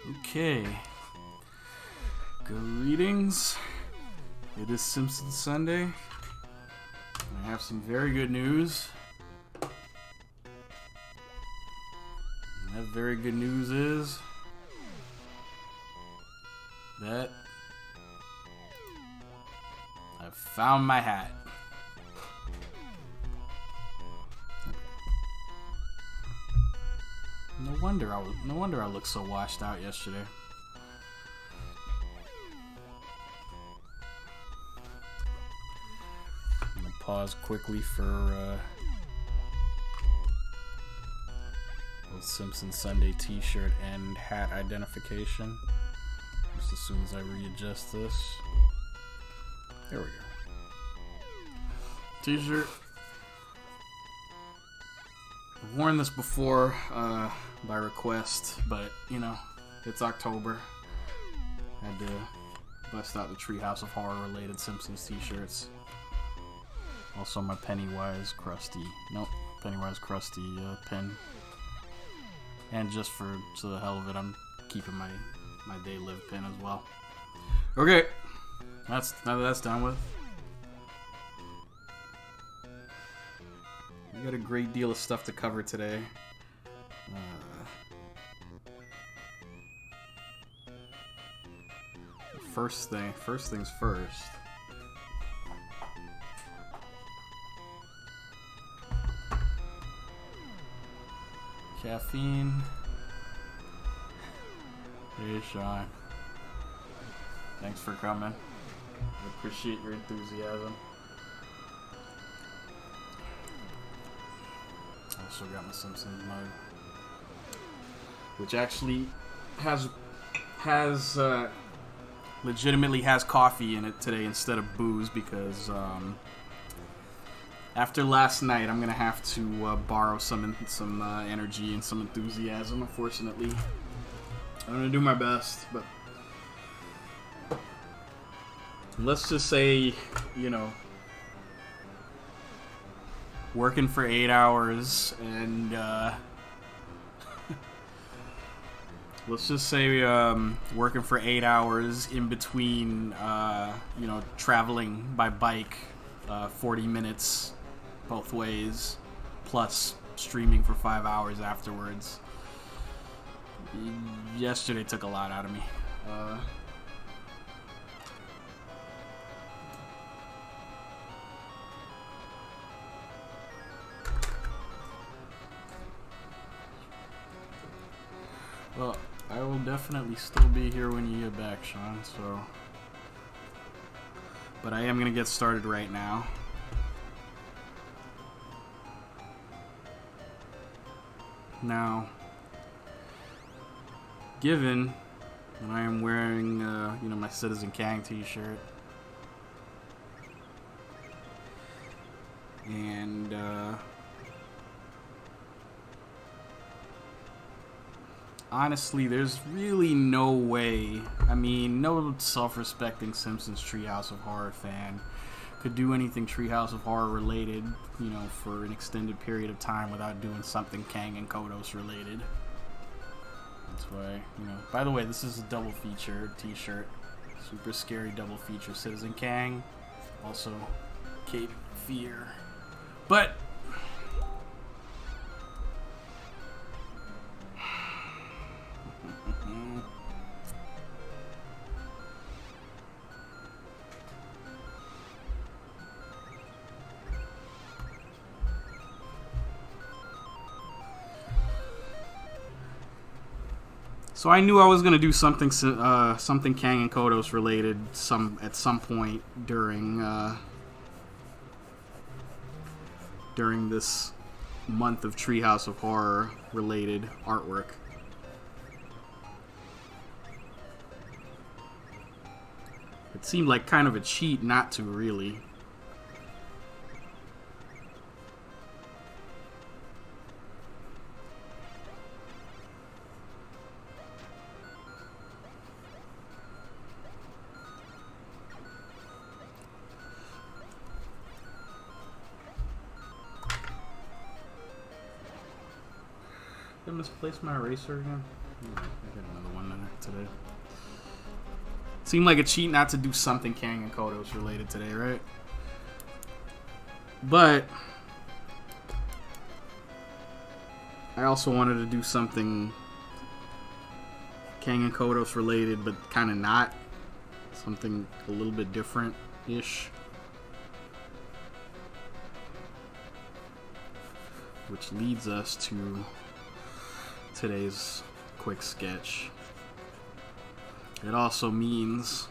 Okay. Greetings. It is Simpson Sunday. I have some very good news. And that very good news is that I found my hat. No wonder I looked so washed out yesterday. I'm gonna pause quickly for both Simpson Sunday t-shirt and hat identification. Just as soon as I readjust this. There we go. T-shirt. I've worn this before by request, but you know, it's October. Had to bust out the Treehouse of Horror related Simpsons t-shirts. Also my Pennywise Krusty pin. And just for the hell of it, I'm keeping my They Live pin as well. Okay, now that that's done with. We got a great deal of stuff to cover today. First things first. Caffeine. Hey, Sean. Thanks for coming. I appreciate your enthusiasm. Also got my Simpsons mug, which actually has legitimately has coffee in it today instead of booze because after last night I'm gonna have to borrow some energy and some enthusiasm. Unfortunately, I'm gonna do my best, but let's just say, you know, working for 8 hours and let's just say working for 8 hours in between, you know, traveling by bike 40 minutes both ways, plus streaming for 5 hours afterwards. Yesterday took a lot out of me. Well, I will definitely still be here when you get back, Sean, so... But I am going to get started right now. Now, given that I am wearing, you know, my Citizen Kang t-shirt, and, honestly, there's really no way, I mean, no self-respecting Simpsons Treehouse of Horror fan could do anything Treehouse of Horror related, you know, for an extended period of time without doing something Kang and Kodos related. That's why, you know, by the way, this is a double feature t-shirt. Super scary double feature. Citizen Kang, also Cape Fear. But so I knew I was gonna do something Kang and Kodos related at some point during this month of Treehouse of Horror related artwork. It seemed like kind of a cheat not to, really. Did I misplace my eraser again? I got another one there. today. Seemed like a cheat not to do something Kang and Kodos related today, right? But I also wanted to do something Kang and Kodos related, but kind of not. Something a little bit different-ish. Which leads us to today's quick sketch. It also means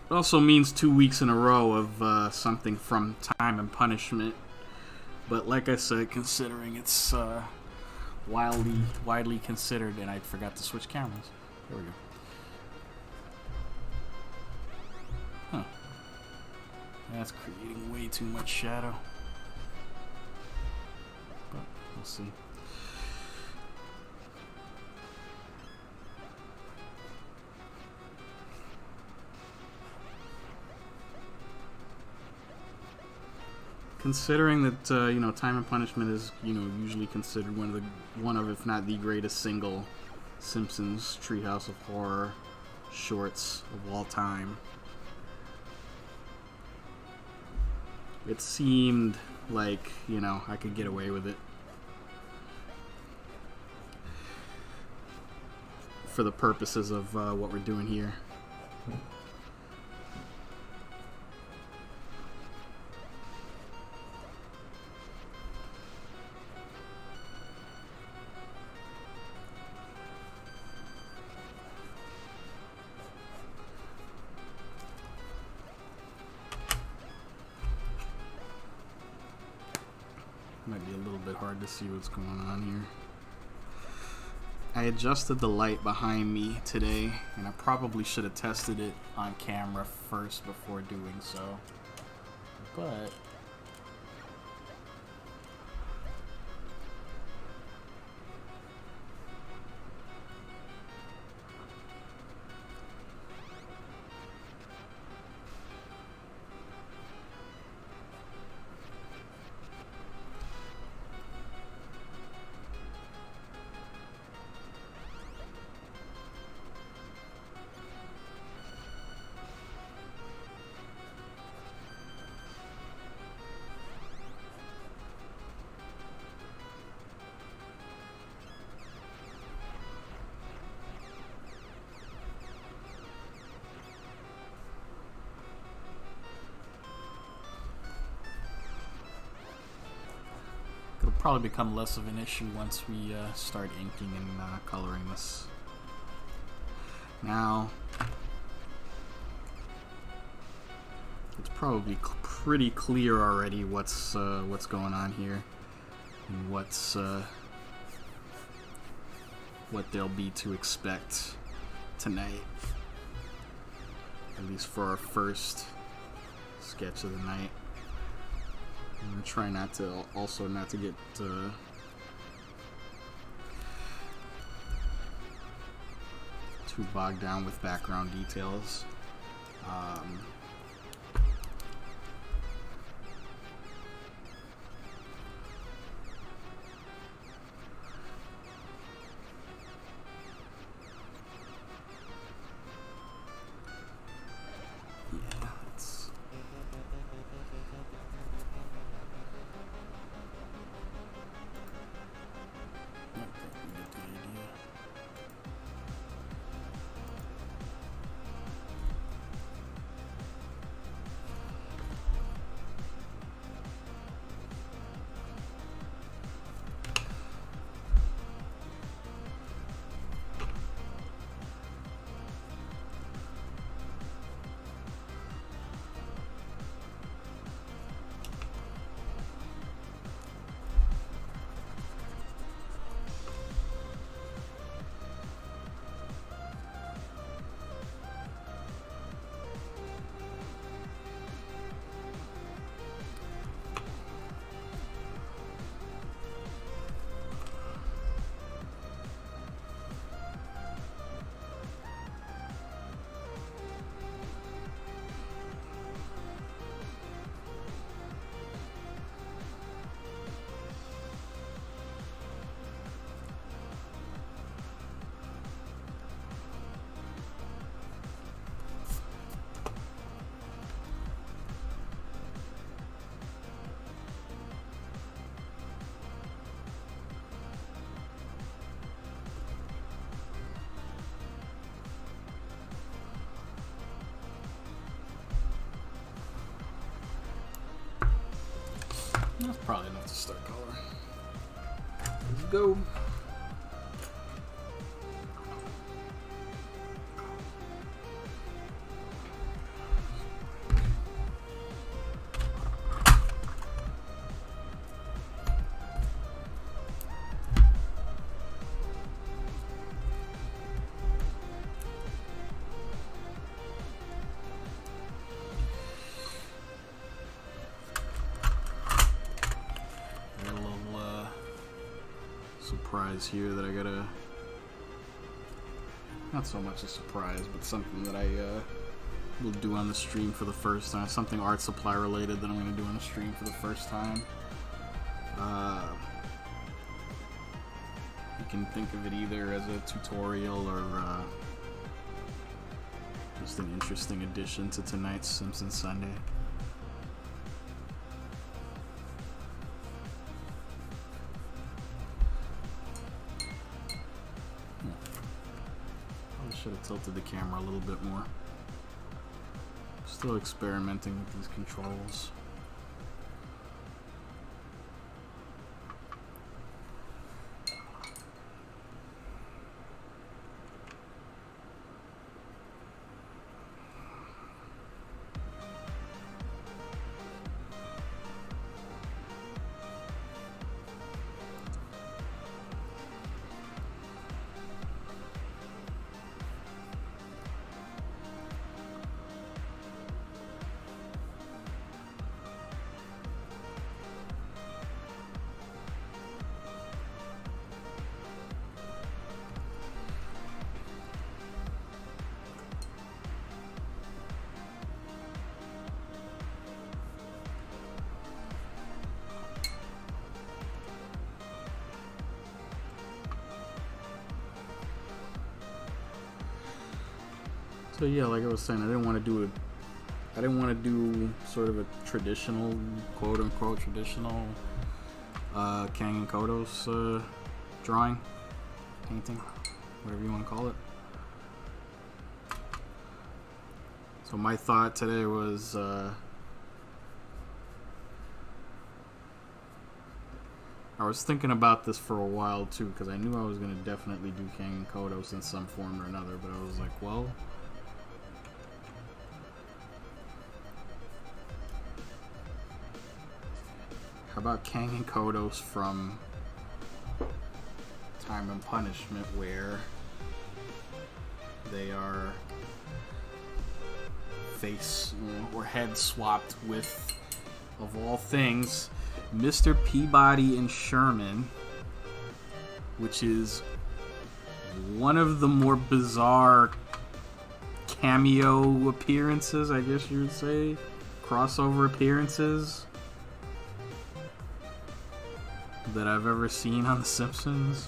2 weeks in a row of something from Time and Punishment. But like I said, considering it's widely considered, and I forgot to switch cameras. There we go. Huh. That's creating way too much shadow. But we'll see. Considering that Time and Punishment is usually considered one of if not the greatest single Simpsons Treehouse of Horror shorts of all time, it seemed like I could get away with it for the purposes of what we're doing here. Might be a little bit hard to see what's going on here. I adjusted the light behind me today, and I probably should have tested it on camera first before doing so. But it'll probably become less of an issue once we start inking and coloring this. Now, it's probably pretty clear already what's going on here and what there'll be to expect tonight, at least for our first sketch of the night. I'm gonna try not to get too bogged down with background details. That's probably enough to start color. Let's go. Surprise here that I gotta, not so much a surprise, but something that I will do on the stream for the first time, something art supply related that I'm gonna do on the stream for the first time. You can think of it either as a tutorial or just an interesting addition to tonight's Simpsons Sunday. Should have tilted the camera a little bit more. Still experimenting with these controls. So yeah, like I was saying, I didn't want to do sort of a traditional, quote unquote traditional Kang and Kodos drawing, painting, whatever you want to call it. So my thought today was I was thinking about this for a while too, because I knew I was going to definitely do Kang and Kodos in some form or another, but I was like, well, how about Kang and Kodos from Time and Punishment, where they are face or head swapped with, of all things, Mr. Peabody and Sherman, which is one of the more bizarre cameo appearances, I guess you would say, crossover appearances that I've ever seen on The Simpsons.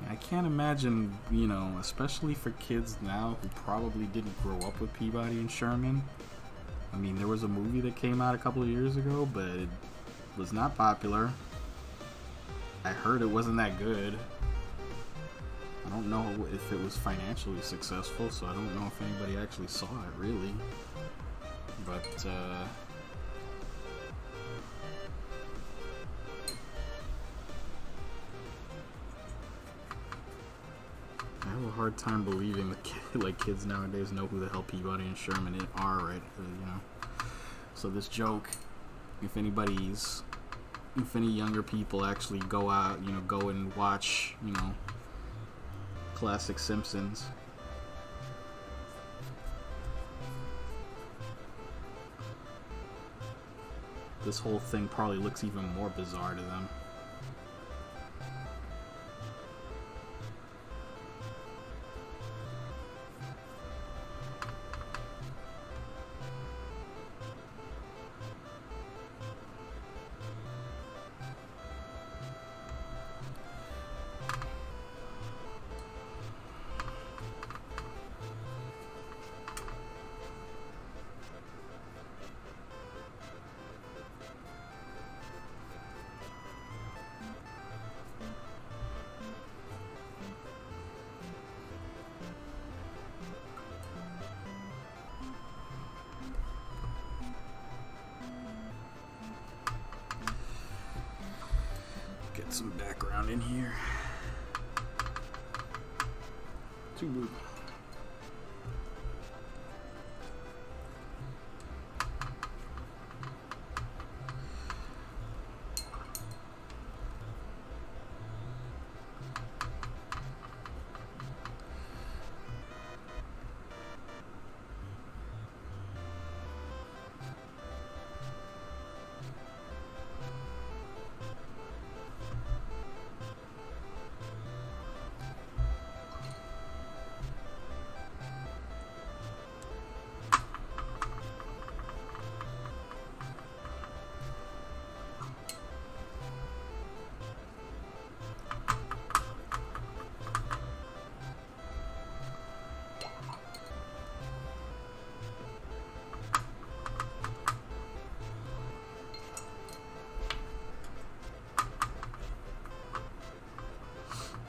I can't imagine, you know, especially for kids now who probably didn't grow up with Peabody and Sherman. I mean, there was a movie that came out a couple of years ago, but it was not popular. I heard it wasn't that good. I don't know if it was financially successful, so I don't know if anybody actually saw it, really. But, I will hard time believing that kids nowadays know who the hell Peabody and Sherman are, right? You know. So this joke, if any younger people actually go out, you know, go and watch, you know, classic Simpsons. This whole thing probably looks even more bizarre to them. Get some background in here. Too blue.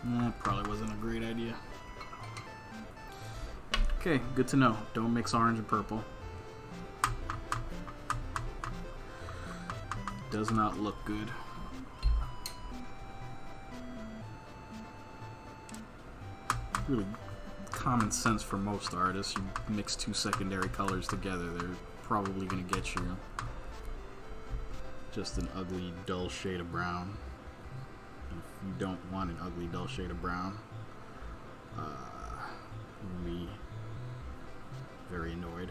That probably wasn't a great idea. Okay, good to know. Don't mix orange and purple. Does not look good. Really common sense for most artists. You mix two secondary colors together, they're probably going to get you just an ugly, dull shade of brown. If you don't want an ugly, dull shade of brown, you'll be very annoyed.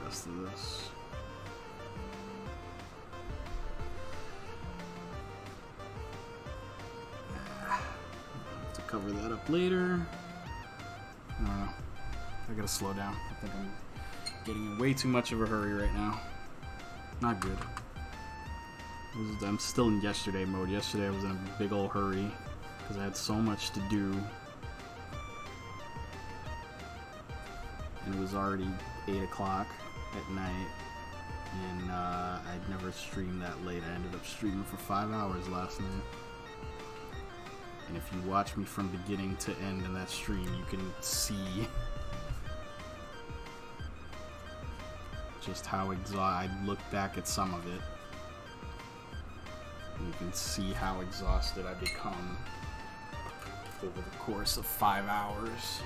Of this. To cover that up later. I don't know. I gotta slow down. I think I'm getting in way too much of a hurry right now. Not good. I'm still in yesterday mode. Yesterday I was in a big old hurry because I had so much to do. And it was already 8 o'clock at night, and I'd never streamed that late. I ended up streaming for 5 hours last night, and if you watch me from beginning to end in that stream, you can see just how I look back at some of it, and you can see how exhausted I become over the course of 5 hours.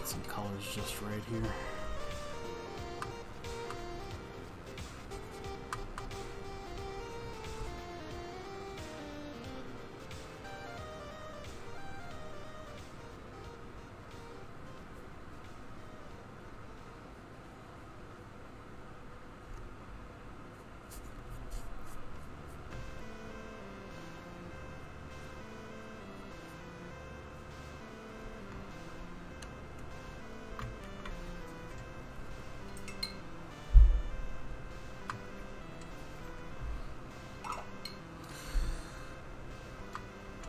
Some colors just right here.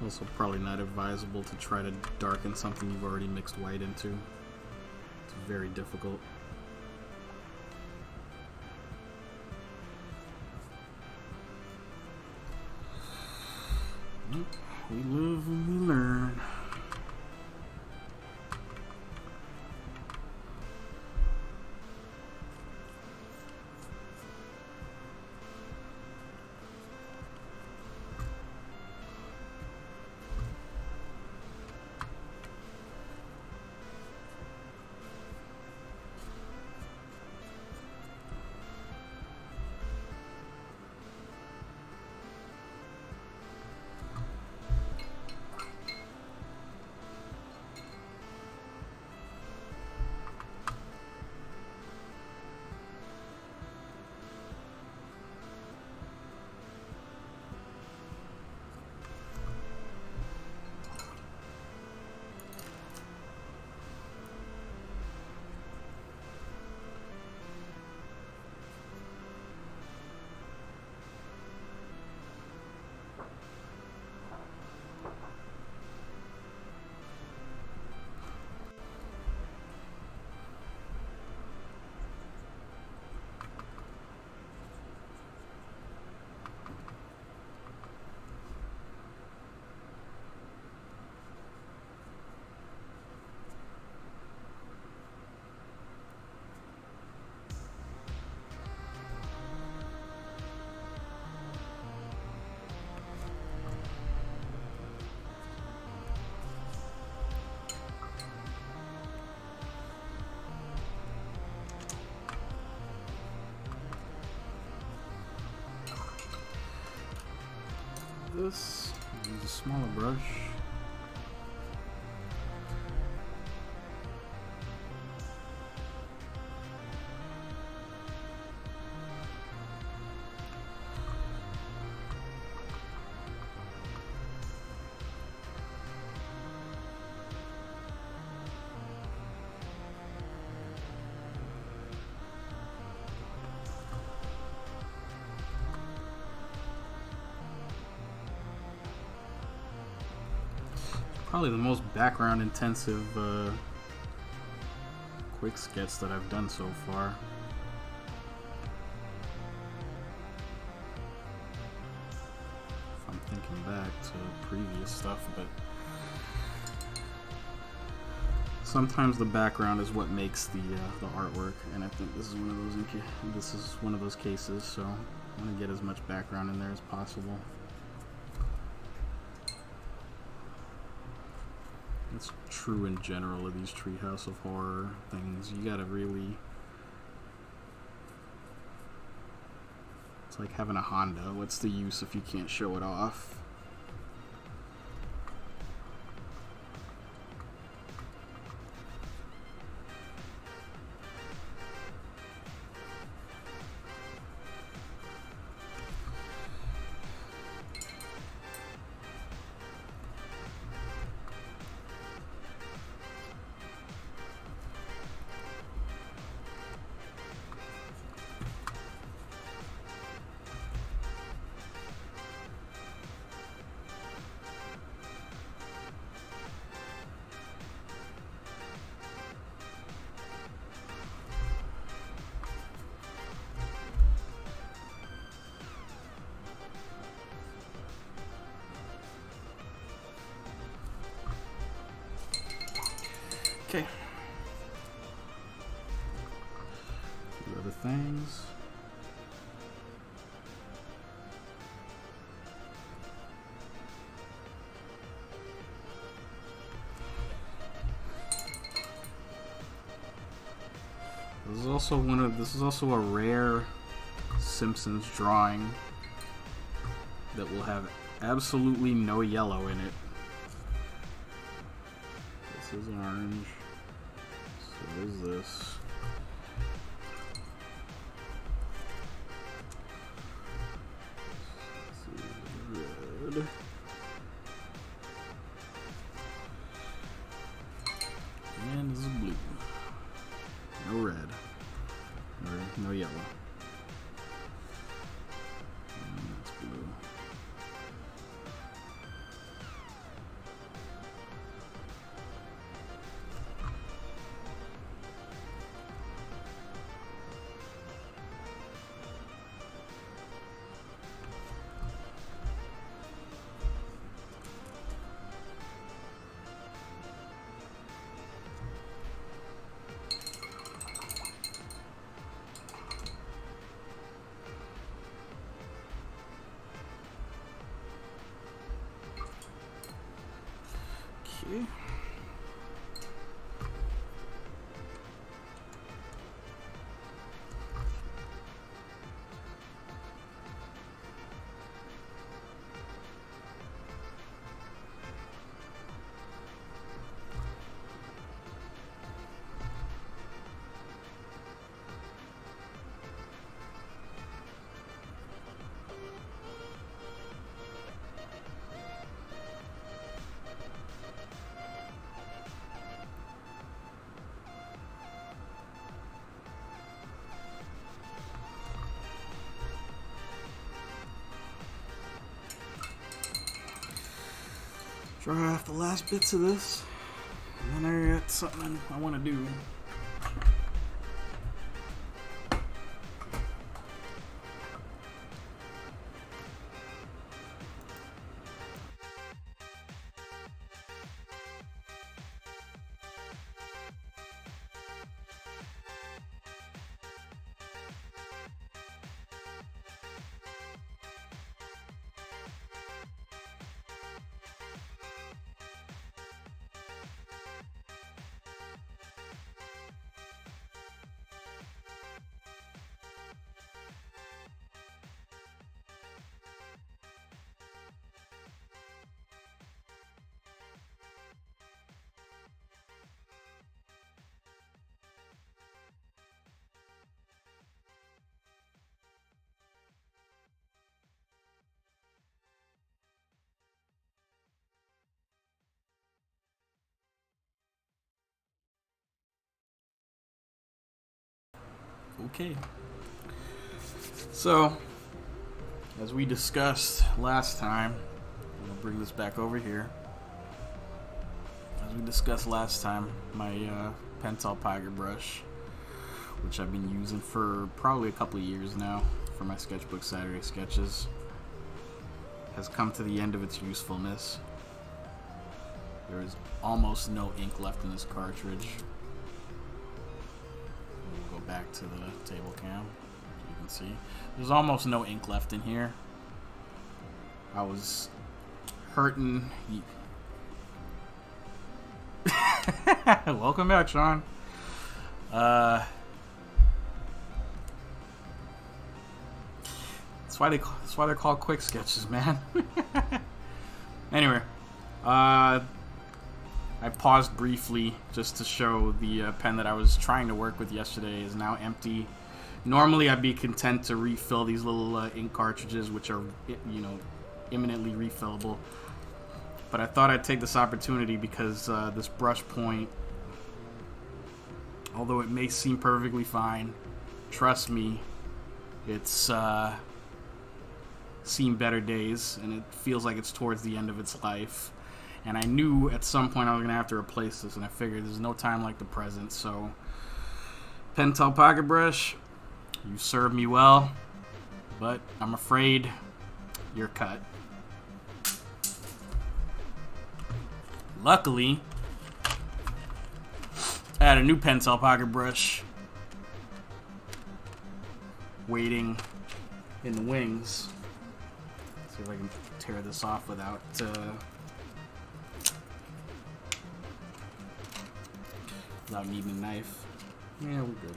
Also probably not advisable to try to darken something you've already mixed white into. It's very difficult. We live and we learn. This, use a smaller brush. Probably the most background intensive quick sketch that I've done so far. If I'm thinking back to previous stuff, but sometimes the background is what makes the artwork, and I think this is one of those cases. So I want to get as much background in there as possible. It's true in general of these Treehouse of Horror things. You gotta really... It's like having a Honda. What's the use if you can't show it off? Okay. A few other things. This is also a rare Simpsons drawing that will have absolutely no yellow in it. This is orange. So is this. This is red. And this is blue. No red. Or no yellow. And that's blue. Okay. Dry off the last bits of this, and then I got something I want to do. Okay. So, as we discussed last time, I'm going to bring this back over here. As we discussed last time, my Pentel Tiger brush, which I've been using for probably a couple of years now for my Sketchbook Saturday sketches, has come to the end of its usefulness. There is almost no ink left in this cartridge. We'll go back to the table cam. You can see there's almost no ink left in here. I was hurting Welcome back, Sean. That's why they're called quick sketches, man. Anyway, I paused briefly just to show the pen that I was trying to work with yesterday is now empty. Normally, I'd be content to refill these little ink cartridges, which are, imminently refillable. But I thought I'd take this opportunity because this brush point, although it may seem perfectly fine, trust me, it's seen better days, and it feels like it's towards the end of its life. And I knew at some point I was going to have to replace this, and I figured there's no time like the present. So, Pentel pocket brush, you served me well, but I'm afraid you're cut. Luckily, I had a new Pentel pocket brush waiting in the wings. Let's see if I can tear this off without needing a knife. Yeah, we're good.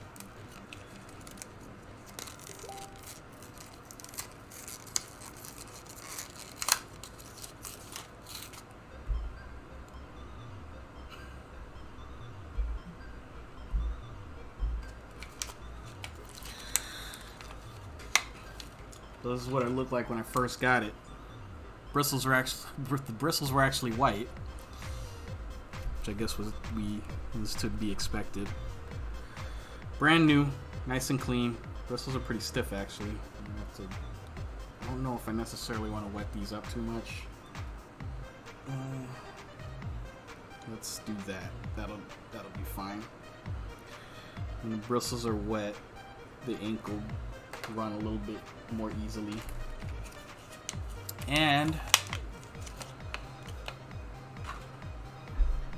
So this is what it looked like when I first got it. The bristles were actually white, which I guess was to be expected. Brand new, nice and clean. Bristles are pretty stiff, actually. I don't know if I necessarily want to wet these up too much. Let's do that. That'll be fine. When the bristles are wet, the ink will run a little bit more easily. And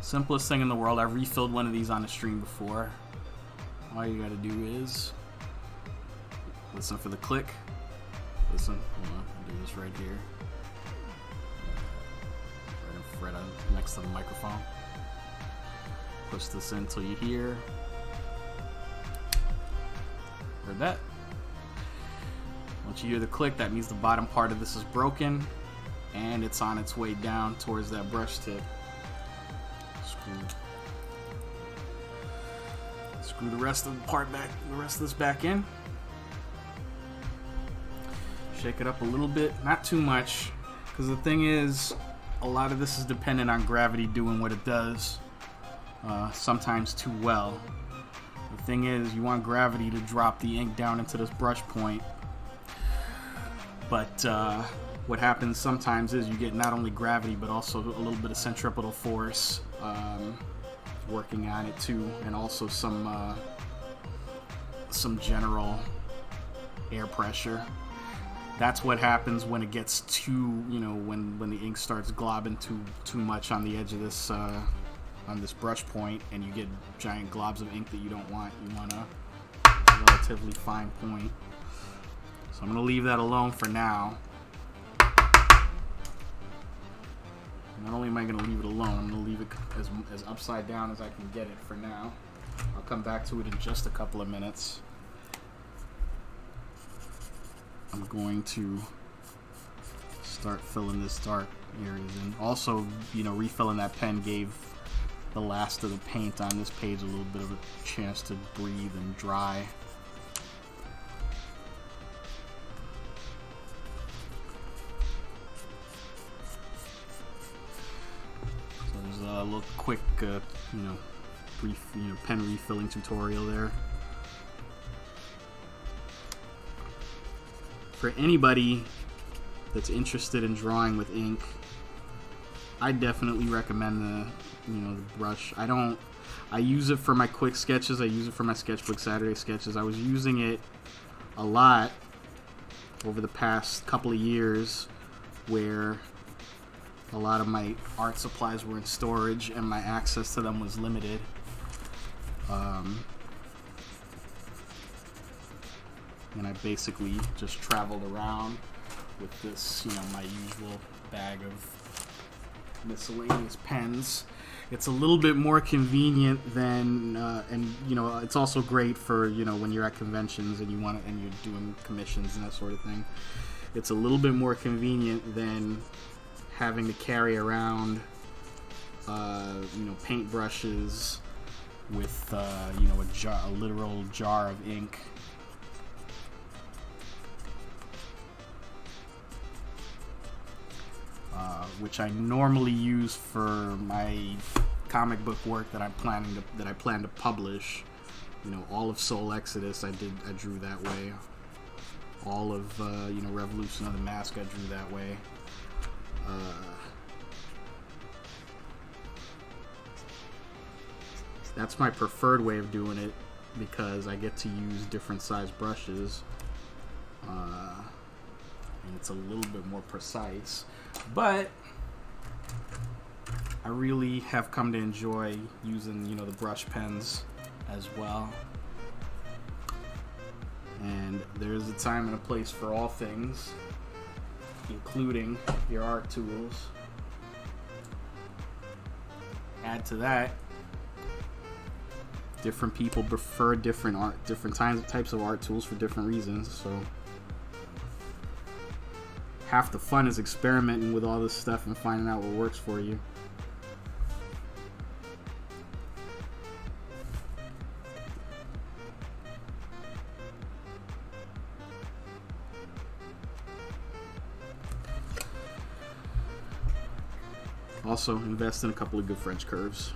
simplest thing in the world, I've refilled one of these on the stream before. All you gotta do is listen for the click. Listen, hold on, I'll do this right here. Right next to the microphone. Push this in until you hear. Heard that? Once you hear the click, that means the bottom part of this is broken and it's on its way down towards that brush tip. Screw the rest of this back in. Shake it up a little bit, not too much, because the thing is, a lot of this is dependent on gravity doing what it does, sometimes too well. The thing is, you want gravity to drop the ink down into this brush point, but what happens sometimes is you get not only gravity but also a little bit of centripetal force working on it too, and also some general air pressure. That's what happens when it gets too, when the ink starts globbing too much on the edge of this on this brush point, and you get giant globs of ink that you don't want. You want a relatively fine point. So I'm going to leave that alone for now. Not only am I going to leave it alone, I'm going to leave it as upside down as I can get it for now. I'll come back to it in just a couple of minutes. I'm going to start filling this dark areas in. Also, refilling that pen gave the last of the paint on this page a little bit of a chance to breathe and dry. So there's a little quick, brief, pen refilling tutorial there. For anybody that's interested in drawing with ink, I definitely recommend the brush. I use it for my quick sketches. I use it for my sketchbook Saturday sketches. I was using it a lot over the past couple of years where a lot of my art supplies were in storage and my access to them was limited. And I basically just traveled around with this, my usual bag of miscellaneous pens. It's a little bit more convenient than, and you know, it's also great for, you know, when you're at conventions and you're doing commissions and that sort of thing. It's a little bit more convenient than having to carry around, you know, paintbrushes with, you know, a literal jar of ink. Which I normally use for my comic book work that I plan to publish. You know, all of Soul Exodus I drew that way. All of you know, Revolution of the Mask I drew that way. That's my preferred way of doing it because I get to use different size brushes. And it's a little bit more precise. But I really have come to enjoy using, you know, the brush pens as well. And there's a time and a place for all things, including your art tools. Add to that, different people prefer different types of art tools for different reasons. So half the fun is experimenting with all this stuff and finding out what works for you. Also, invest in a couple of good French curves.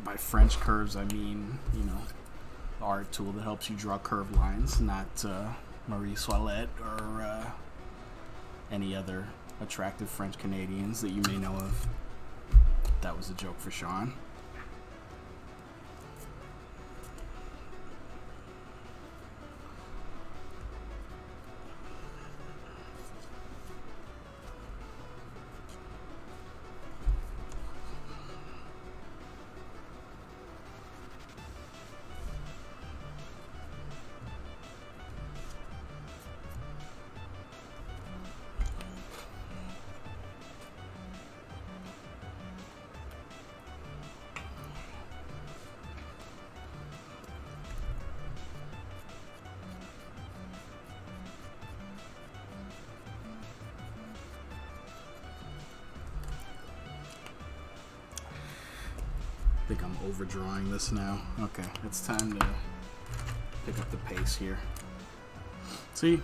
By French curves, I mean, you know, the art tool that helps you draw curved lines, not Marie Soilette or any other attractive French Canadians that you may know of. That was a joke for Sean. I think I'm overdrawing this now. Okay, it's time to pick up the pace here. See?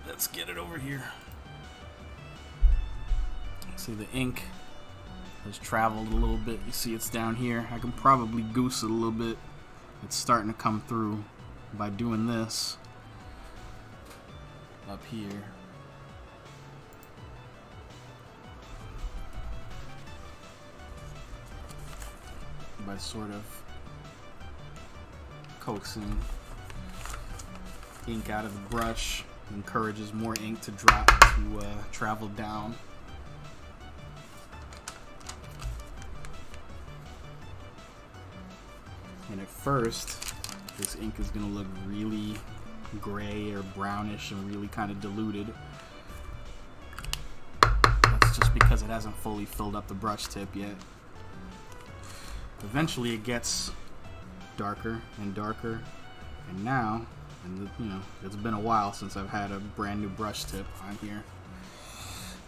Let's get it over here. See, the ink has traveled a little bit. You see it's down here. I can probably goose it a little bit. It's starting to come through by doing this up here. By sort of coaxing ink out of the brush, encourages more ink to travel down. And at first, this ink is going to look really gray or brownish and really kind of diluted. That's just because it hasn't fully filled up the brush tip yet. Eventually it gets darker and darker, and now, you know, it's been a while since I've had a brand new brush tip on here.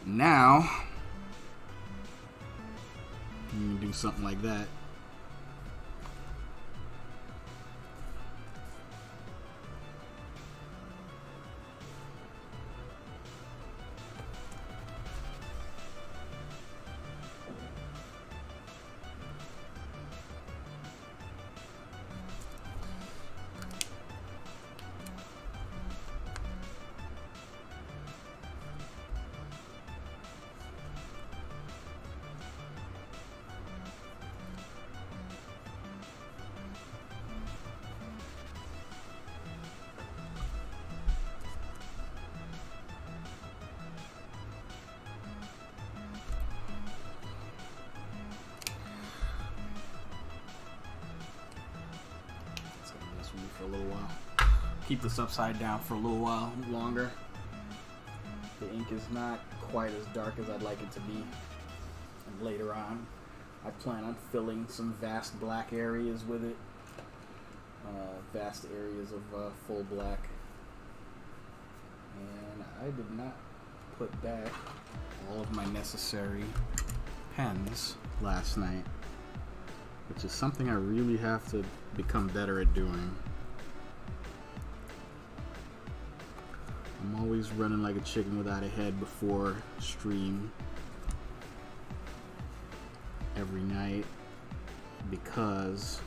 Now you can do something like that. keep this upside down for a little while longer. The ink is not quite as dark as I'd like it to be. And later on, I plan on filling some vast black areas with it. Vast areas of full black. And I did not put back all of my necessary pens last night, which is something I really have to become better at doing. I'm always running like a chicken without a head before stream every night because,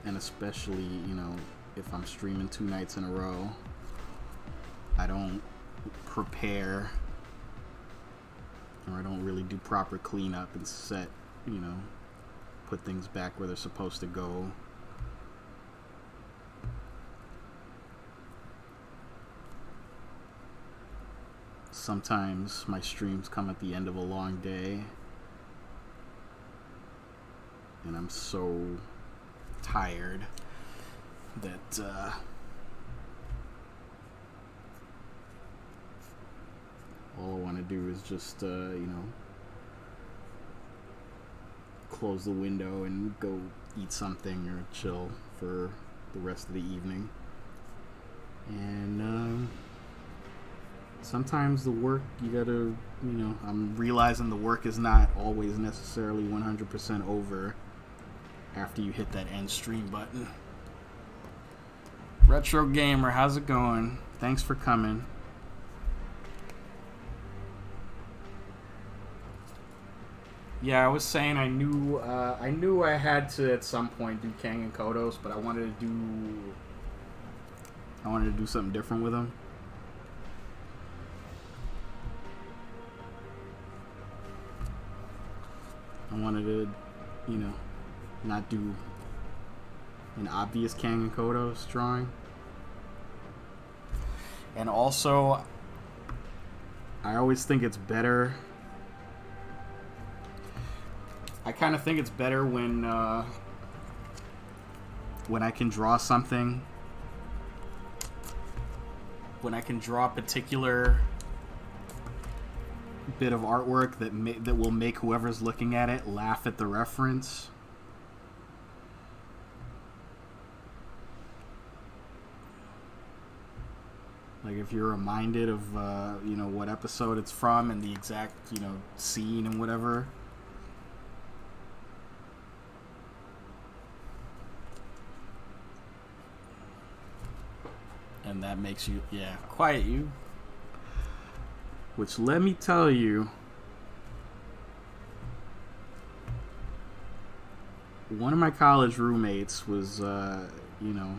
and especially, you know, if I'm streaming 2 nights in a row, I don't prepare, or I don't really do proper cleanup and set, you know, put things back where they're supposed to go. Sometimes my streams come at the end of a long day, and I'm so tired that all I want to do is just, you know, close the window and go eat something or chill for the rest of the evening. And sometimes the work, you gotta, you know, I'm realizing the work is not always necessarily 100% over after you hit that end stream button. Retro Gamer, how's it going? Thanks for coming. Yeah, I was saying I knew I had to at some point do Kang and Kodos, but I wanted to do something different with them. I wanted to, you know, not do an obvious Kang and Kodos drawing. And also, I always think it's better. I kind of think it's better when I can draw something, when I can draw a particular bit of artwork that will make whoever's looking at it laugh at the reference. Like if you're reminded of you know, what episode it's from and the exact, you know, scene and whatever. And that makes you, yeah, quiet you. Which, let me tell you, one of my college roommates was, you know,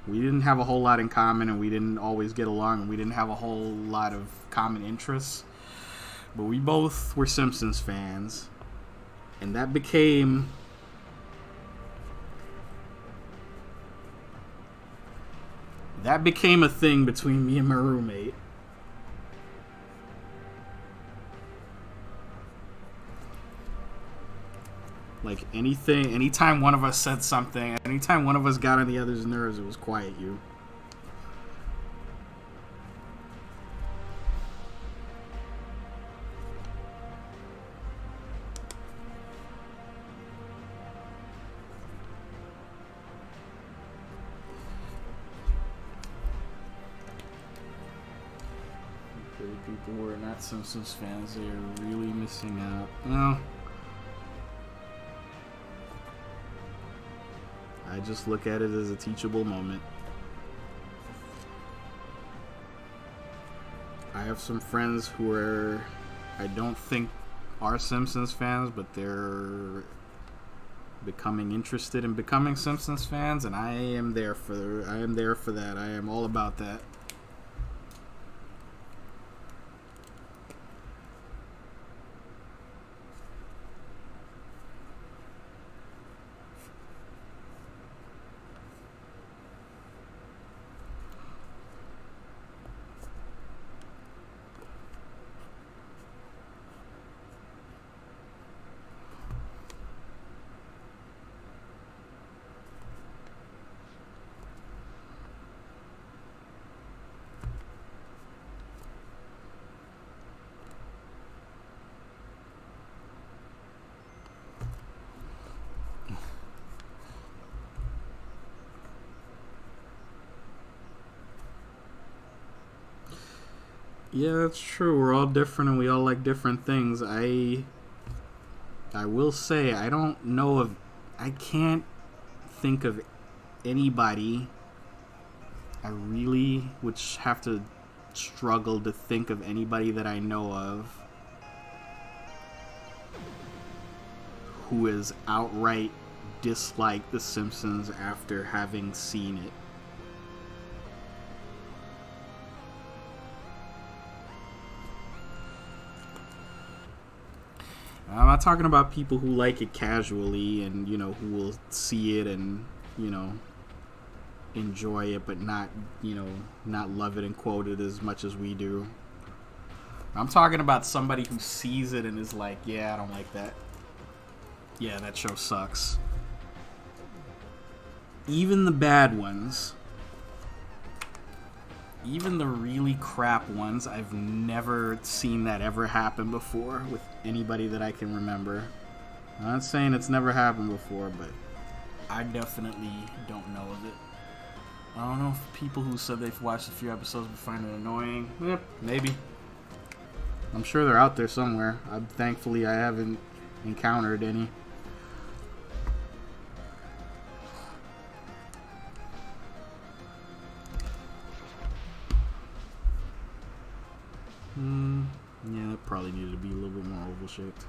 we didn't have a whole lot in common, and we didn't always get along, and we didn't have a whole lot of common interests. But we both were Simpsons fans, and that became a thing between me and my roommate. Like anytime one of us said something, anytime one of us got on the other's nerves, it was quiet you. People who are not Simpsons fans, they are really missing out. Well, I just look at it as a teachable moment. I have some friends who I don't think are Simpsons fans, but they're becoming interested in becoming Simpsons fans, and I am there for that. I am all about that. Yeah, that's true. We're all different and we all like different things. I will say I don't know of I can't think of anybody. I really would have to struggle to think of anybody that I know of who has outright disliked The Simpsons after having seen it. I'm not talking about people who like it casually and, who will see it and, enjoy it but not love it and quote it as much as we do. I'm talking about somebody who sees it and is like, yeah, I don't like that. Yeah, that show sucks. Even the bad ones, even the really crap ones, I've never seen that ever happen before with anybody that I can remember. I'm not saying it's never happened before, but I definitely don't know of it. I don't know if people who said they've watched a few episodes would find it annoying. Maybe. I'm sure they're out there somewhere. Thankfully, I haven't encountered any. Yeah, that probably needed to be a little bit more oval shaped.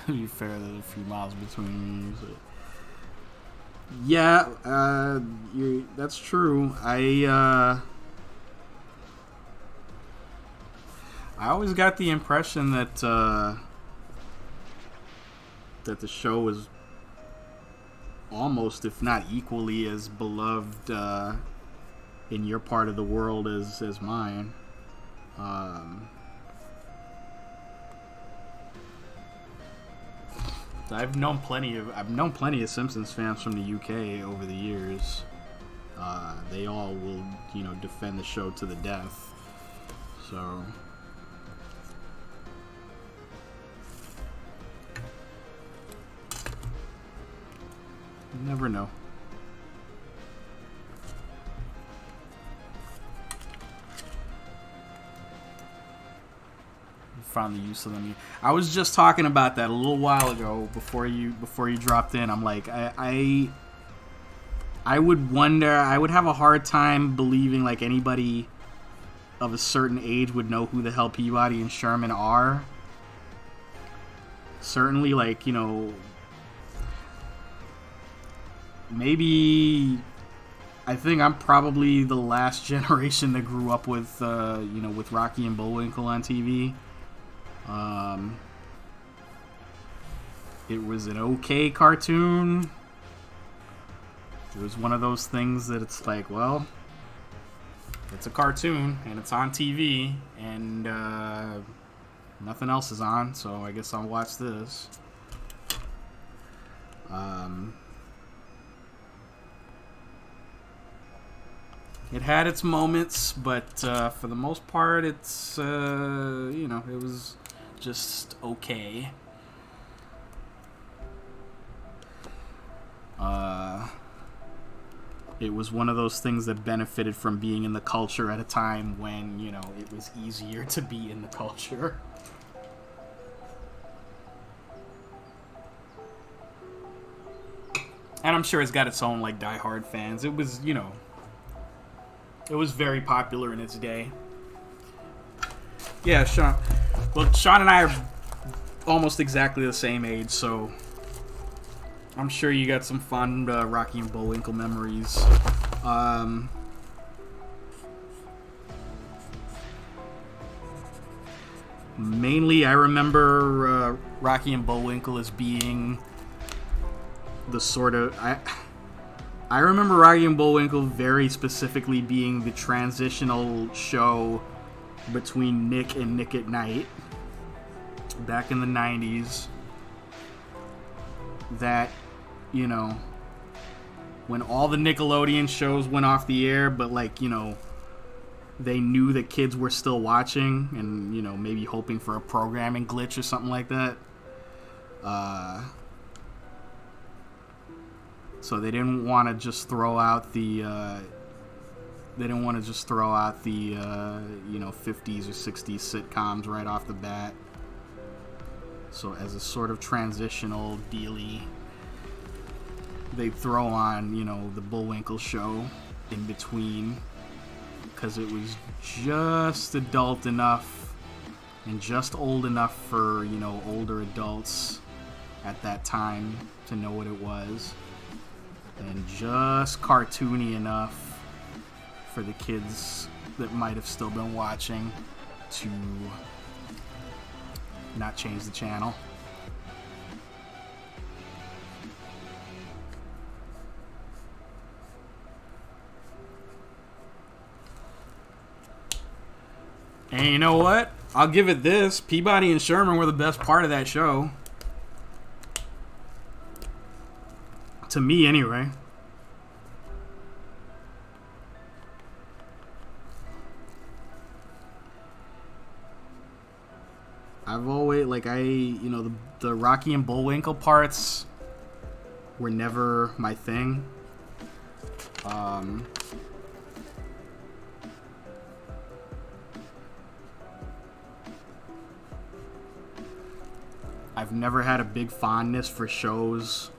To be fair, there's a few miles between me. So. Yeah, that's true. I always got the impression that that the show was almost, if not equally, as beloved in your part of the world as mine. I've known plenty of Simpsons fans from the UK over the years. They all will, defend the show to the death. So you never know. Found the use of them. I was just talking about that a little while ago before you dropped in. I'm like, I would wonder. I would have a hard time believing like anybody of a certain age would know who the hell Peabody and Sherman are. Certainly, like, maybe. I think I'm probably the last generation that grew up with, with Rocky and Bullwinkle on TV. It was an okay cartoon. It was one of those things that it's like, well, it's a cartoon and it's on TV and nothing else is on, so I guess I'll watch this. It had its moments, but for the most part, it's it was just okay. It was one of those things that benefited from being in the culture at a time when, it was easier to be in the culture. And I'm sure it's got its own, like, diehard fans. It was, it was very popular in its day. Yeah, Sean. Well, Sean and I are almost exactly the same age, so I'm sure you got some fond Rocky and Bullwinkle memories. Mainly, I remember Rocky and Bullwinkle as being the sort of... I remember Rocky and Bullwinkle very specifically being the transitional show between Nick and Nick at Night back in the 90s. That, you know, when all the Nickelodeon shows went off the air, but, like, you know, they knew that kids were still watching and, you know, maybe hoping for a programming glitch or something like that. So they didn't want to just throw out the, you know, 50s or 60s sitcoms right off the bat. So as a sort of transitional dealie, they throw on, you know, the Bullwinkle show in between, because it was just adult enough and just old enough for, you know, older adults at that time to know what it was, and just cartoony enough for the kids that might have still been watching to not change the channel. And you know what? I'll give it this. Peabody and Sherman were the best part of that show. To me, anyway. I've always, like, you know, the Rocky and Bullwinkle parts were never my thing. I've never had a big fondness for shows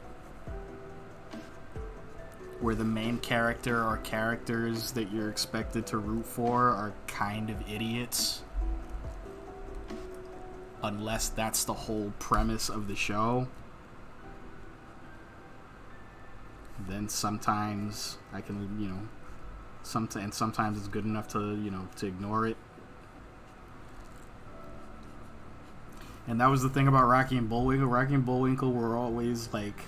where the main character or characters that you're expected to root for are kind of idiots. Unless that's the whole premise of the show. Then sometimes I can, you know, sometimes it's good enough to, you know, to ignore it. And that was the thing about Rocky and Bullwinkle. Rocky and Bullwinkle were always, like,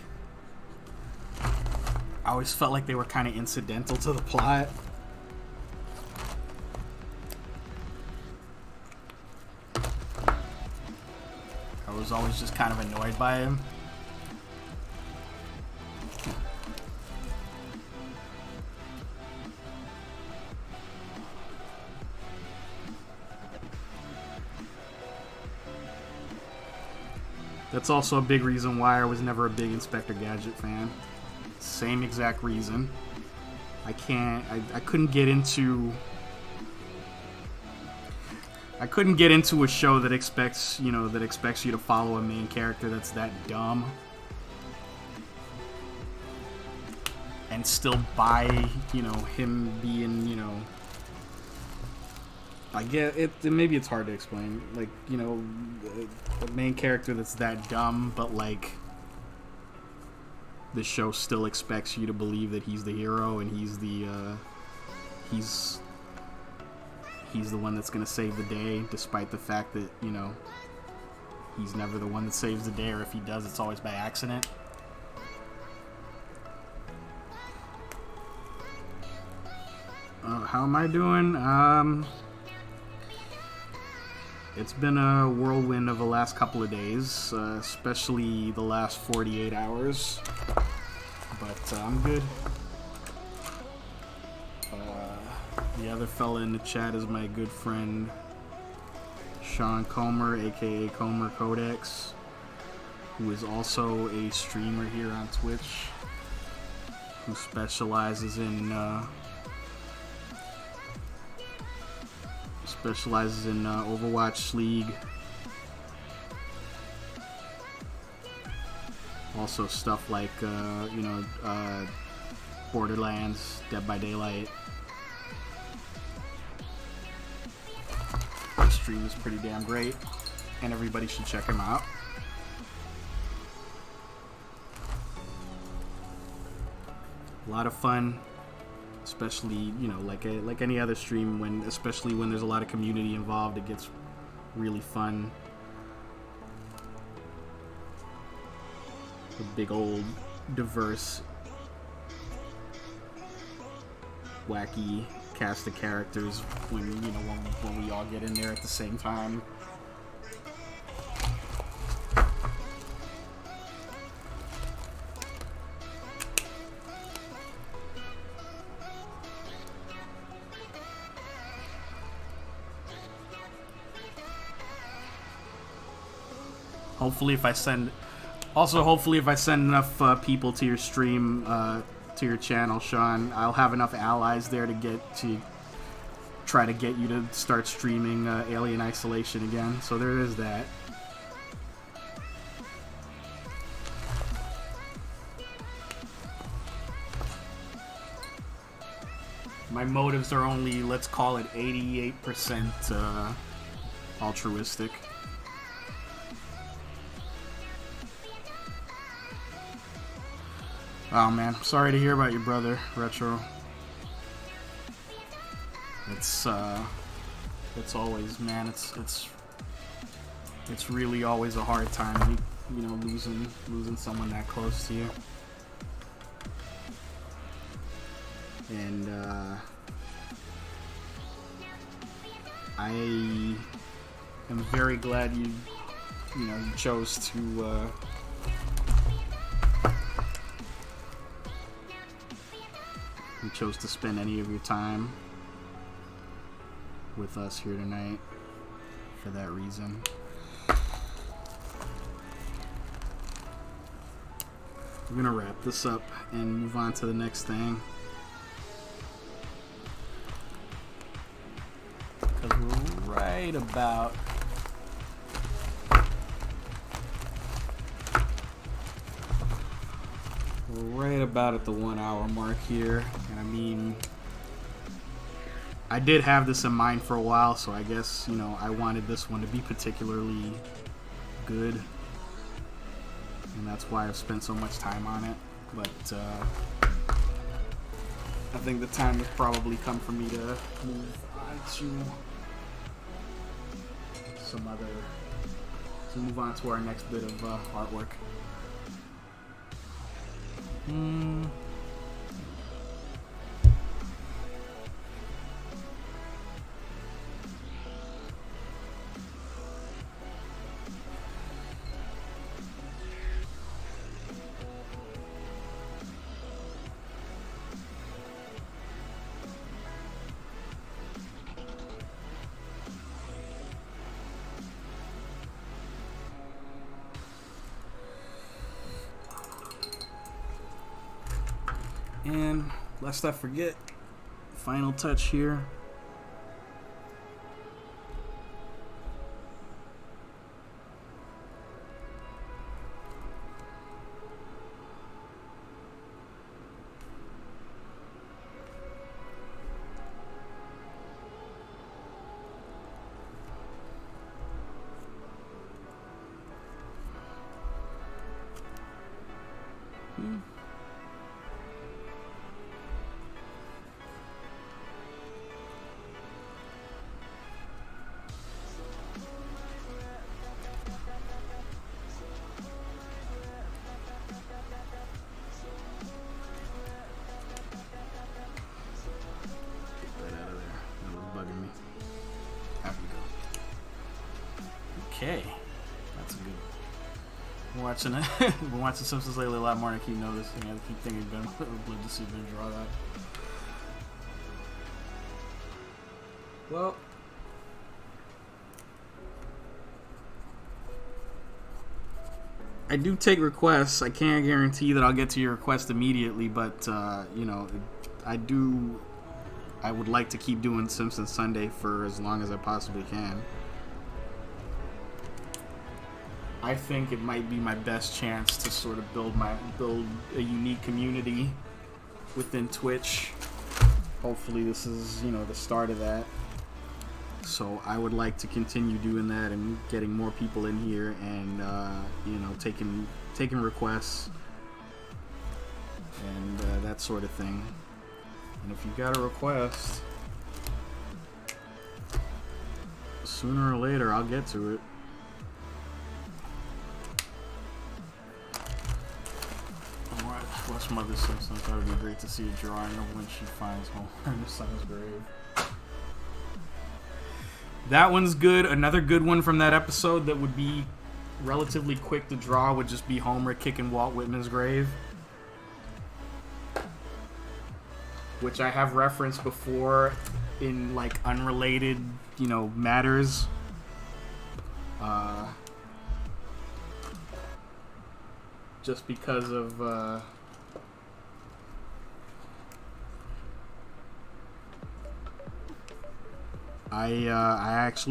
I always felt like they were kind of incidental to the plot. I was always just kind of annoyed by him. That's also a big reason why I was never a big Inspector Gadget fan. Same exact reason. I couldn't get into a show that expects you to follow a main character that's that dumb and still buy, you know, him being, you know, I get it. Maybe it's hard to explain. Like, you know, a main character that's that dumb, but, like, the show still expects you to believe that he's the hero and he's the one that's gonna save the day, despite the fact that, you know, he's never the one that saves the day, or if he does, it's always by accident. How am I doing? It's been a whirlwind of the last couple of days, especially the last 48 hours, but I'm good. The other fella in the chat is my good friend Sean Comer, aka Comer Codex, who is also a streamer here on Twitch, who specializes in Overwatch League. Also stuff like Borderlands, Dead by Daylight. stream is pretty damn great, and everybody should check him out. A lot of fun, especially, you know, like any other stream, especially when there's a lot of community involved, it gets really fun. A big old diverse, wacky cast of characters when we all get in there at the same time. Hopefully if I send enough people to your stream, to your channel, Sean, I'll have enough allies there to try to get you to start streaming Alien Isolation again. So there is that. My motives are only, let's call it 88% altruistic. Oh man, sorry to hear about your brother, Retro. It's always, man, it's really always a hard time, you know, losing someone that close to you. And I am very glad you chose to spend any of your time with us here tonight for that reason. We're gonna wrap this up and move on to the next thing, because we're right about at the 1 hour mark here. And I mean, I did have this in mind for a while, so I guess, you know, I wanted this one to be particularly good, and that's why I've spent so much time on it. But I think the time has probably come for me to move on to our next bit of artwork. And lest I forget, final touch here. Okay, that's a good. Been watching Simpsons lately a lot more, and I keep noticing. I keep thinking Ben would love to see Ben draw that. Well, I do take requests. I can't guarantee that I'll get to your request immediately, but you know, I would like to keep doing Simpsons Sunday for as long as I possibly can. I think it might be my best chance to sort of build a unique community within Twitch. Hopefully this is, you know, the start of that. So I would like to continue doing that and getting more people in here and taking requests and that sort of thing. And if you got a request, sooner or later I'll get to it. Watch Mother Simpson. That would be great to see a drawing of when she finds Homer in his son's grave. That one's good. Another good one from that episode that would be relatively quick to draw would just be Homer kicking Walt Whitman's grave, which I have referenced before in like unrelated, matters. Just because of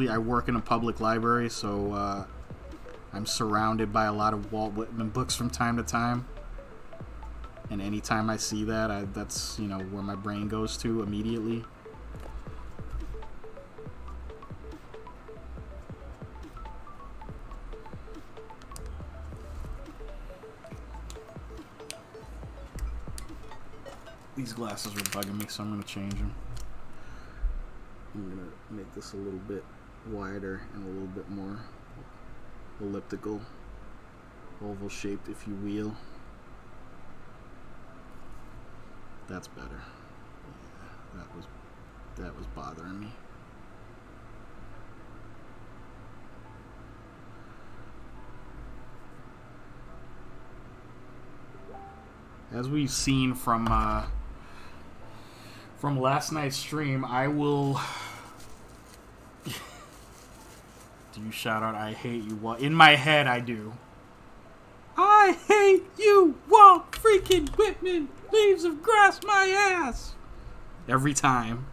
I work in a public library, so I'm surrounded by a lot of Walt Whitman books from time to time. And anytime I see that, that's where my brain goes to immediately. These glasses were bugging me, so I'm going to change them. I'm going to make this a little bit wider and a little bit more elliptical, oval shaped, if you will. That's better. Yeah, that was bothering me. As we've seen from last night's stream, I will do you shout out I hate you, Walt? In my head I do. I hate you, Walt freaking Whitman! Leaves of grass my ass! Every time.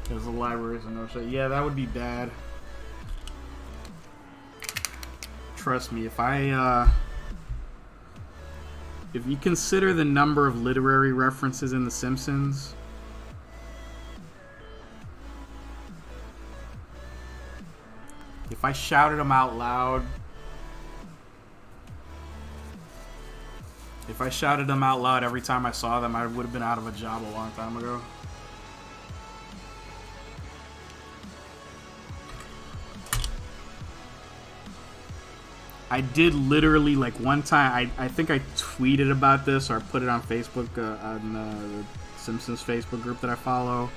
There's a library, so no shit. Yeah, that would be bad. Trust me, if you consider the number of literary references in The Simpsons, if I shouted them out loud, every time I saw them, I would have been out of a job a long time ago. I did literally, like, one time, I think I tweeted about this or put it on Facebook, on the Simpsons Facebook group that I follow.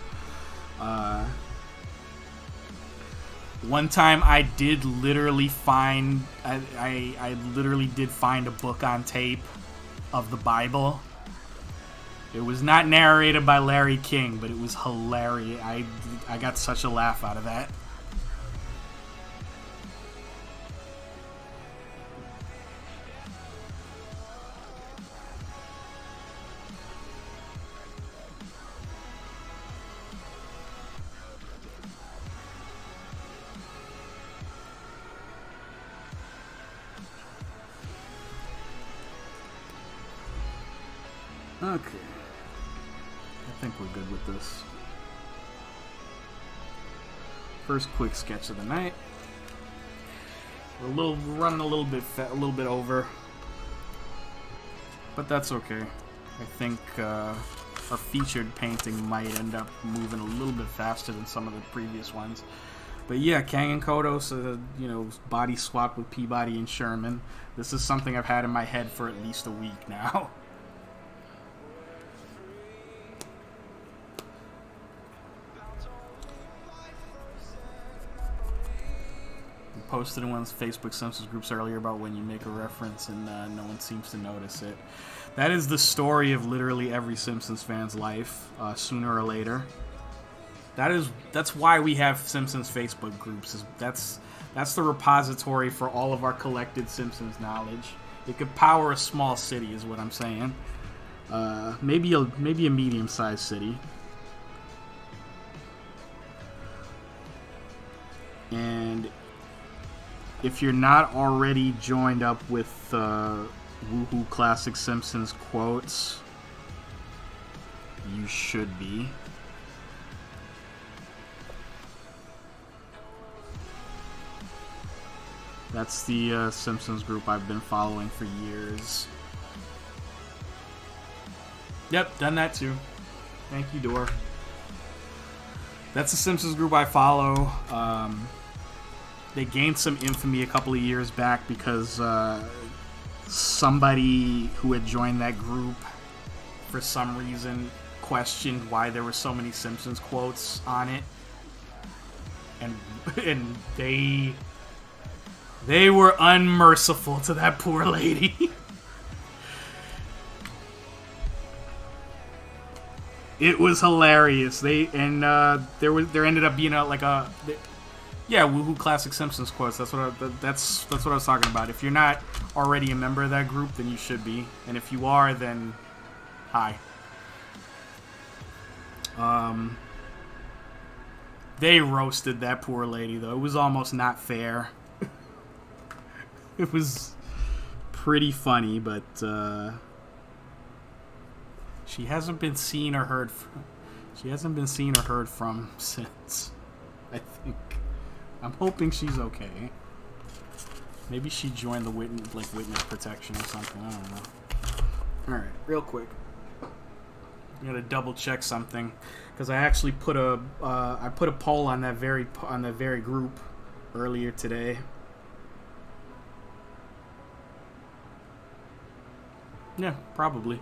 One time I did literally find, I literally did find a book on tape of the Bible. It was not narrated by Larry King, but it was hilarious. I got such a laugh out of that. Okay. I think we're good with this. First quick sketch of the night. We're running a little bit over, but that's okay. I think our featured painting might end up moving a little bit faster than some of the previous ones. But yeah, Kang and Kodos, body swap with Peabody and Sherman. This is something I've had in my head for at least a week now. posted in one of the Facebook Simpsons groups earlier about when you make a reference and no one seems to notice it. That is the story of literally every Simpsons fan's life, sooner or later. That's why we have Simpsons Facebook groups. That's the repository for all of our collected Simpsons knowledge. It could power a small city, is what I'm saying. Maybe a medium-sized city. And if you're not already joined up with Woohoo Classic Simpsons quotes, you should be. That's the Simpsons group I've been following for years. Yep, done that too. Thank you, Dor. That's the Simpsons group I follow. They gained some infamy a couple of years back because somebody who had joined that group for some reason questioned why there were so many Simpsons quotes on it. And they were unmerciful to that poor lady. It was hilarious. There ended up being Woohoo Classic Simpsons quotes. That's what I was talking about. If you're not already a member of that group, then you should be, and if you are, then hi. They roasted that poor lady though. It was almost not fair. It was pretty funny, but she hasn't been seen or heard from since, I think. I'm hoping she's okay. Maybe she joined the witness protection or something. I don't know. All right, real quick. I gotta double check something because I actually put a poll on that very group earlier today. Yeah, probably.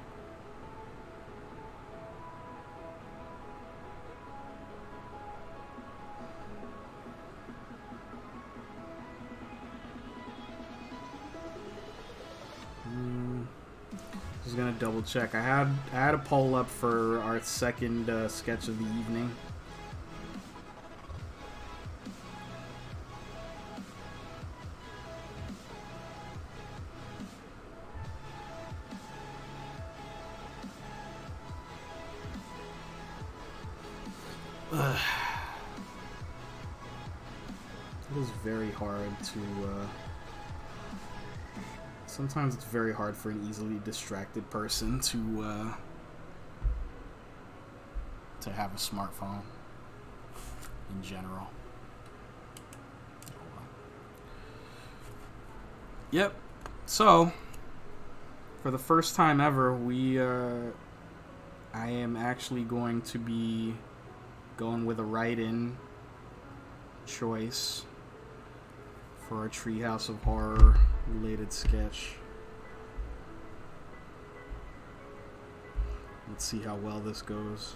Just gonna double check. I had a poll up for our second sketch of the evening. It is very hard to sometimes it's very hard for an easily distracted person to have a smartphone in general. Yep. So, for the first time ever, I am actually going to be going with a write-in choice for a Treehouse of Horror related sketch. Let's see how well this goes.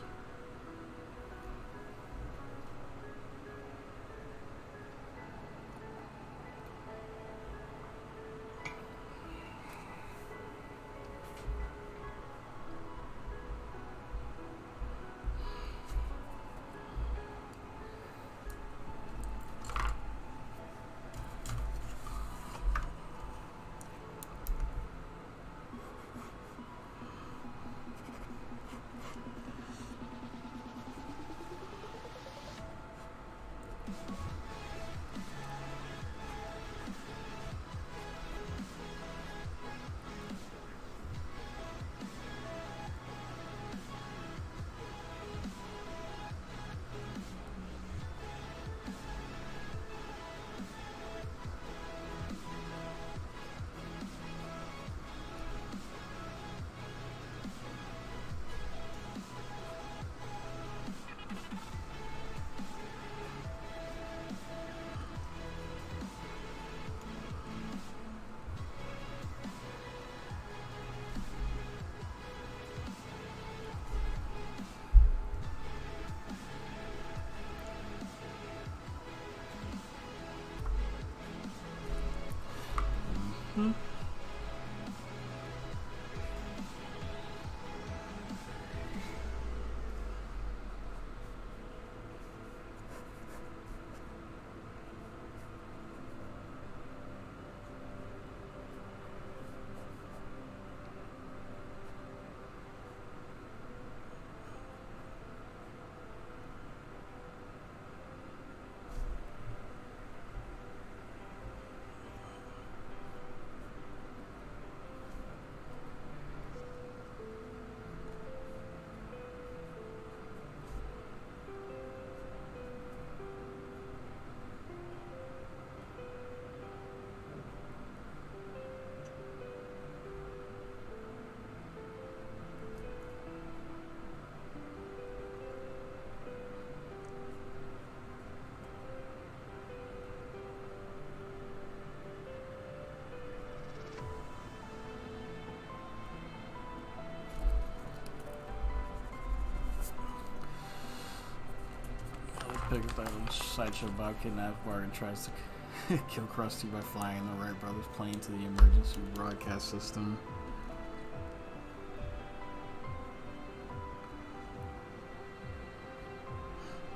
pick up that sideshow Bob kidnaps Bart and tries to kill Krusty by flying the Wright brothers plane to the emergency broadcast system.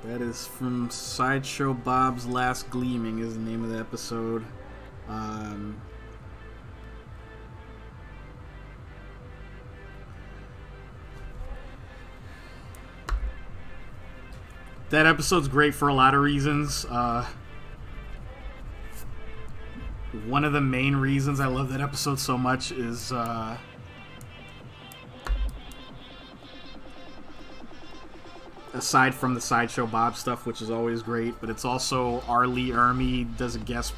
That is from Sideshow Bob's Last Gleaming is the name of the episode. That episode's great for a lot of reasons. One of the main reasons I love that episode so much is aside from the Sideshow Bob stuff, which is always great, but it's also R. Lee Ermey does a guest,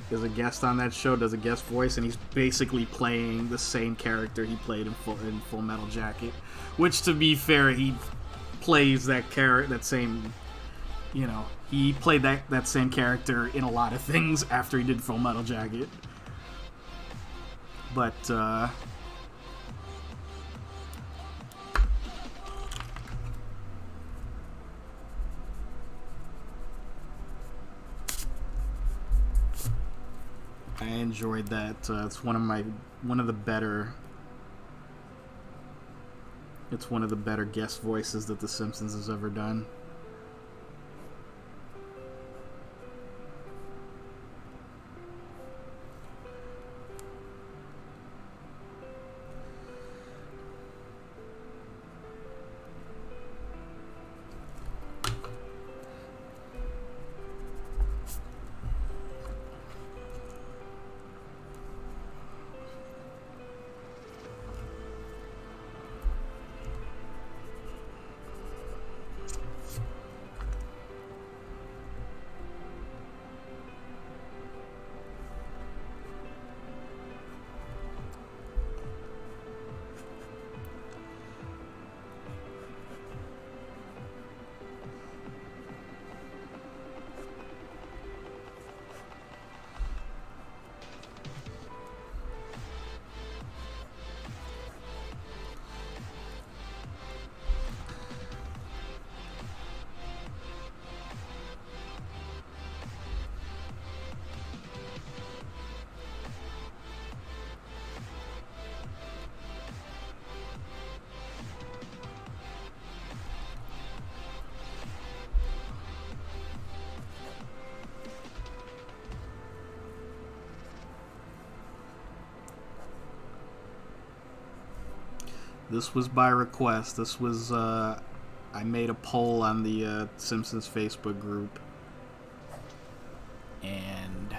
is a guest on that show, does a guest voice, and he's basically playing the same character he played in Full Metal Jacket, which, to be fair, he plays that character, that same, he played that same character in a lot of things after he did Full Metal Jacket. But, I enjoyed that. It's one of the better guest voices that The Simpsons has ever done. This was by request. This was, I made a poll on the Simpsons Facebook group. And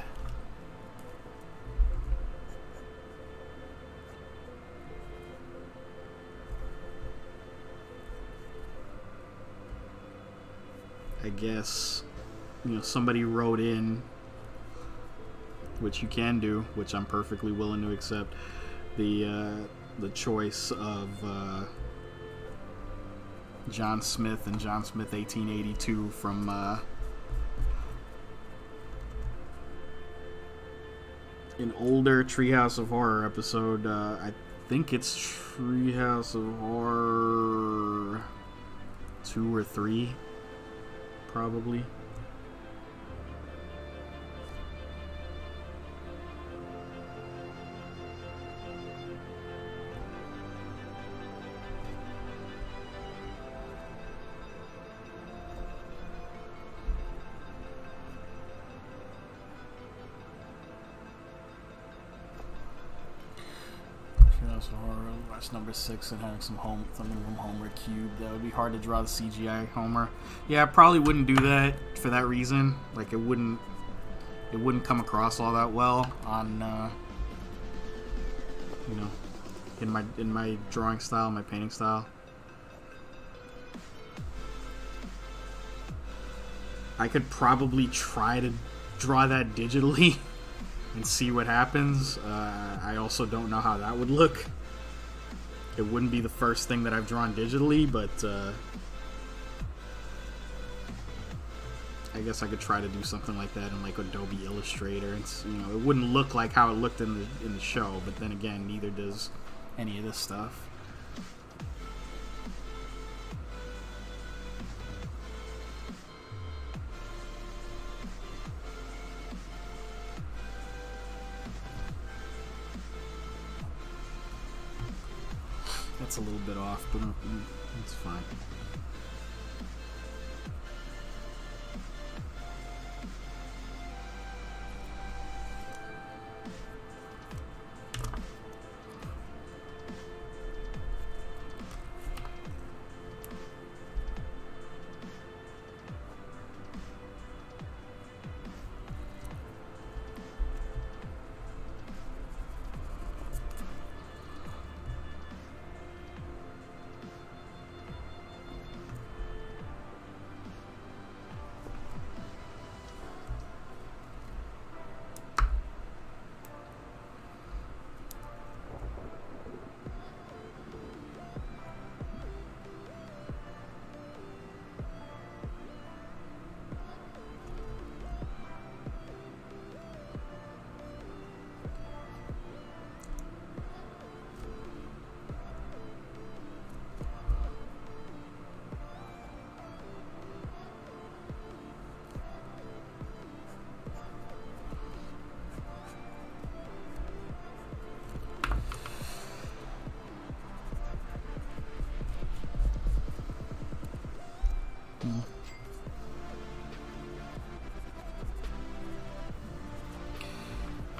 I guess, somebody wrote in, which you can do, which I'm perfectly willing to accept, the choice of John Smith and John Smith 1882 from an older Treehouse of Horror episode. I think it's Treehouse of Horror 2 or 3, probably. Horror, watch number 6 and having something from Homer cube. That would be hard to draw the CGI Homer. Yeah, I probably wouldn't do that for that reason. Like, it wouldn't come across all that well on in my drawing style, my painting style. I could probably try to draw that digitally and see what happens. I also don't know how that would look. It wouldn't be the first thing that I've drawn digitally, but I guess I could try to do something like that in like Adobe Illustrator. It's, it wouldn't look like how it looked in the show, but then again, neither does any of this stuff. That's a little bit off, but it's fine.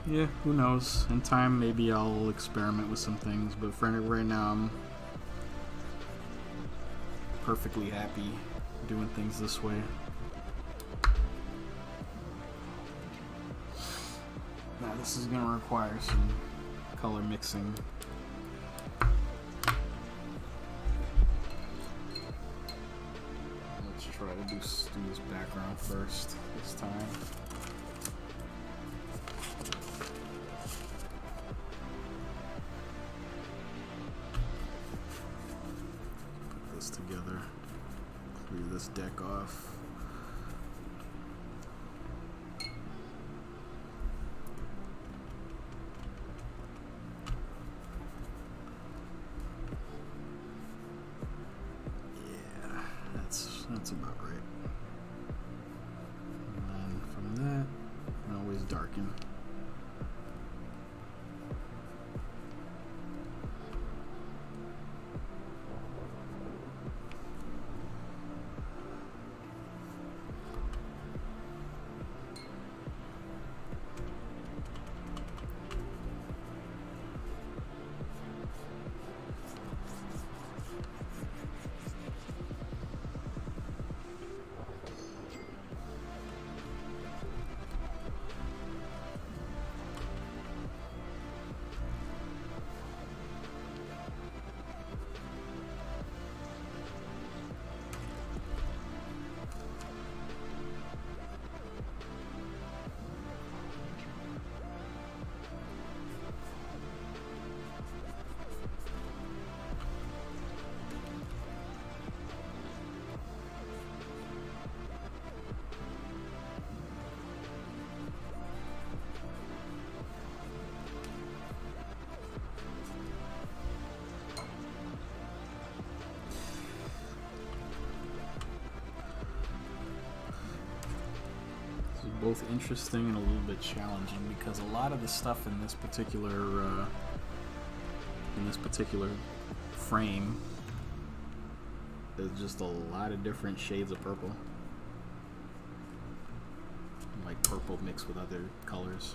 Yeah, who knows? In time, maybe I'll experiment with some things, but for right now, I'm perfectly happy doing things this way. Now, this is going to require some color mixing. Let's try to do this background first this time. Together, clear this deck off. Yeah, that's about right. And then from that, always darken. Both interesting and a little bit challenging because a lot of the stuff in this particular frame is just a lot of different shades of purple, like purple mixed with other colors.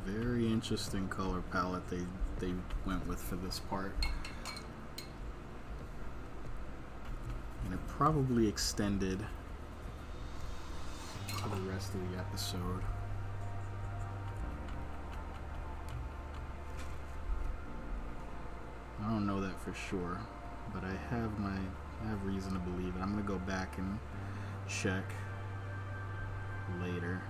Very interesting color palette they went with for this part. And it probably extended to the rest of the episode. I don't know that for sure, but I have reason to believe it. I'm gonna go back and check later.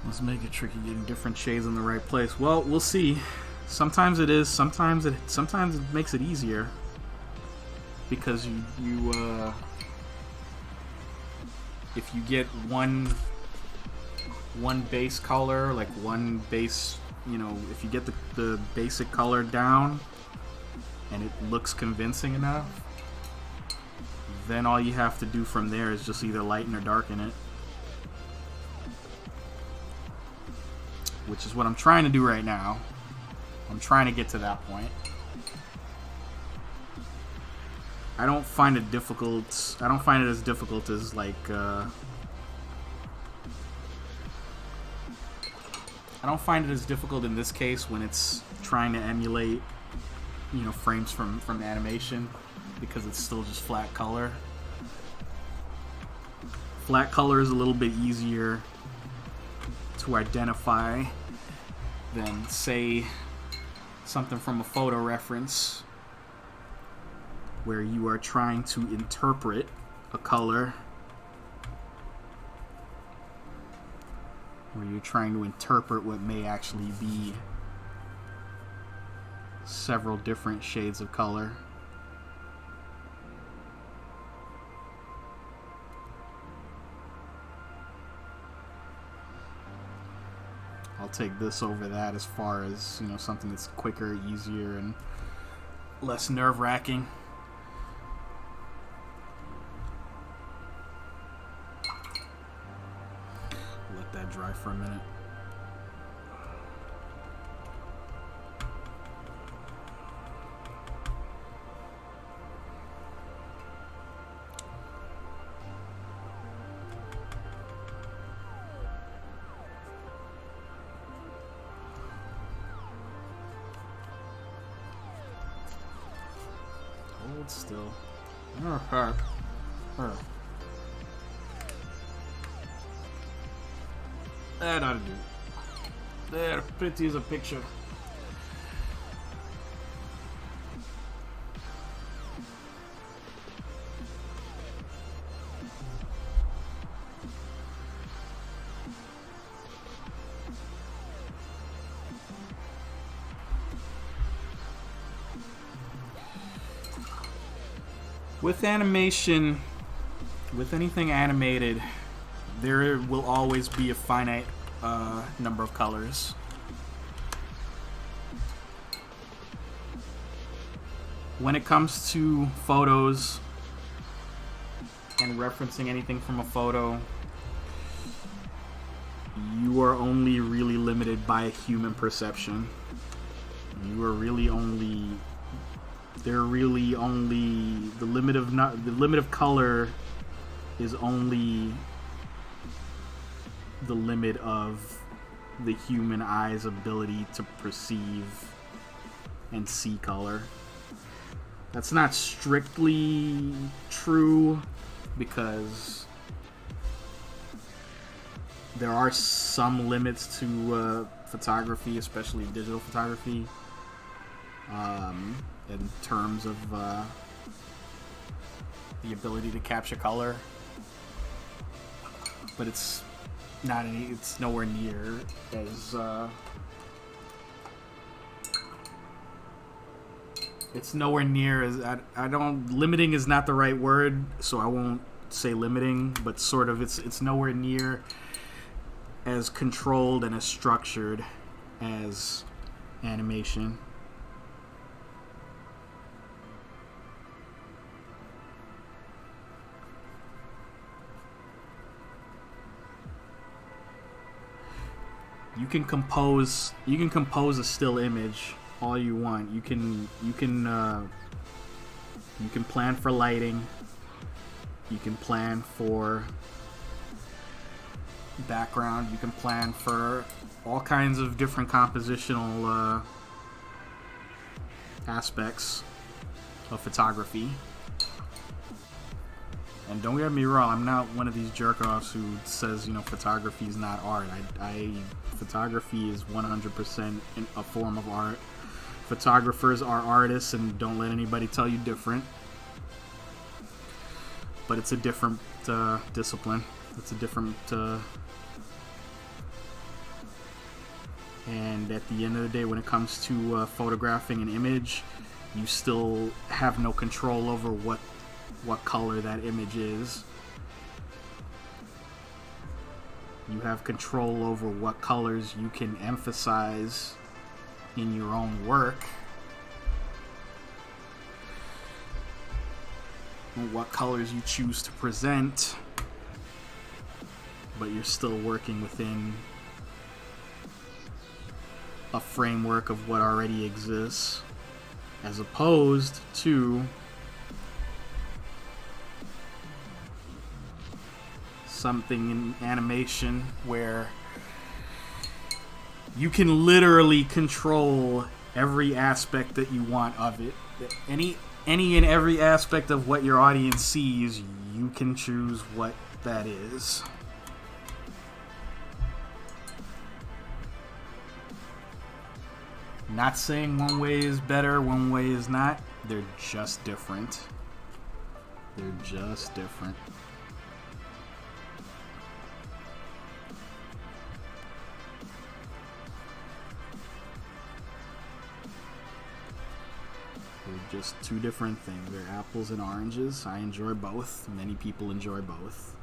Let's make it tricky getting different shades in the right place. Well, we'll see. Sometimes it is. Sometimes it makes it easier because you if you get one base color, like one base, if you get the basic color down and it looks convincing enough, then all you have to do from there is just either lighten or darken it, which is what I'm trying to do right now. I'm trying to get to that point. I don't find it difficult. I don't find it as difficult as like I don't find it as difficult in this case when it's trying to emulate, frames from animation, because it's still just flat color. Flat color is a little bit easier to identify than, say, something from a photo reference where you are trying to interpret a color, where you're trying to interpret what may actually be several different shades of color. I'll take this over that as far as, something that's quicker, easier, and less nerve-wracking. Let that dry for a minute. Hold still. That ought to do it. There, pretty as a picture. With animation, with anything animated, there will always be a finite number of colors. When it comes to photos and referencing anything from a photo, you are only really limited by human perception. You are really only... They're really only... The limit of color is only the limit of the human eye's ability to perceive and see color. That's not strictly true, because there are some limits to photography, especially digital photography, in terms of the ability to capture color. But it's nowhere near as limiting is not the right word, so I won't say limiting, but sort of it's nowhere near as controlled and as structured as animation. You can compose a still image all you want. You can plan for lighting. You can plan for background. You can plan for all kinds of different compositional aspects of photography. And don't get me wrong, I'm not one of these jerk-offs who says, photography is not art. Photography is 100% a form of art. Photographers are artists, and don't let anybody tell you different. But it's a different discipline. It's a different... And at the end of the day, when it comes to photographing an image, you still have no control over what color that image is. You have control over what colors you can emphasize in your own work, and what colors you choose to present, but you're still working within a framework of what already exists, as opposed to something in animation where you can literally control every aspect that you want of it. Any and every aspect of what your audience sees, you can choose what that is. Not saying one way is better, one way is not. They're just different. They're just different. They're just two different things. They're apples and oranges. I enjoy both. Many people enjoy both.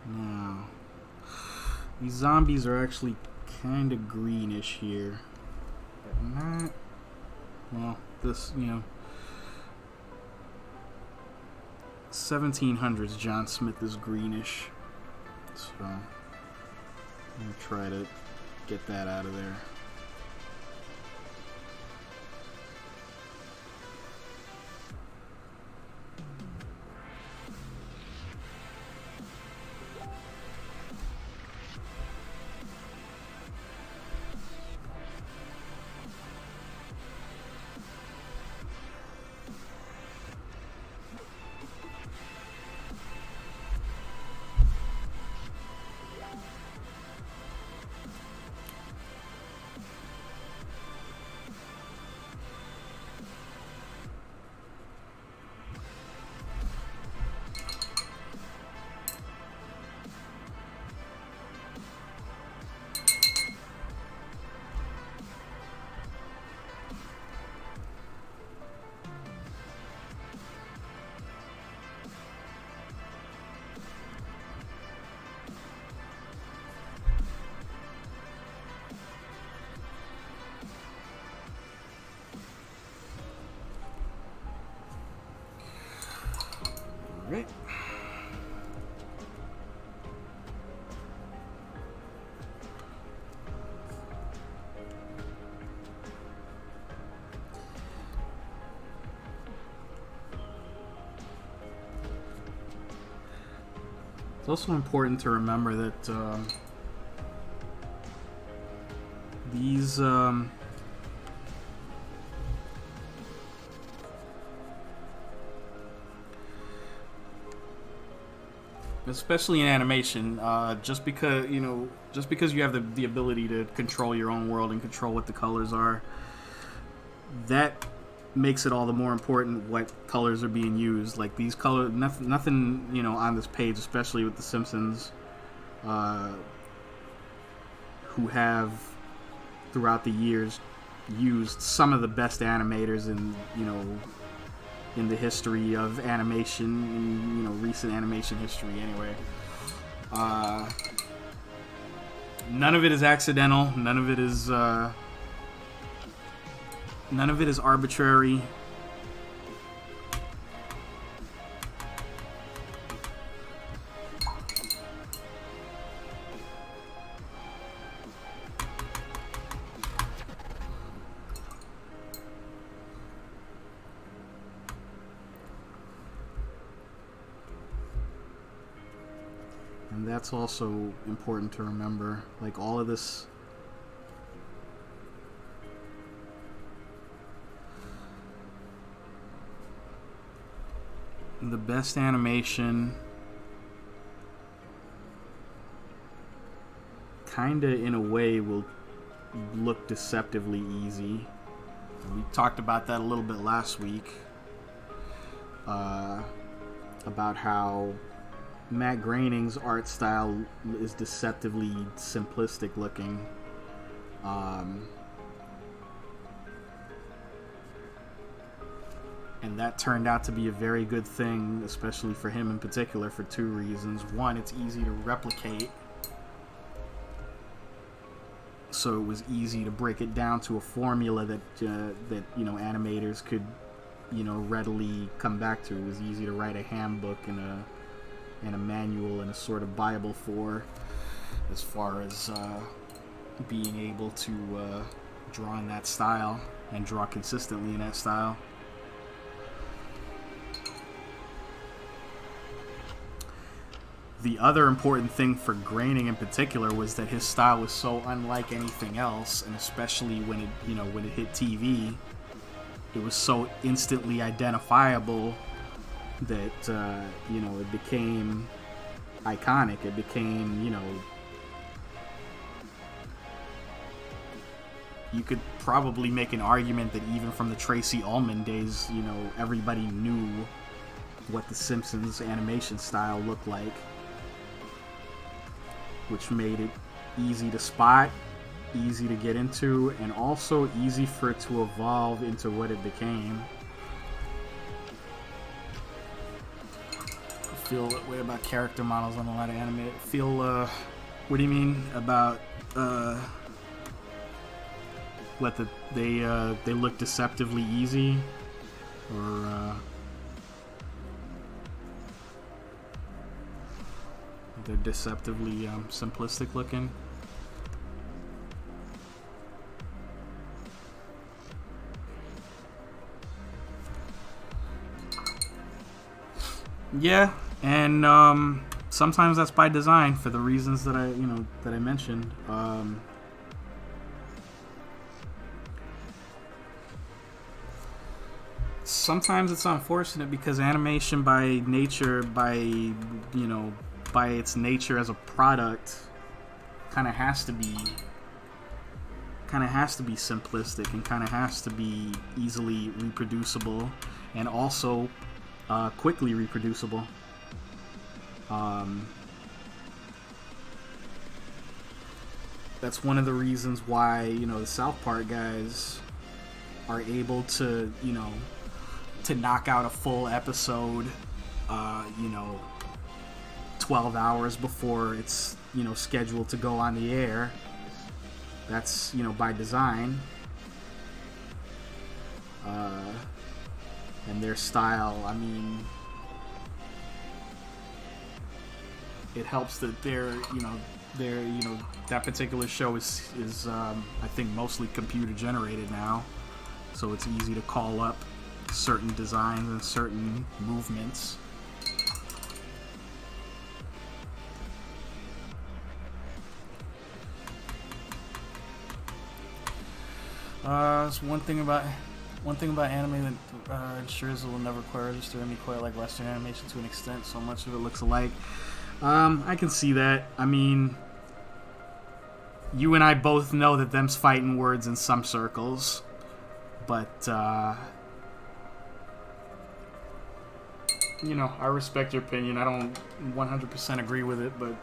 Now, these zombies are actually kind of greenish here. But not, well, this, 1700s John Smith is greenish. So, I'm going to try to get that out of there. Right. It's also important to remember that these especially in animation, just because you have the ability to control your own world and control what the colors are, that makes it all the more important what colors are being used. Like these colors, nothing on this page, especially with the Simpsons, who have throughout the years used some of the best animators in the history of animation, in, recent animation history anyway. None of it is accidental. None of it is arbitrary. And that's also important to remember. Like all of this, the best animation kinda in a way will look deceptively easy. We talked about that a little bit last week, about how Matt Groening's art style is deceptively simplistic looking. And that turned out to be a very good thing, especially for him in particular, for two reasons. One, it's easy to replicate, so it was easy to break it down to a formula that animators could readily come back to. It was easy to write a handbook and a manual and a sort of Bible for, as far as being able to draw in that style and draw consistently in that style. The other important thing for Groening in particular was that his style was so unlike anything else, and especially when it hit TV, it was so instantly identifiable that it became iconic. It became, you could probably make an argument that even from the Tracy Ullman days, everybody knew what the Simpsons animation style looked like, which made it easy to spot, easy to get into, and also easy for it to evolve into what it became. I feel that way about character models on a lot of anime. What do you mean about they look deceptively easy, or they're deceptively simplistic looking? Yeah, and sometimes that's by design for the reasons that I mentioned. Sometimes it's unfortunate because animation by nature, by its nature as a product, kind of has to be simplistic and kind of has to be easily reproducible and also quickly reproducible. That's one of the reasons why the South Park guys are able to to knock out a full episode 12 hours before it's scheduled to go on the air. That's by design. And their style, I mean, it helps that that particular show is I think mostly computer generated now, so it's easy to call up certain designs and certain movements. It's one thing about anime that ensures it will never quite register me quite like Western animation to an extent. So much of it looks alike. I can see that. I mean, you and I both know that them's fighting words in some circles, but I respect your opinion. I don't 100% agree with it, but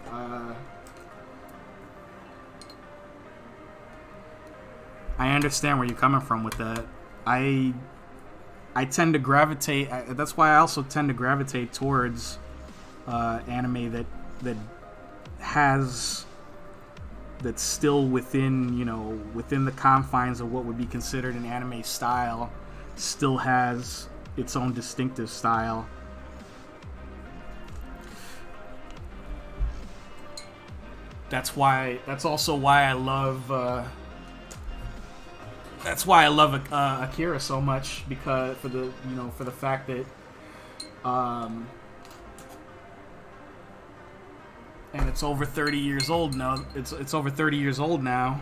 I understand where you're coming from with that. I tend to gravitate. That's why I also tend to gravitate towards anime that's still within the confines of what would be considered an anime style, still has its own distinctive style. That's also why I love Akira so much, because for the fact that and it's over 30 years old now. It's over 30 years old now.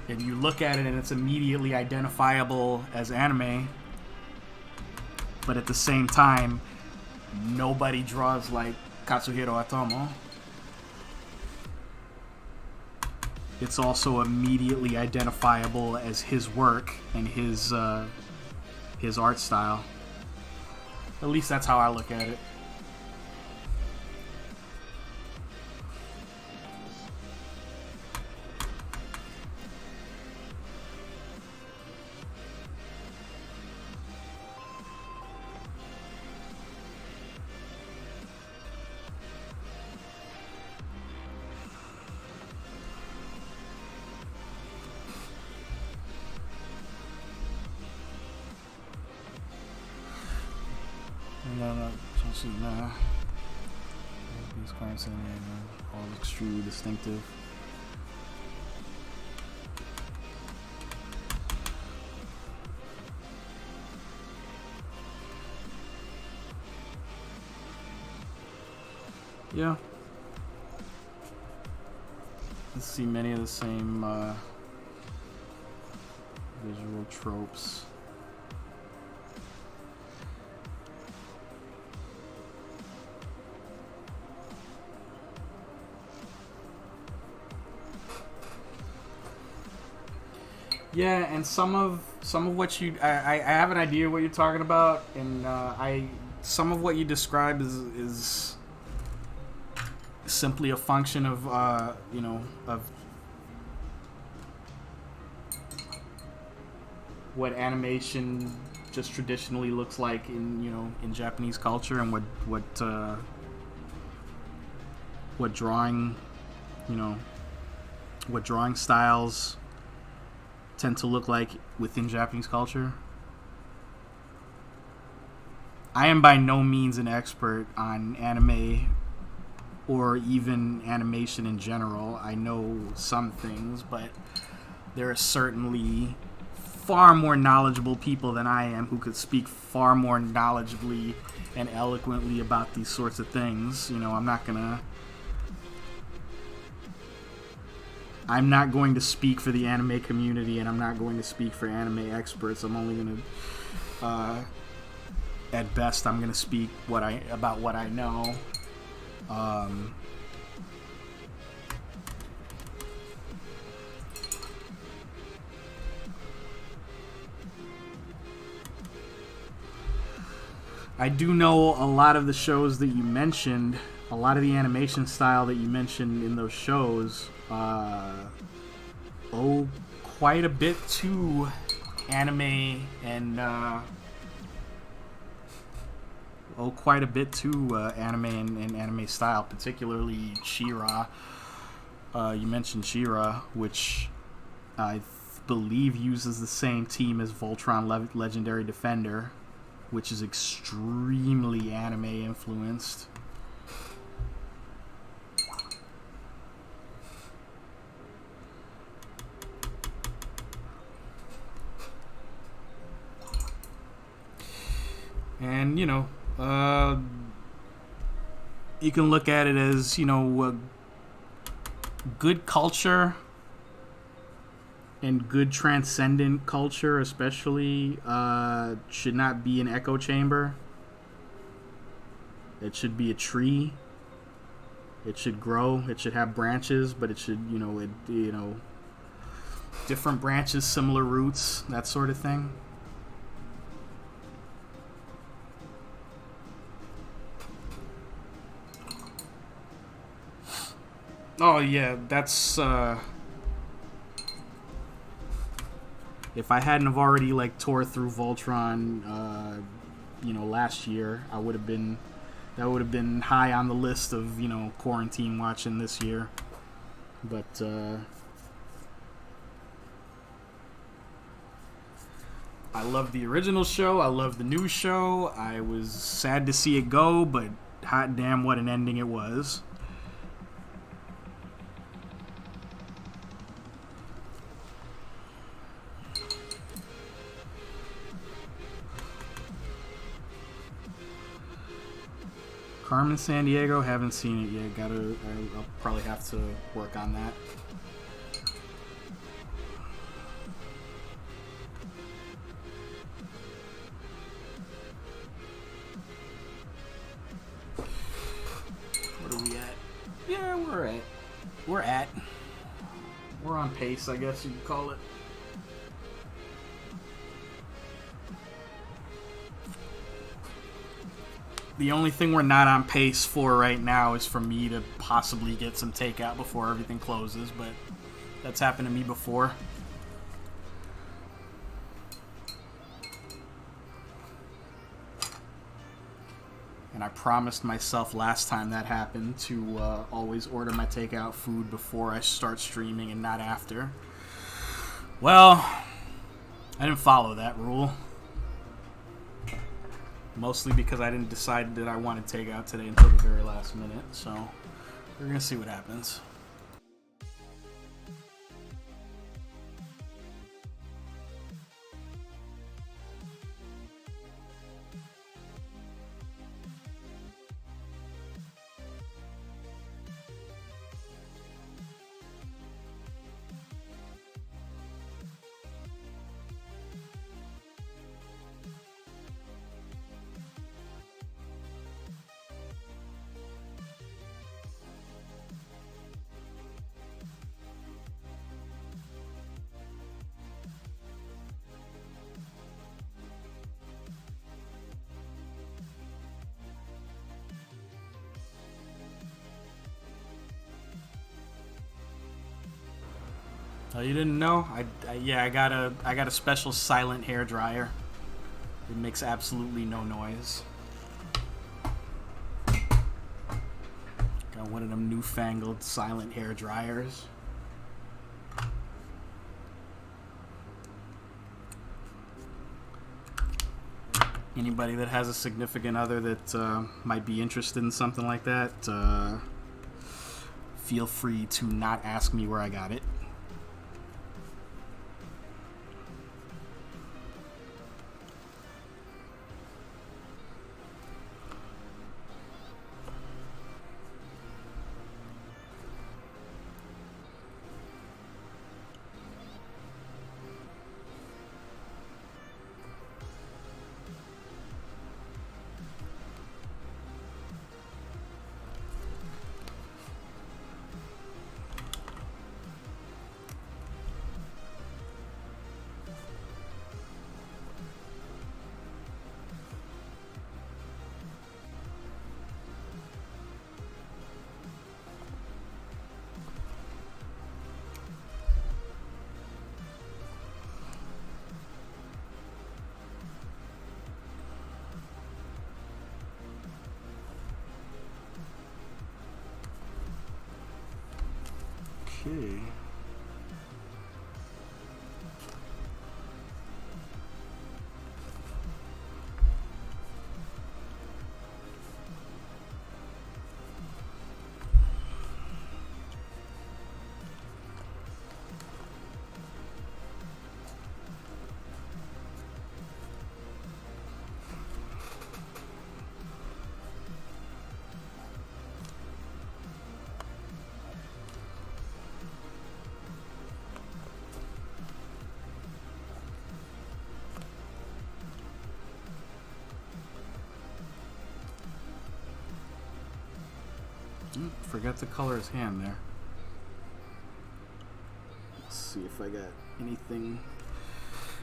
and you look at it and it's immediately identifiable as anime, but at the same time, nobody draws like Katsuhiro Otomo. It's also immediately identifiable as his work and his art style. At least that's how I look at it. Nah. These clients all looks true, distinctive. Yeah. Let's see many of the same visual tropes. Yeah, and some of what you I have an idea what you're talking about, and some of what you describe is simply a function of of what animation just traditionally looks like in Japanese culture, and what drawing what drawing styles tend to look like within Japanese culture. I am by no means an expert on anime or even animation in general. I know some things, but there are certainly far more knowledgeable people than I am who could speak far more knowledgeably and eloquently about these sorts of things. I'm not going to speak for the anime community, and I'm not going to speak for anime experts. I'm only going to, at best, I'm going to speak about what I know. I do know a lot of the shows that you mentioned, a lot of the animation style that you mentioned in those shows owe quite a bit to anime and anime style, particularly She-Ra. You mentioned She-Ra, which I believe uses the same team as Voltron Legendary Defender, which is extremely anime influenced. And, you can look at it as, good culture and good transcendent culture, especially, should not be an echo chamber. It should be a tree. It should grow. It should have branches, but it should, different branches, similar roots, that sort of thing. Oh yeah, that's if I hadn't have already tore through Voltron last year, that would have been high on the list of quarantine watching this year. But I love the original show, I love the new show. I was sad to see it go, but hot damn what an ending it was. Carmen Sandiego, haven't seen it yet. I'll probably have to work on that. pace, I guess you could call it. The only thing we're not on pace for right now is for me to possibly get some takeout before everything closes, but that's happened to me before. And I promised myself last time that happened to always order my takeout food before I start streaming and not after. Well, I didn't follow that rule. Mostly because I didn't decide that I wanted takeout today until the very last minute. So we're going to see what happens. Oh, you didn't know? I got a special silent hair dryer. It makes absolutely no noise. Got one of them newfangled silent hair dryers. Anybody that has a significant other that might be interested in something like that, feel free to not ask me where I got it. Okay. Forgot to color his hand there. Let's see if I got anything.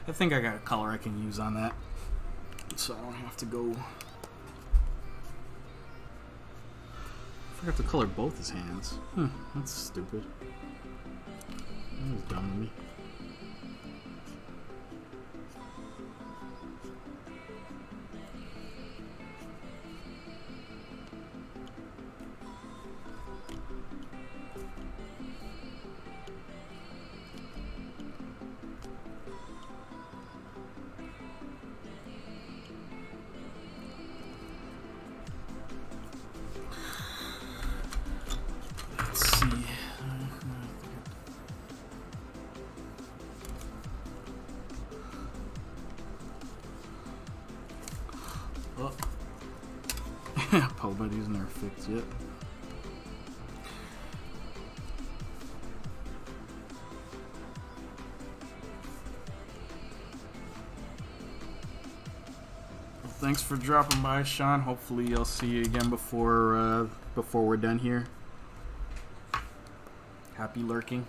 I think I got a color I can use on that, so I don't have to go. Forgot to color both his hands. That's stupid. That was dumb of me. Nobody's never fixed yet. Well, thanks for dropping by, Sean. Hopefully I'll see you again before we're done here. Happy lurking.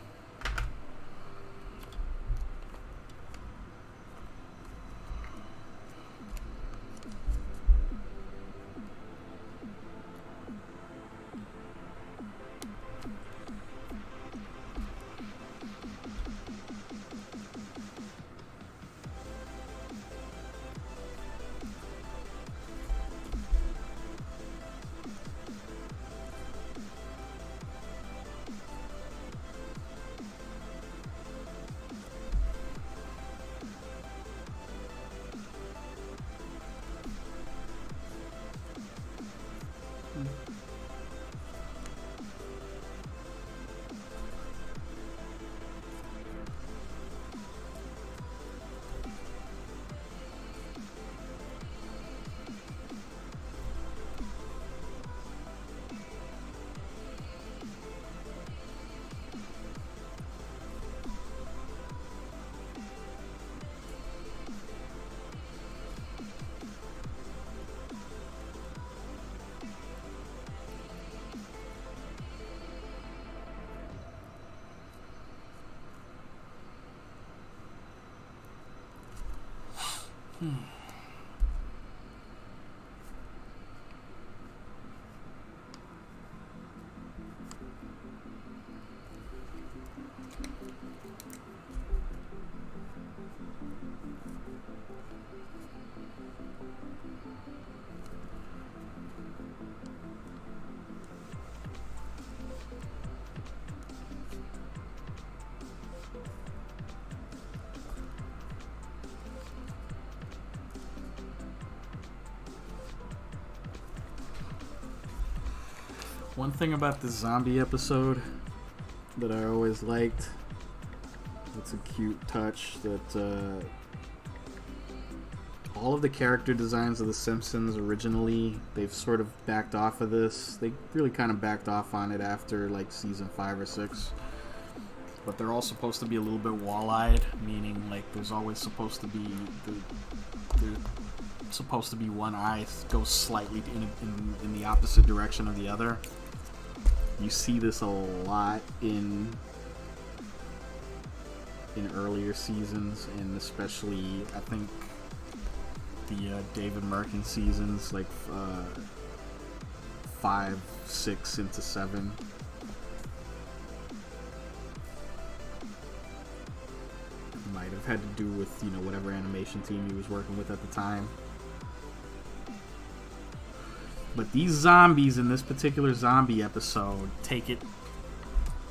One thing about the zombie episode that I always liked, it's a cute touch, that all of the character designs of The Simpsons originally, they've sort of backed off of this. They really kind of backed off on it after like season 5 or 6. But they're all supposed to be a little bit wall-eyed, meaning like there's always supposed to be supposed to be one eye goes slightly in the opposite direction of the other. You see this a lot in earlier seasons, and especially I think the David Merkin seasons, like 5, 6 into 7. Might have had to do with, whatever animation team he was working with at the time. But these zombies in this particular zombie episode take it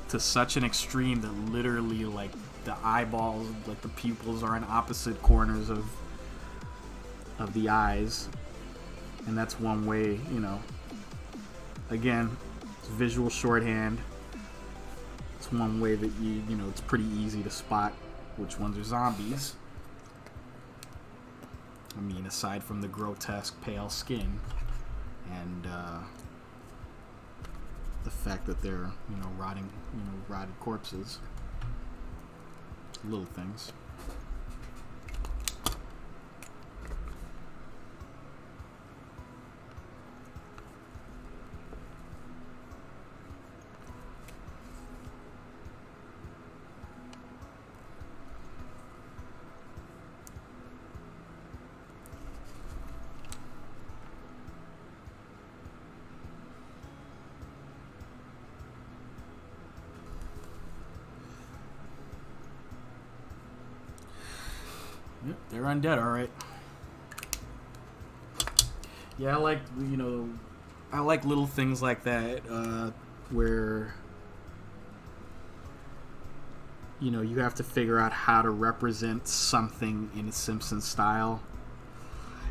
to such an extreme that literally, like, the eyeballs, like the pupils are in opposite corners of the eyes. And that's one way, again, it's visual shorthand. It's one way that it's pretty easy to spot which ones are zombies. I mean, aside from the grotesque pale skin and the fact that they're rotting, rotted corpses, little things. Yep, they're undead, all right. Yeah, I like little things like that, where you have to figure out how to represent something in a Simpsons style.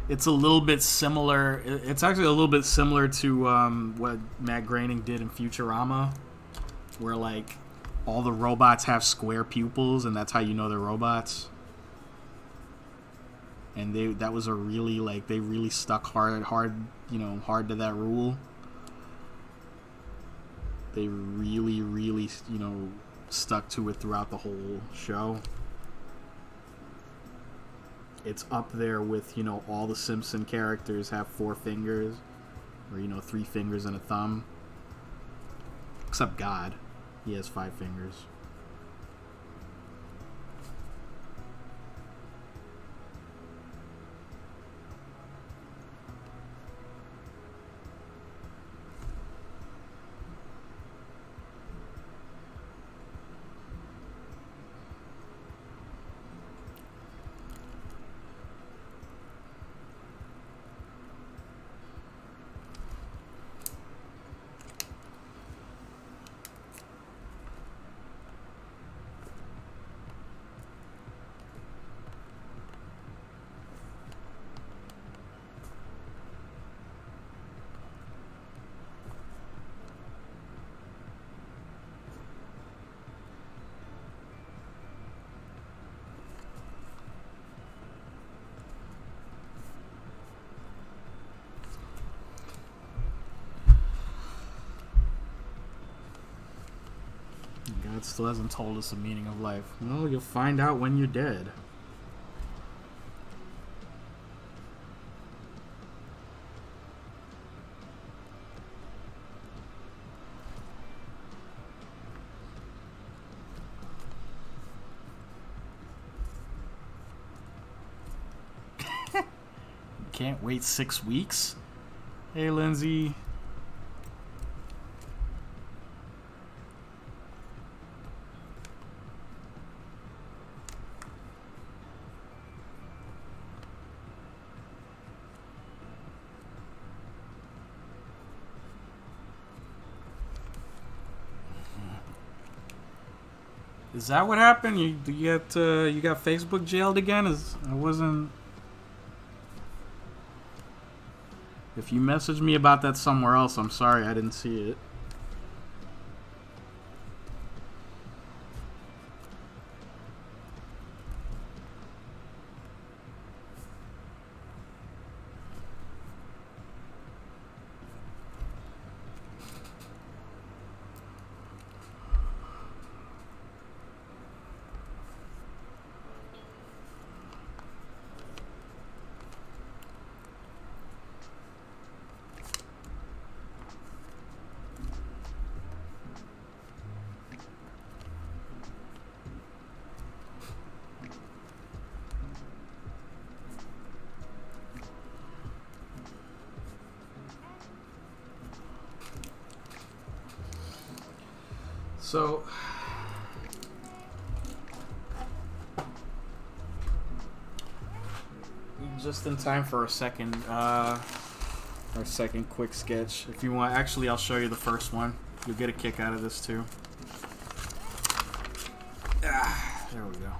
It's a little bit similar. It's actually a little bit similar to what Matt Groening did in Futurama, where like all the robots have square pupils, and that's how you know they're robots. And that was a really, like, they really stuck hard to that rule. They really, stuck to it throughout the whole show. It's up there with, all the Simpson characters have 4 fingers, or 3 fingers and a thumb. Except God, he has 5 fingers. God still hasn't told us the meaning of life. Well, you'll find out when you're dead. can't wait 6 weeks. Hey, Lindsay. Is that what happened? You got Facebook jailed again? I wasn't. If you messaged me about that somewhere else, I'm sorry I didn't see it. So, just in time for our second quick sketch. If you want, actually, I'll show you the first one. You'll get a kick out of this too. There we go.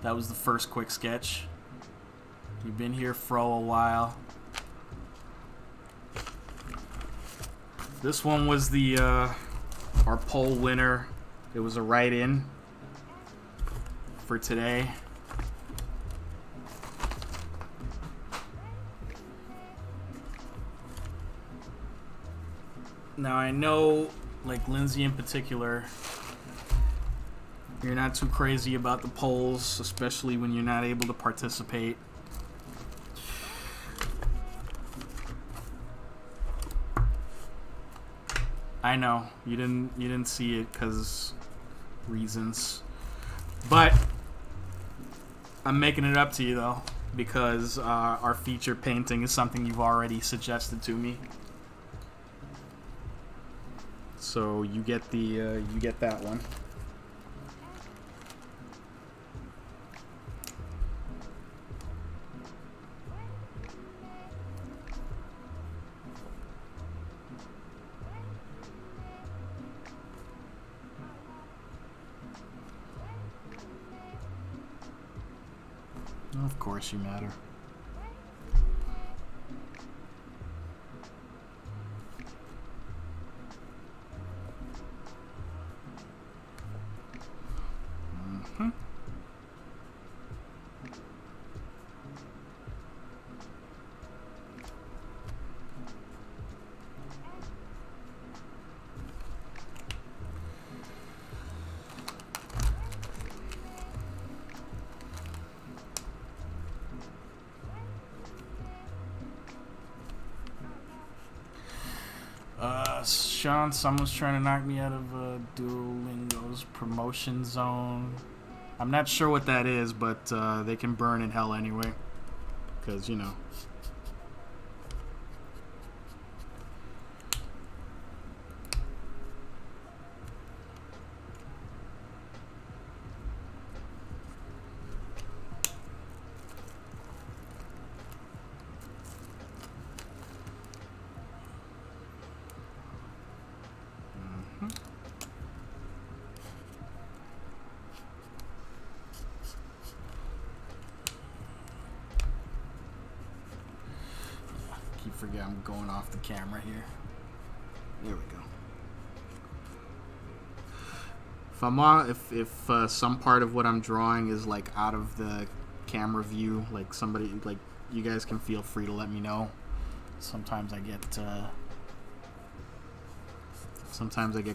That was the first quick sketch. You've been here for a while. This one was the our poll winner. It was a write-in for today. Now I know, like Lindsay in particular, you're not too crazy about the polls, especially when you're not able to participate. I know you didn't see it because reasons, but I'm making it up to you though because our feature painting is something you've already suggested to me. So you get that one. Of course you matter. Mm-hmm. Sean, someone's trying to knock me out of Duolingo's promotion zone. I'm not sure what that is, but they can burn in hell anyway. Because, you know. Forget I'm going off the camera here. There we go. If I'm on, if some part of what I'm drawing is like out of the camera view, like somebody, like you guys can feel free to let me know. Sometimes I get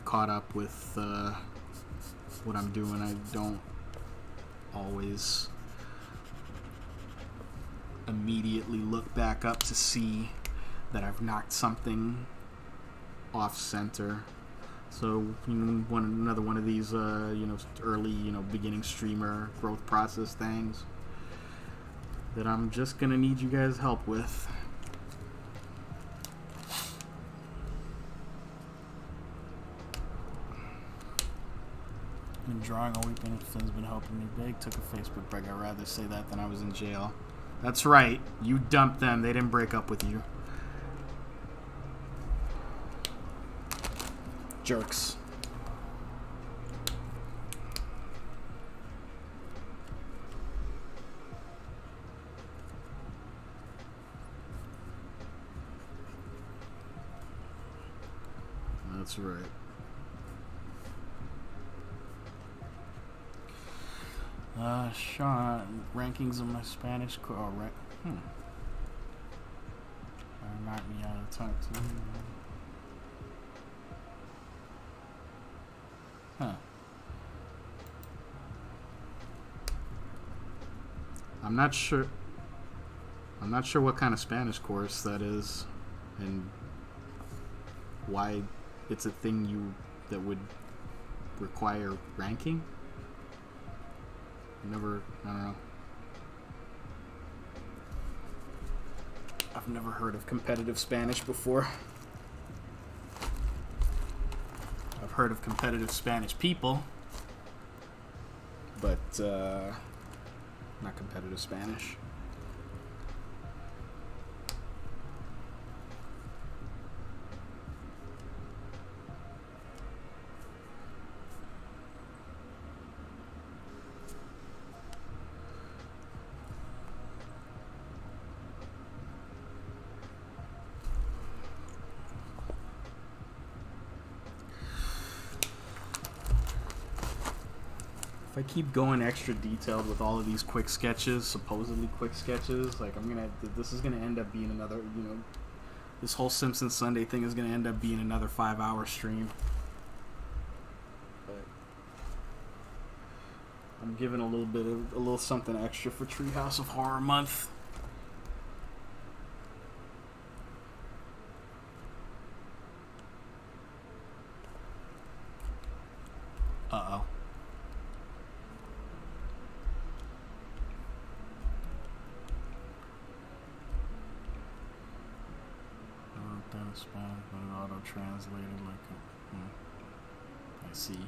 caught up with what I'm doing. I don't always immediately look back up to see that I've knocked something off center. So another one of these early beginning streamer growth process things. that I'm just gonna need you guys' help with. Been drawing all weekend. Finn's been helping me big. Took a Facebook break. I'd rather say that than I was in jail. That's right. You dumped them. They didn't break up with you. Jerks. That's right. Sean, rankings of my Spanish knocked me out of the top 2. Huh. I'm not sure what kind of Spanish course that is and why it's a thing that would require ranking. I don't know. I've never heard of competitive Spanish before. I've heard of competitive Spanish people, but not competitive Spanish. If I keep going extra detailed with all of these quick sketches, supposedly quick sketches, like this is gonna end up being another, this whole Simpsons Sunday thing is gonna end up being another 5-hour stream. But I'm giving a little something extra for Treehouse of Horror Month. Uh-oh. Spanish, but it auto-translated like I see.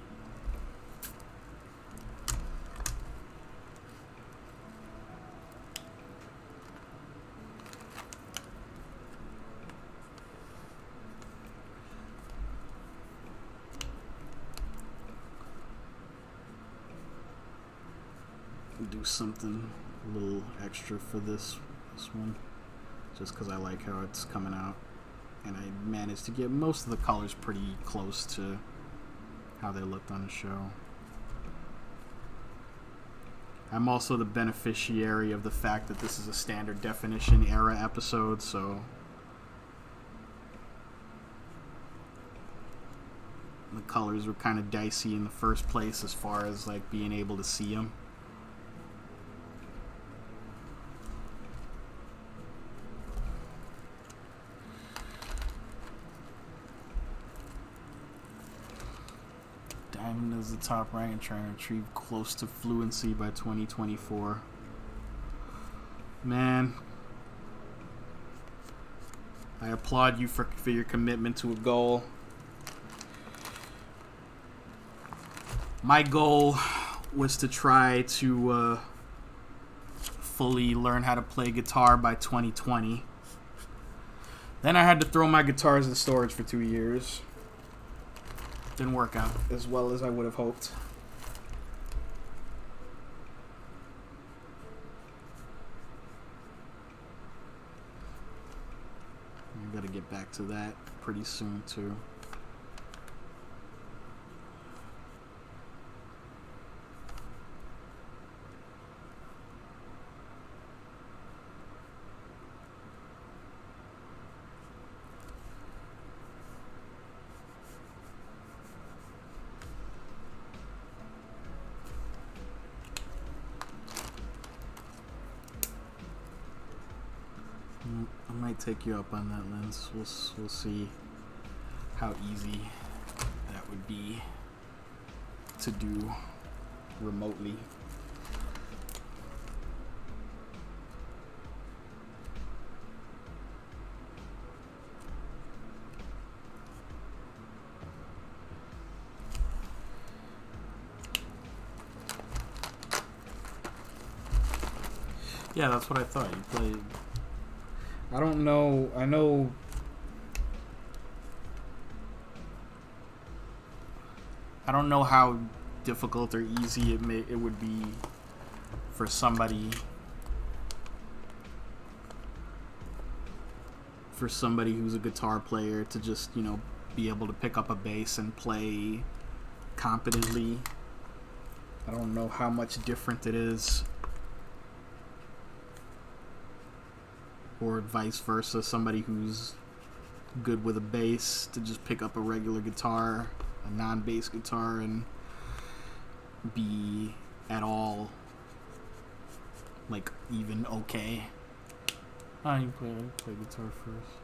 Do something a little extra for this one, just because I like how it's coming out. And I managed to get most of the colors pretty close to how they looked on the show. I'm also the beneficiary of the fact that this is a standard definition era episode, so the colors were kind of dicey in the first place as far as like being able to see them. Diamond is the top rank and trying to achieve close to fluency by 2024. Man, I applaud you for your commitment to a goal. My goal was to try to fully learn how to play guitar by 2020. Then I had to throw my guitars in storage for 2 years. Didn't work out as well as I would have hoped. I gotta get back to that pretty soon too. I might take you up on that, Lens. We'll see how easy that would be to do remotely. Yeah, that's what I thought. You played. I don't know. I know. I don't know how difficult or easy it would be for somebody who's a guitar player to just, you know, be able to pick up a bass and play competently. I don't know how much different it is, or vice versa, somebody who's good with a bass to just pick up a regular guitar, a non-bass guitar, and be at all like even okay. You play guitar first.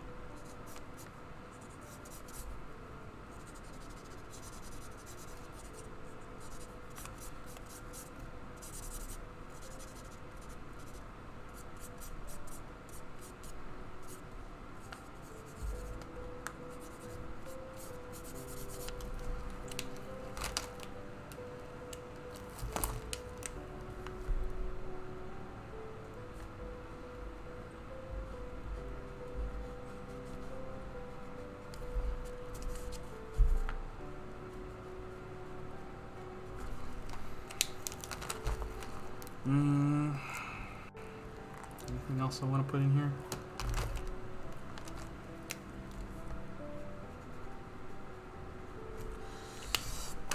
Anything else I want to put in here?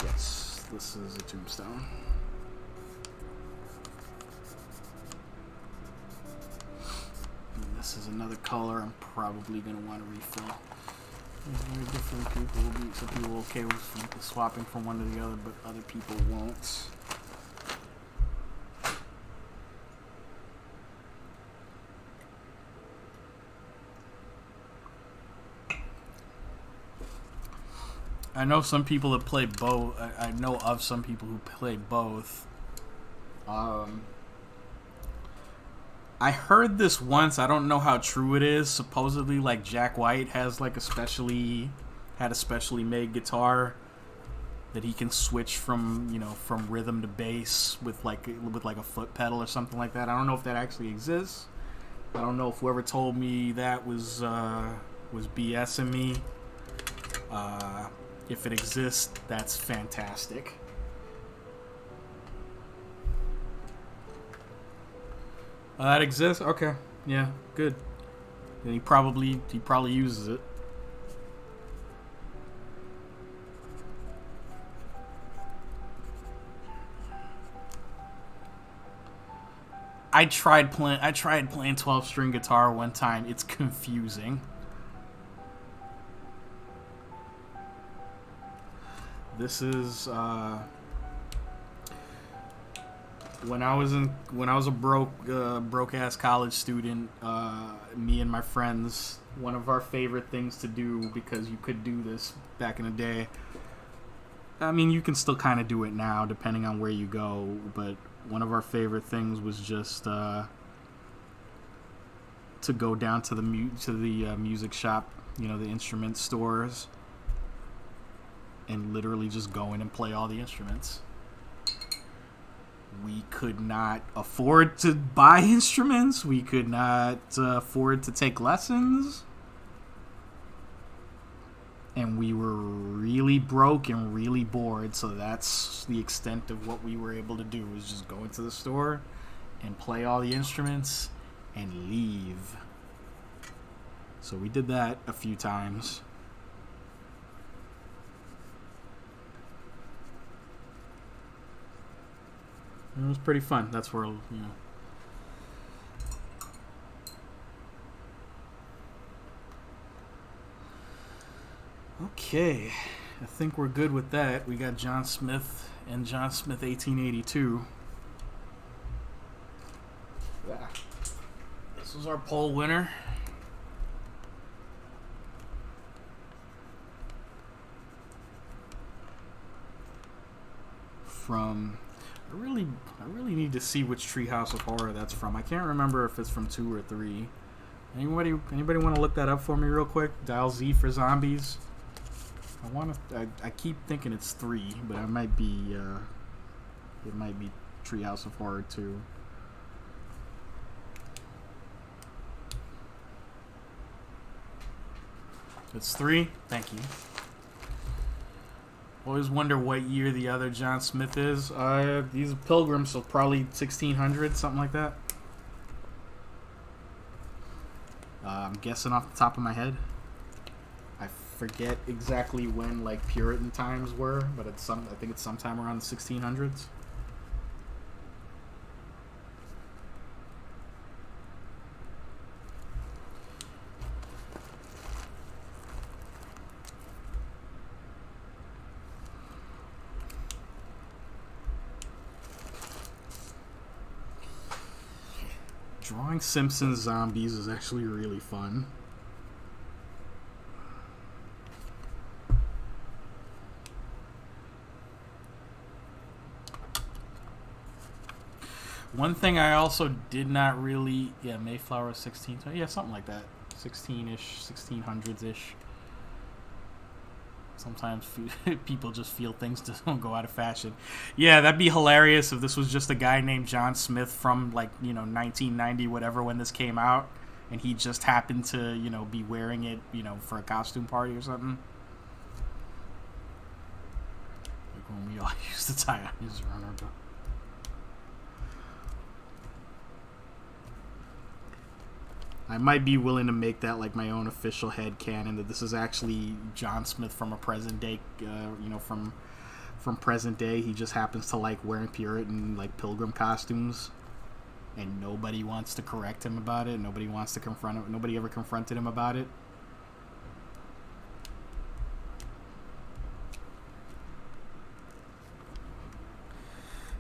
Yes, this is a tombstone. And this is another color I'm probably going to want to refill. There's very different people. Some people are okay with swapping from one to the other, but other people won't. I know some people that play both. I know of some people who play both. I heard this once. I don't know how true it is. Supposedly, like, Jack White has like a specially made guitar that he can switch from, you know, from rhythm to bass with like a foot pedal or something like that. I don't know if that actually exists. I don't know if whoever told me that was BSing me. If it exists, that's fantastic. That exists? Okay. Yeah, good. And he probably uses it. I tried playing 12-string guitar one time. It's confusing. This is when I was a broke ass college student. Me and my friends, one of our favorite things to do, because you could do this back in the day. I mean, you can still kind of do it now, depending on where you go. But one of our favorite things was just to go down to the music shop, you know, the instrument stores, and literally just go in and play all the instruments. We could not afford to buy instruments. We could not afford to take lessons. And we were really broke and really bored, so that's the extent of what we were able to do, was just go into the store and play all the instruments and leave. So we did that a few times. It was pretty fun. That's where, you know. Okay, I think we're good with that. We got John Smith and John Smith 1882. Yeah. This was our poll winner. From... I really need to see which Treehouse of Horror that's from. I can't remember if it's from 2 or 3. Anybody want to look that up for me real quick? Dial Z for zombies. I keep thinking it's 3, but it might be Treehouse of Horror 2. It's 3? Thank you. Always wonder what year the other John Smith is. He's a pilgrim, so probably 1600, something like that. I'm guessing off the top of my head. I forget exactly when like Puritan times were, but I think it's sometime around the 1600s. Drawing Simpsons zombies is actually really fun. One thing I also did not really... Yeah, Mayflower 16... Yeah, something like that. 16-ish, 1600s-ish. Sometimes people just feel things don't go out of fashion. Yeah, that'd be hilarious if this was just a guy named John Smith from, like, 1990, whatever, when this came out. And he just happened to, be wearing it, for a costume party or something. Like when we all used to tie on his runner. I might be willing to make that like my own official headcanon that this is actually John Smith from a present day, from present day. He just happens to like wearing Puritan like pilgrim costumes, and nobody wants to correct him about it. Nobody wants to confront him. Nobody ever confronted him about it.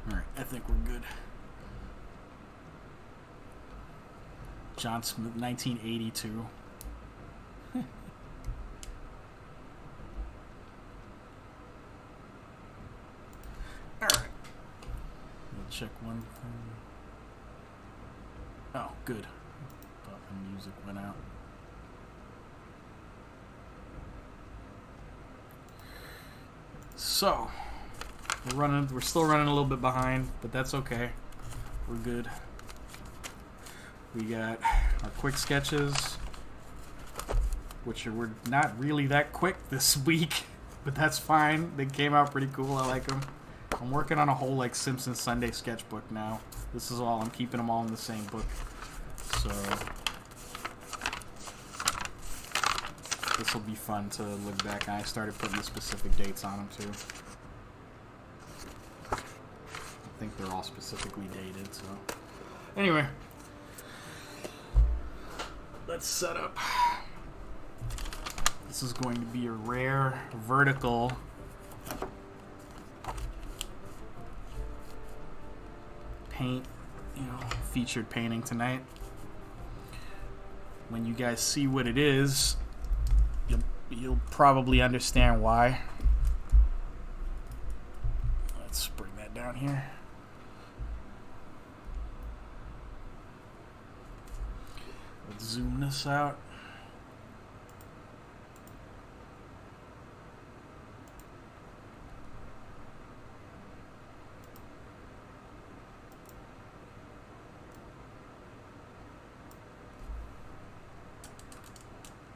All right, I think we're good. John Smith, 1982. Alright. We'll check one thing. Oh, good. Thought the music went out. So, we're still running a little bit behind, but that's okay. We're good. We got our quick sketches, which were not really that quick this week, but that's fine. They came out pretty cool. I like them. I'm working on a whole like Simpsons Sunday sketchbook now. This is all. I'm keeping them all in the same book. So this will be fun to look back. I started putting the specific dates on them too. I think they're all specifically dated. So anyway. Let's set up. This is going to be a rare vertical paint, featured painting tonight. When you guys see what it is, you'll probably understand why. Let's bring that down here. Let's zoom this out.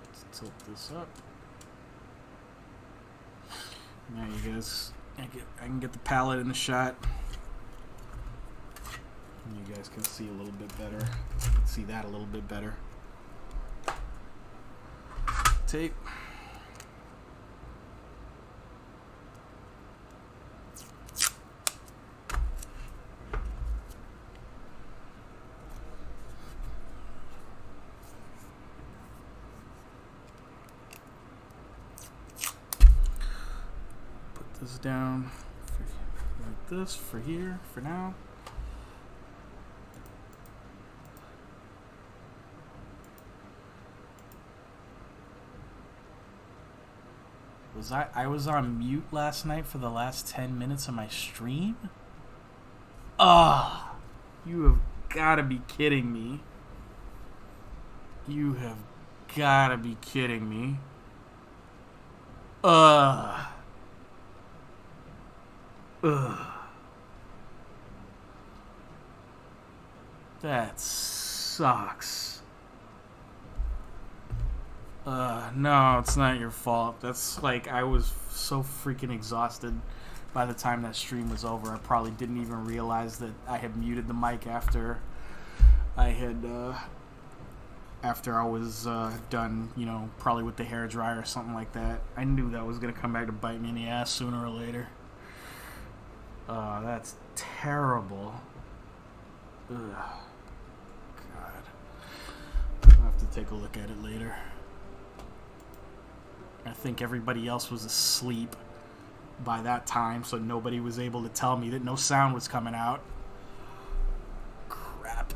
Let's tilt this up. Now you guys, I can get the palette in the shot. You guys can see a little bit better. You can see that a little bit better. Tape. Put this down like this for here, for now. I was on mute last night for the last 10 minutes of my stream? Ah, you have got to be kidding me. You have got to be kidding me. Ugh. That sucks. No, it's not your fault. That's like, I was so freaking exhausted by the time that stream was over. I probably didn't even realize that I had muted the mic I had, after I was done, you know, probably with the hair dryer or something like that. I knew that was going to come back to bite me in the ass sooner or later. That's terrible. Ugh. God. I'll have to take a look at it later. I think everybody else was asleep by that time, so nobody was able to tell me that no sound was coming out. Crap.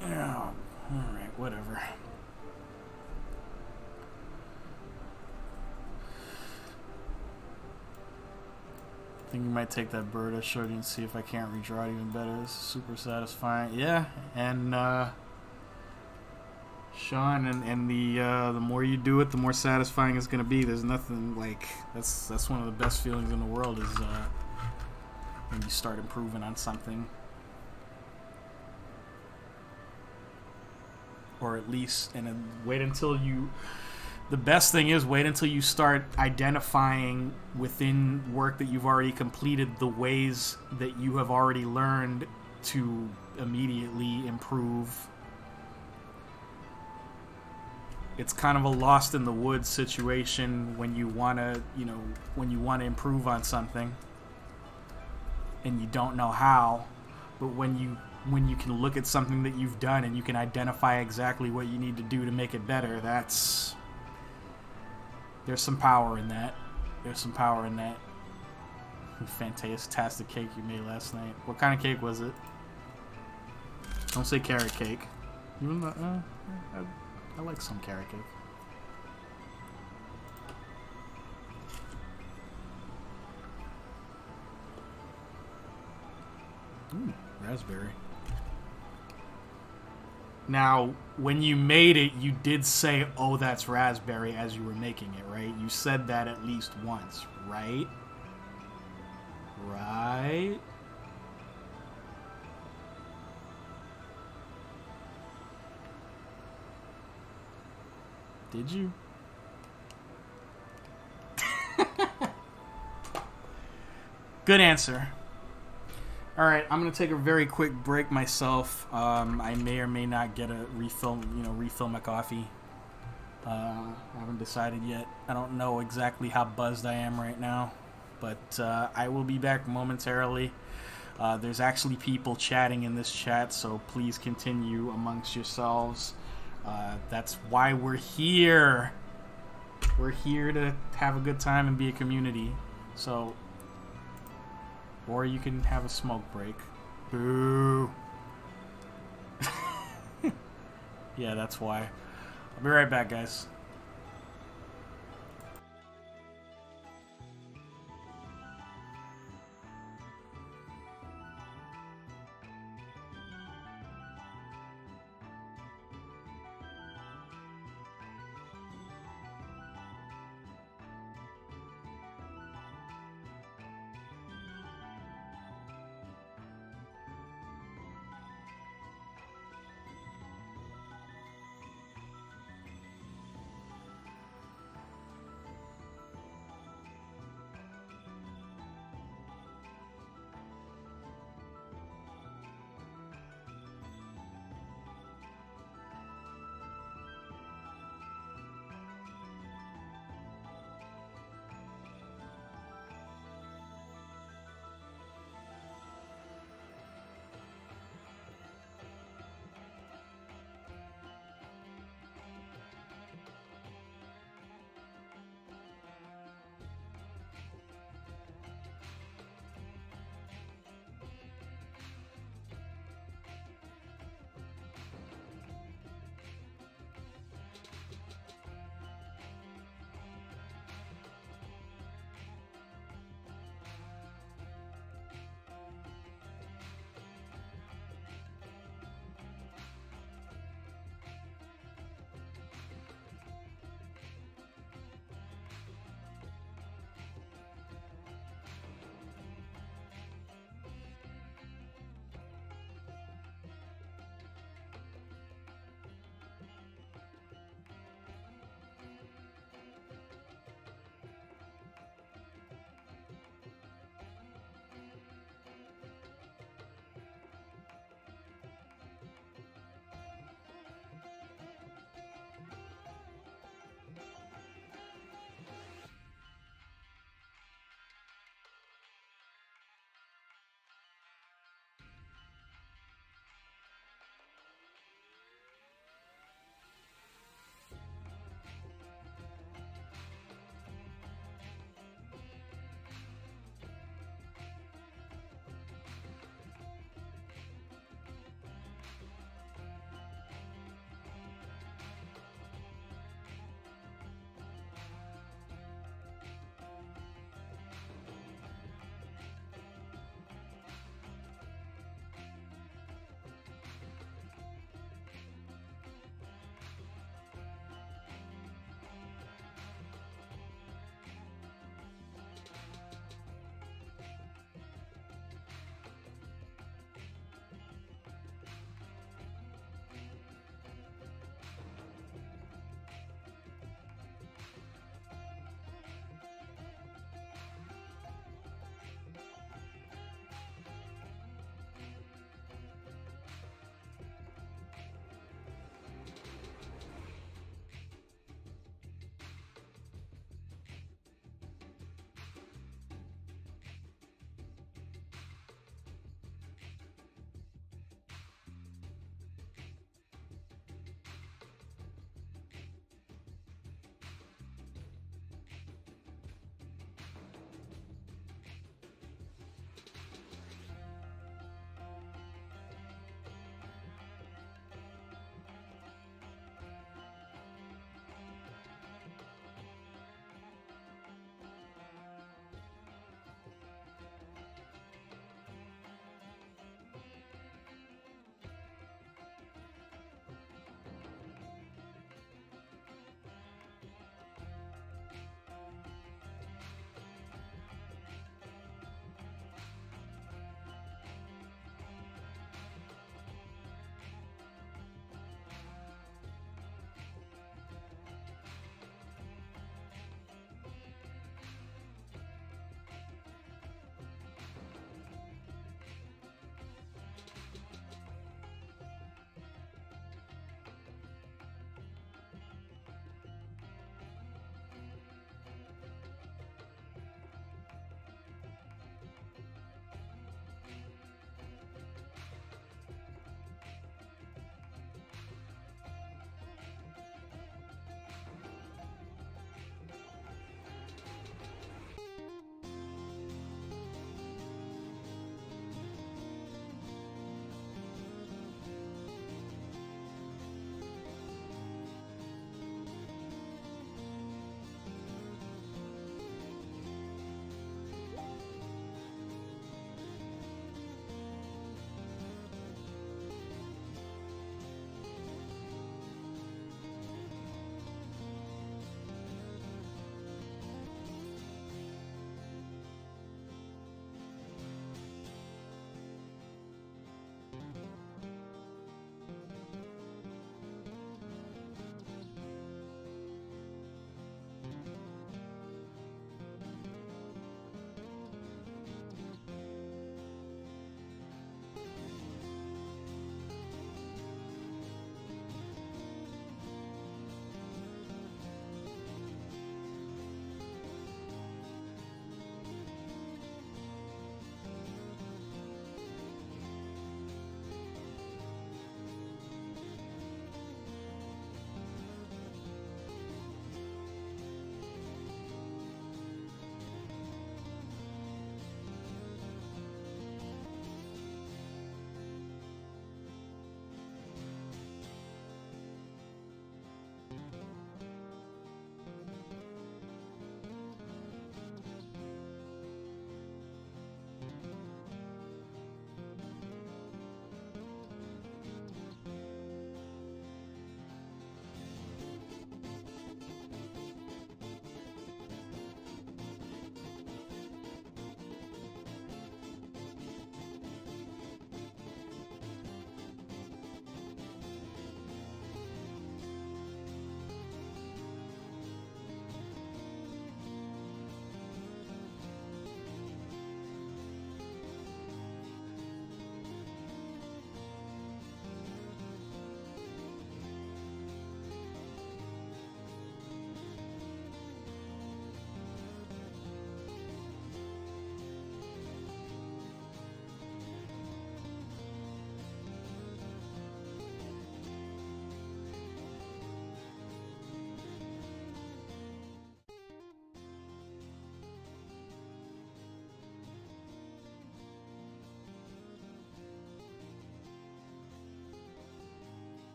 Yeah. Alright, whatever. I think you might take that bird I showed you and see if I can't redraw it even better. This is super satisfying. Yeah, and Sean, and the more you do it, the more satisfying it's gonna be. There's nothing like that's one of the best feelings in the world is when you start improving on something, or at least wait until you. The best thing is wait until you start identifying within work that you've already completed the ways that you have already learned to immediately improve. It's kind of a lost in the woods situation when you want to, you know, when you want to improve on something and you don't know how, but when you can look at something that you've done and you can identify exactly what you need to do to make it better, there's some power in that. There's some power in that. Fantastic cake you made last night. What kind of cake was it? Don't say carrot cake. Even though, I like some carrot cake. Ooh, raspberry. Now, when you made it, you did say, "Oh, that's raspberry," as you were making it, right? You said that at least once, right? Right? Did you? Good answer. All right, I'm gonna take a very quick break myself. I may or may not get a refill my coffee. I haven't decided yet. I don't know exactly how buzzed I am right now, but I will be back momentarily. There's actually people chatting in this chat, so please continue amongst yourselves. That's why we're here. We're here to have a good time and be a community. So, or you can have a smoke break. Boo. Yeah, that's why. I'll be right back, guys.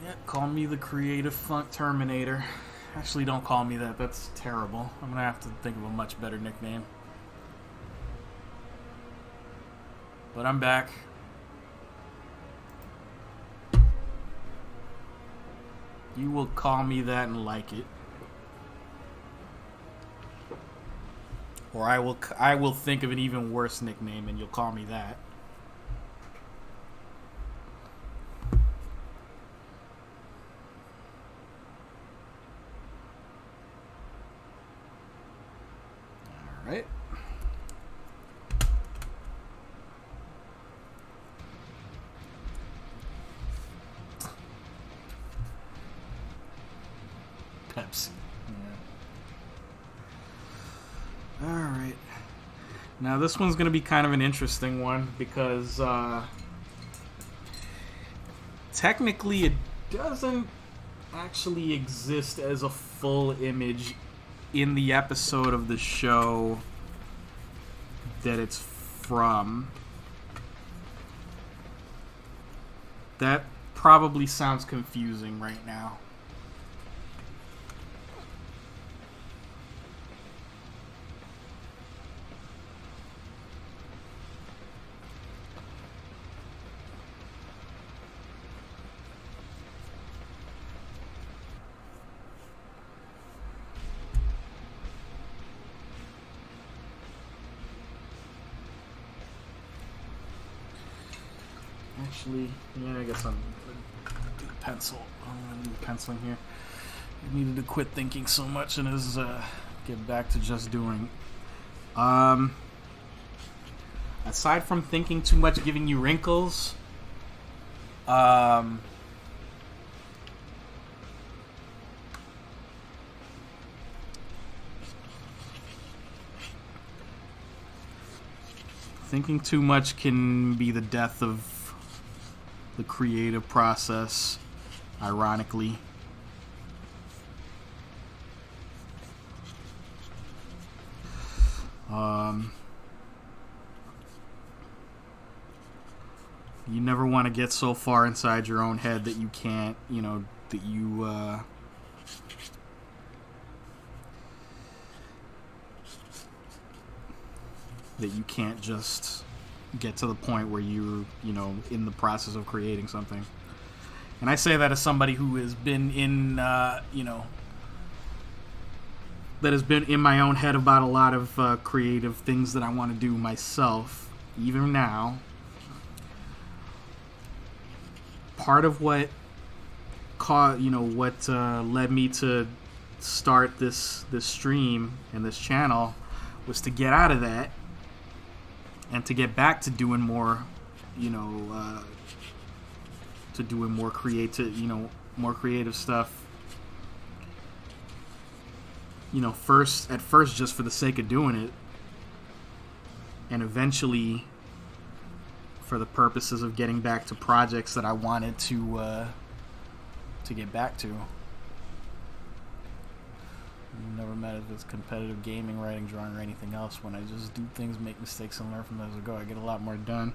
Yeah, call me the creative funk Terminator. Actually, don't call me that. That's terrible. I'm gonna have to think of a much better nickname. But I'm back. You will call me that and like it. Or I will think of an even worse nickname and you'll call me that. All right. Pepsi. Yeah. All right. Now this one's going to be kind of an interesting one because technically it doesn't actually exist as a full image in the episode of the show that it's from. That probably sounds confusing right now. Actually, yeah, I guess I'm gonna do pencil. I'm gonna do penciling here. I needed to quit thinking so much and get back to just doing. Aside from thinking too much giving you wrinkles, thinking too much can be the death of the creative process, ironically. You never want to get so far inside your own head that you can't, that you can't just get to the point where you're, in the process of creating something. And I say that as somebody who has been in, that has been in my own head about a lot of creative things that I want to do myself, even now. Part of what led me to start this stream and this channel was to get out of that and to get back to doing more, to doing more creative stuff. At first just for the sake of doing it, and eventually for the purposes of getting back to projects that I wanted to get back to. Never met if it's competitive gaming, writing, drawing, or anything else. When I just do things, make mistakes, and learn from those as I go, I get a lot more done.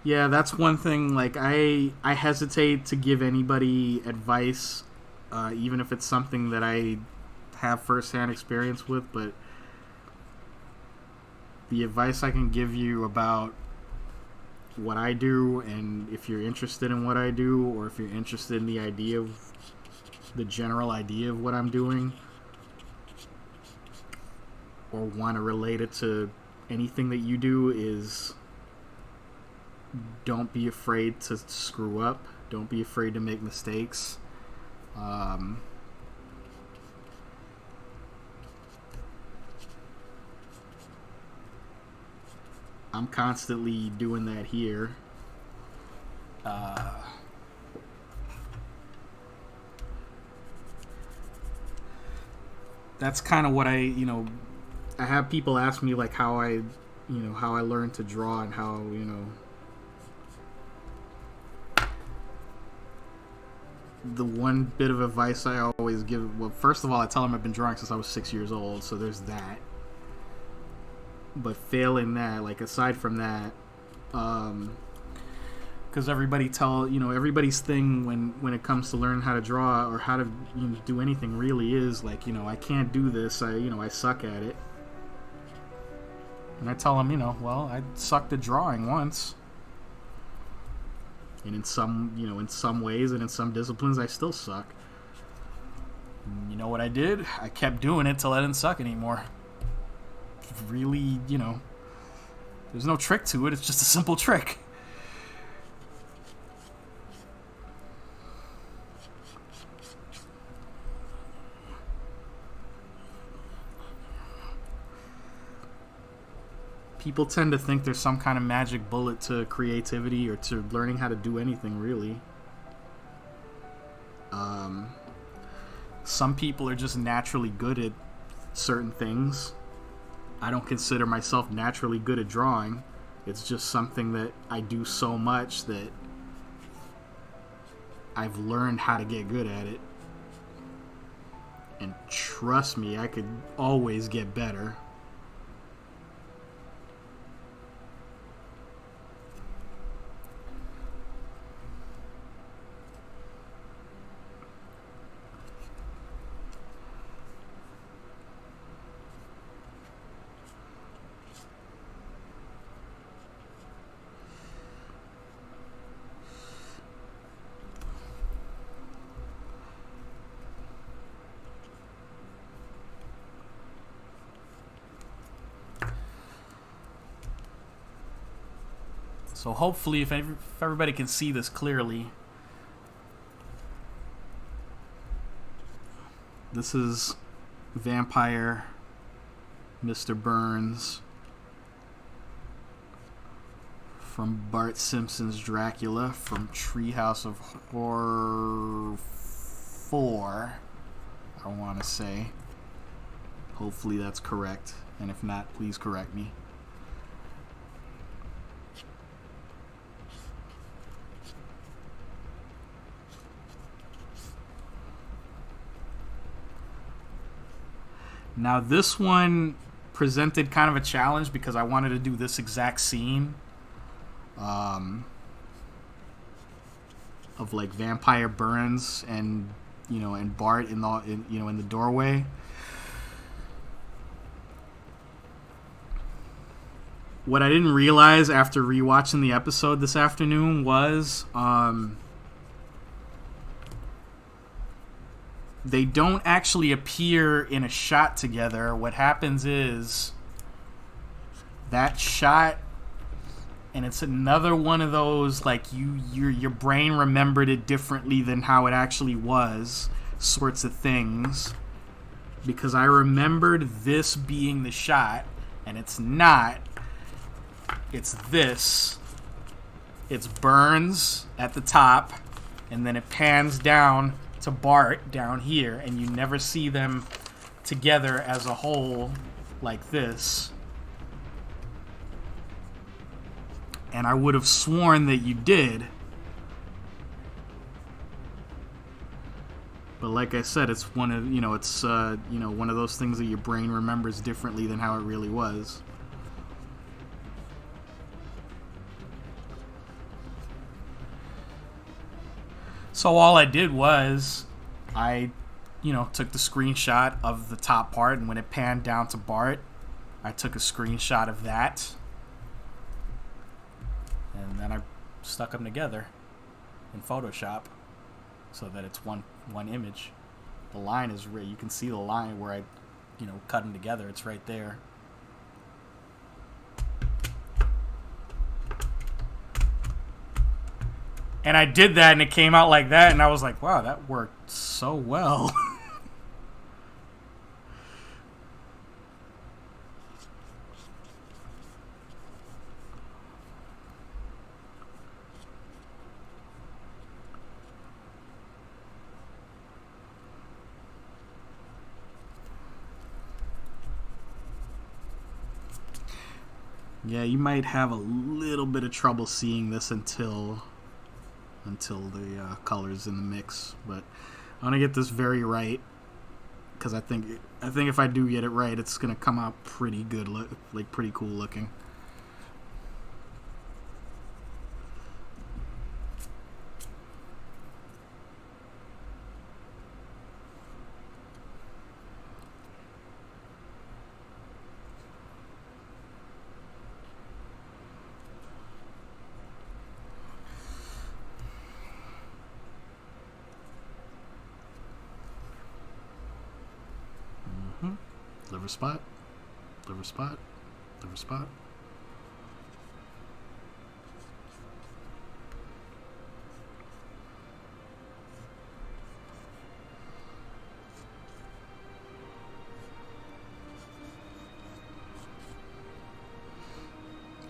Yeah, that's one thing. Like, I hesitate to give anybody advice, even if it's something that I have firsthand experience with, but the advice I can give you about what I do, and if you're interested in what I do, or if you're interested in the general idea of what I'm doing, or want to relate it to anything that you do, is don't be afraid to screw up. Don't be afraid to make mistakes. I'm constantly doing that here. That's kind of what I have people ask me, like, how I learned to draw, and how, the one bit of advice I always give, well, first of all, I tell them I've been drawing since I was 6 years old, so there's that. But failing that, like, aside from that, because everybody's thing when it comes to learning how to draw or how to do anything really is like, I can't do this, I suck at it. And I tell them, well, I sucked at drawing once, and in some ways and in some disciplines I still suck. You know what I did? I kept doing it till I didn't suck anymore. Really, there's no trick to it. It's just a simple trick. People tend to think there's some kind of magic bullet to creativity or to learning how to do anything, really. Some people are just naturally good at certain things. I don't consider myself naturally good at drawing. It's just something that I do so much that I've learned how to get good at it. And trust me, I could always get better. So hopefully, if everybody can see this clearly, this is Vampire Mr. Burns from Bart Simpson's Dracula from Treehouse of Horror IV, I want to say. Hopefully that's correct, and if not, please correct me. Now this one presented kind of a challenge because I wanted to do this exact scene of like Vampire Burns and and Bart in the doorway. What I didn't realize after rewatching the episode this afternoon was they don't actually appear in a shot together. What happens is that shot, and it's another one of those like your brain remembered it differently than how it actually was sorts of things, because I remembered this being the shot, and it's not. It's this. It's Burns at the top, and then it pans down to Bart down here, and you never see them together as a whole like this. And I would have sworn that you did. But like I said, it's one of, one of those things that your brain remembers differently than how it really was. So all I did was I took the screenshot of the top part, and when it panned down to Bart, I took a screenshot of that, and then I stuck them together in Photoshop so that it's one image. The line is you can see the line where I cut them together. It's right there. And I did that, and it came out like that, and I was like, wow, that worked so well. Yeah, you might have a little bit of trouble seeing this until the colors in the mix, but I want to get this very right, because I think if I do get it right, it's gonna come out pretty good, pretty cool looking. Liver spot, liver spot, liver spot.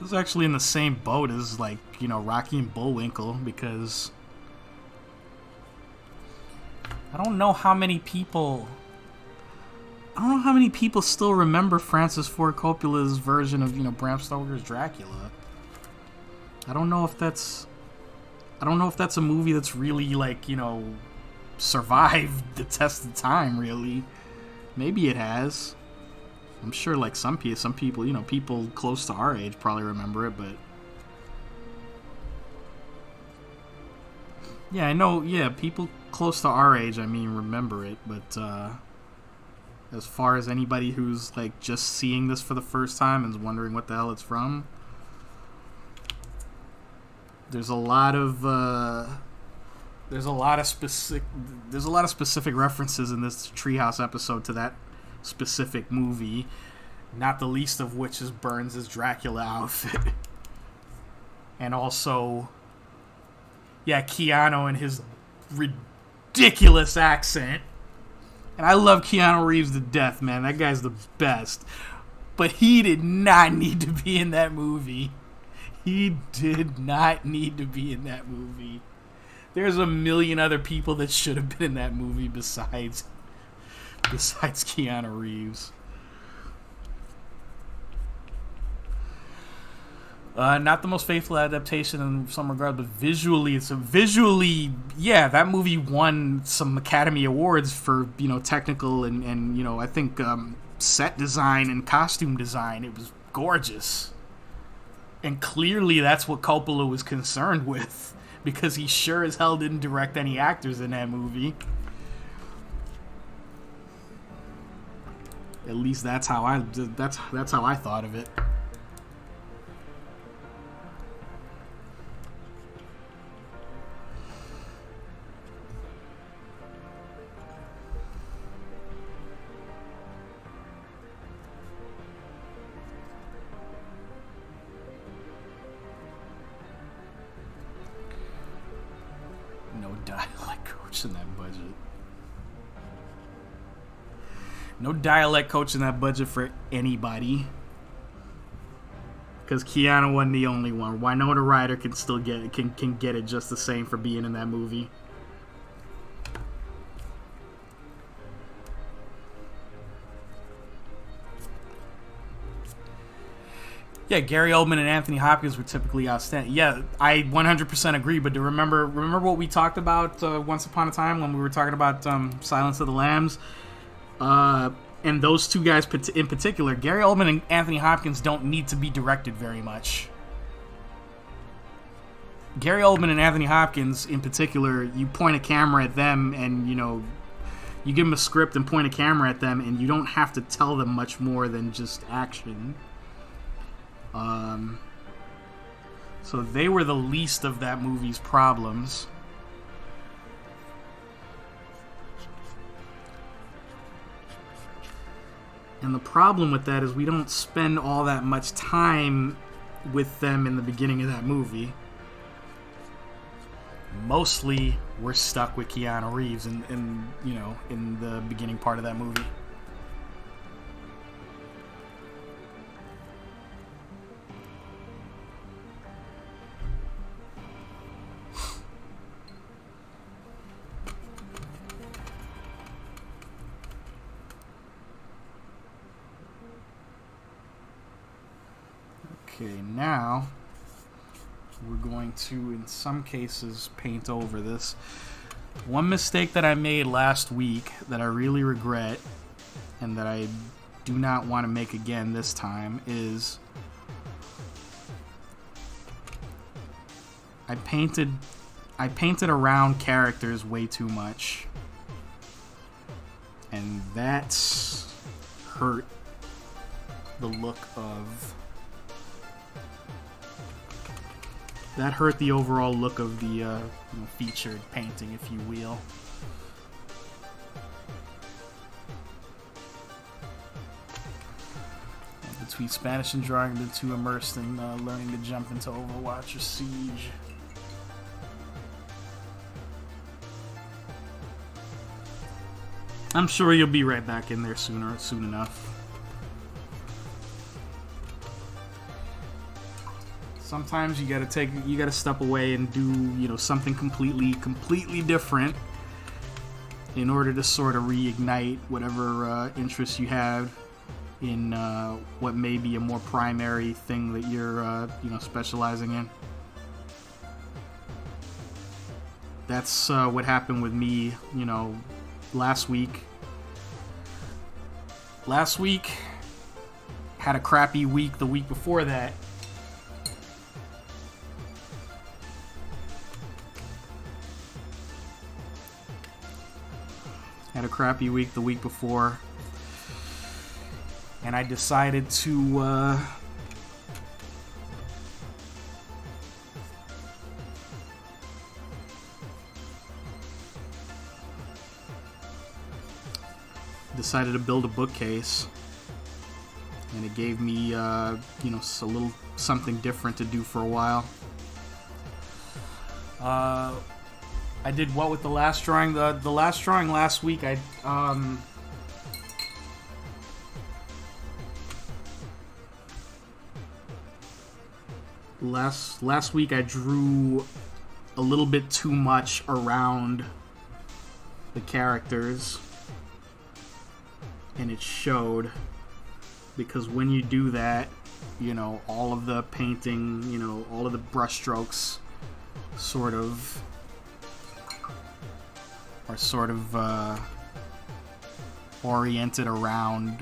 This is actually in the same boat as Rocky and Bullwinkle, because I don't know how many people still remember Francis Ford Coppola's version of Bram Stoker's Dracula. I don't know if that's a movie that's really survived the test of time. Really, maybe it has. I'm sure some people, people close to our age probably remember it, but yeah, I know. Yeah, people close to our age, remember it, but as far as anybody who's just seeing this for the first time and is wondering what the hell it's from, there's a lot of specific references in this Treehouse episode to that specific movie, not the least of which is Burns' Dracula outfit. And also, yeah, Keanu and his ridiculous accent. And I love Keanu Reeves to death, man. That guy's the best. But he did not need to be in that movie. He did not need to be in that movie. There's a million other people that should have been in that movie besides Keanu Reeves. Not the most faithful adaptation in some regard, but visually, that movie won some Academy Awards for, technical and I think set design and costume design. It was gorgeous. And clearly that's what Coppola was concerned with, because he sure as hell didn't direct any actors in that movie. At least that's how I thought of it. coach in that budget. No dialect coach in that budget for anybody. Because Keanu wasn't the only one. Winona Ryder can still get it, can get it just the same for being in that movie. Yeah, Gary Oldman and Anthony Hopkins were typically outstanding. Yeah, I 100% agree. But to remember what we talked about once upon a time when we were talking about Silence of the Lambs, and those two guys in particular, Gary Oldman and Anthony Hopkins don't need to be directed very much. Gary Oldman and Anthony Hopkins in particular, you point a camera at them and, you know, you give them a script and point a camera at them and you don't have to tell them much more than just action. So they were the least of that movie's problems. And the problem with that is we don't spend all that much time with them in the beginning of that movie. Mostly, we're stuck with Keanu Reeves in the beginning part of that movie. Okay, now we're going to, in some cases, paint over this. One mistake that I made last week that I really regret and that I do not want to make again this time is I painted around characters way too much. And that's hurt the look of... That hurt the overall look of the featured painting, if you will. Between Spanish and drawing, the two immersed in learning to jump into Overwatch or Siege. I'm sure you'll be right back in there soon enough. Sometimes you gotta step away and do, something completely different in order to sort of reignite whatever interest you have in what may be a more primary thing that you're, specializing in. That's what happened with me, last week. Last week, had a crappy week the week before that. Had a crappy week the week before, and I decided to build a bookcase, and it gave me a little something different to do for a while. I did what with the last drawing? The last drawing last week, last week I drew a little bit too much around the characters, and it showed, because when you do that, all of the painting, all of the brush strokes are sort of oriented around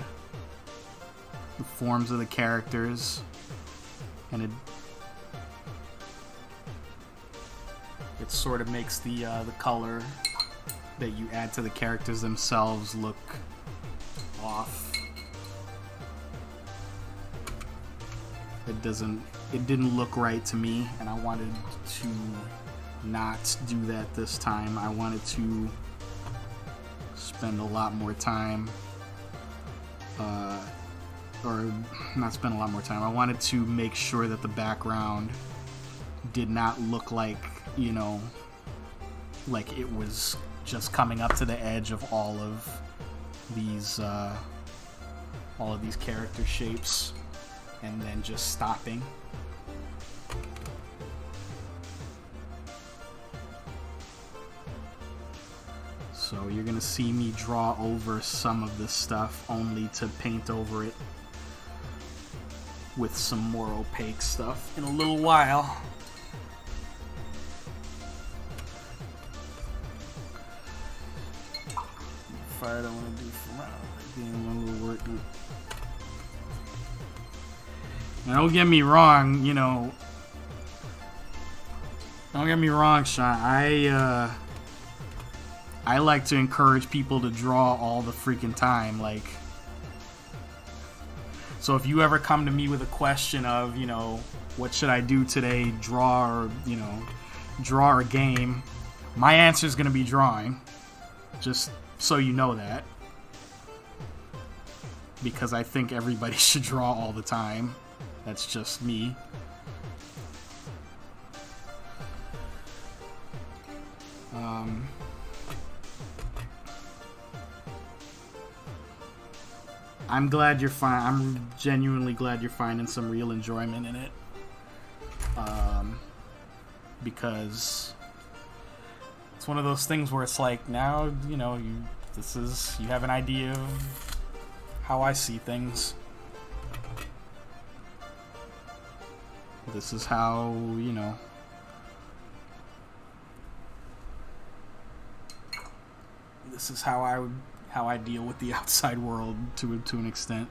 the forms of the characters, and it sort of makes the color that you add to the characters themselves look off. It didn't look right to me, and I wanted to not do that this time. I wanted to spend a lot more time, or not spend a lot more time. I wanted to make sure that the background did not look like, like it was just coming up to the edge of all of these character shapes and then just stopping. So you're gonna see me draw over some of this stuff only to paint over it with some more opaque stuff in a little while. Fire I don't want to do for being one little work group. Now don't get me wrong, you know. Don't get me wrong, Sean. I like to encourage people to draw all the freaking time, like. So if you ever come to me with a question of, you know, what should I do today, draw or game, my answer is going to be drawing. Just so you know that. Because I think everybody should draw all the time. That's just me. I'm glad you're fine. I'm genuinely glad you're finding some real enjoyment in it. Because it's one of those things where it's like, now, you know, you have an idea of how I see things. This is how, you know, this is how I deal with the outside world to an extent.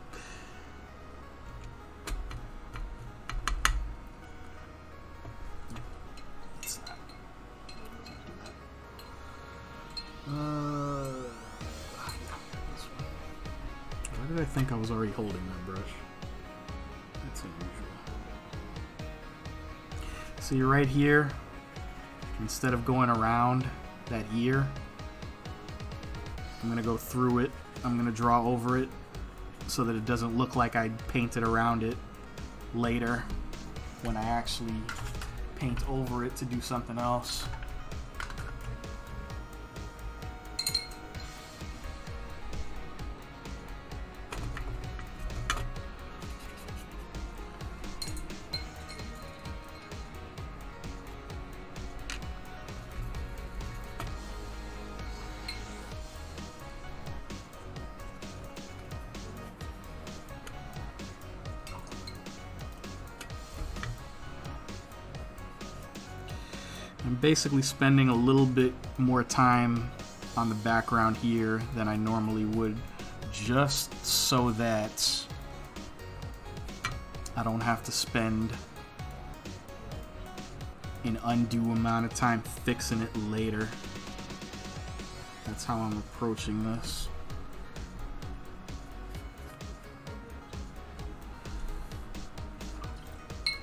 Why did I think I was already holding that brush? That's unusual. See right here, instead of going around that ear, I'm going to go through it. I'm going to draw over it so that it doesn't look like I painted around it later when I actually paint over it to do something else. I'm basically spending a little bit more time on the background here than I normally would, just so that I don't have to spend an undue amount of time fixing it later. That's how I'm approaching this.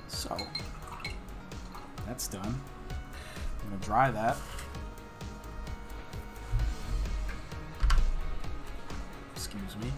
So, that's done. I'm going to dry that. Excuse me.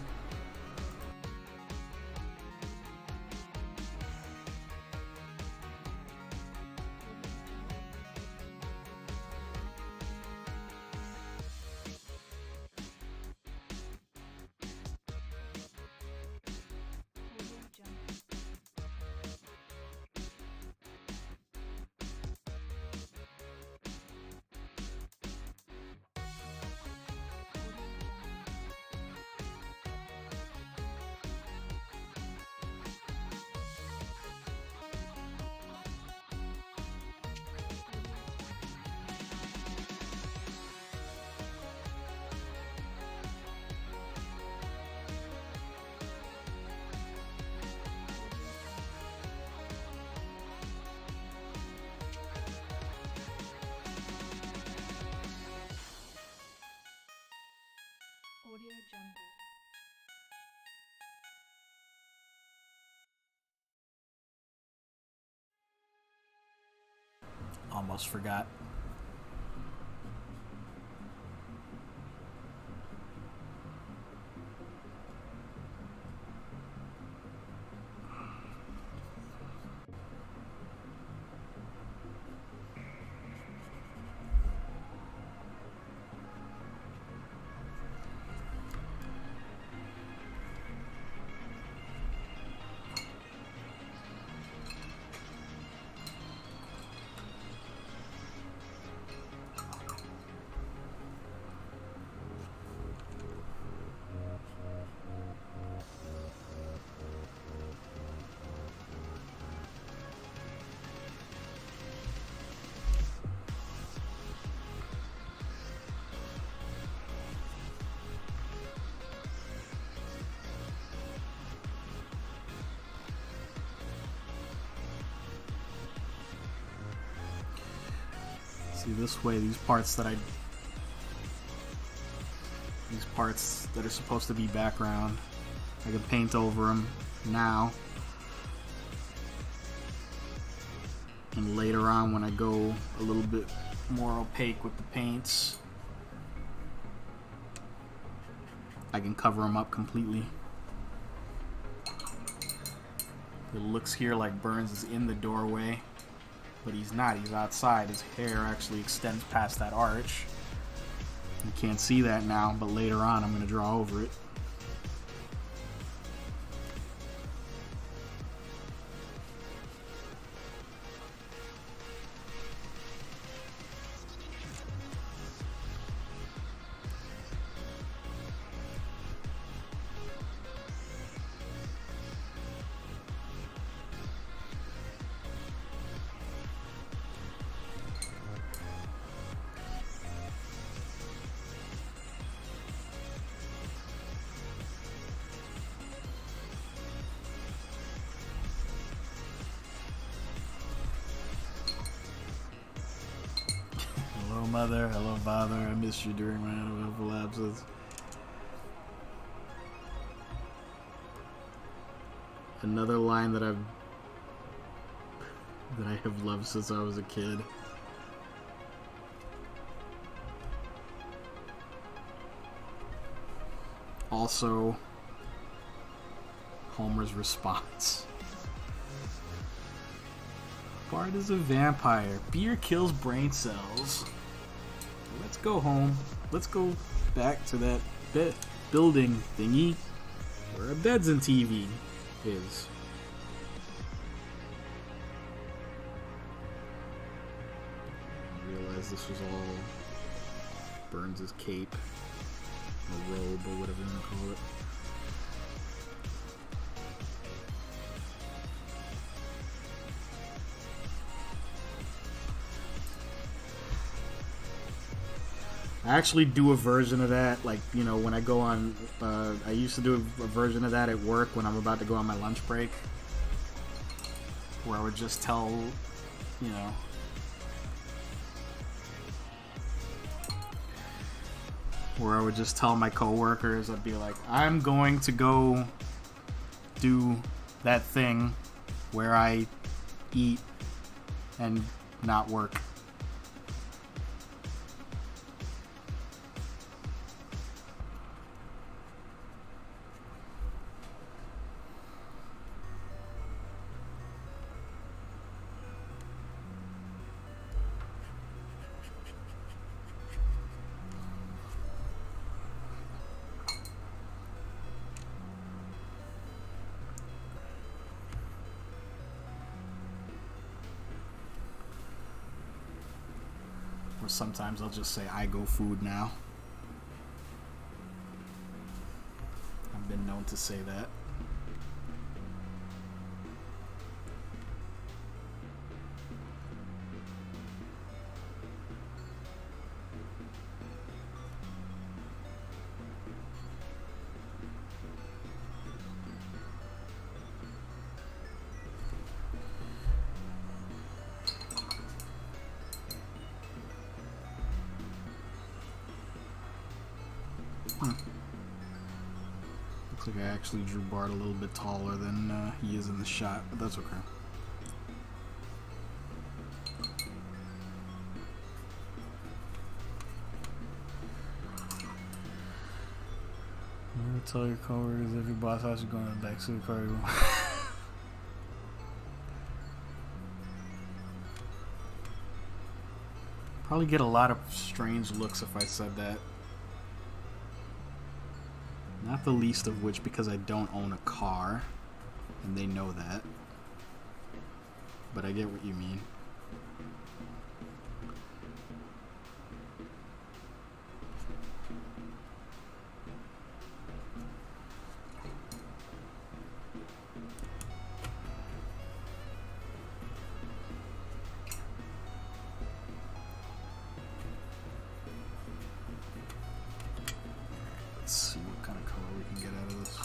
Almost forgot. See, this way, these parts that are supposed to be background, I can paint over them now. And later on, when I go a little bit more opaque with the paints, I can cover them up completely. It looks here like Burns is in the doorway, but he's not. He's outside. His hair actually extends past that arch. You can't see that now, but later on I'm going to draw over it. Hello, mother. Hello, father. I missed you during my uneventful absence. Another line that I have loved since I was a kid. Also, Homer's response. Bart is a vampire. Beer kills brain cells. Let's go home. Let's go back to that building thingy where our beds and TV is. I realized this was all Burns' cape, or robe, or whatever you want to call it. I actually do a version of that, like, you know, when I go on, I used to do a version of that at work when I'm about to go on my lunch break, where I would just tell, you know, my coworkers, I'd be like, I'm going to go do that thing where I eat and not work. Or sometimes I'll just say, I go food now. I've been known to say that. Looks like I actually drew Bart a little bit taller than he is in the shot, but that's okay. You tell your coworkers if your boss has you going to the back to the car. Probably get a lot of strange looks if I said that. Not the least of which because I don't own a car, and they know that. But I get what you mean. Let's see what kind of color we can get out of this.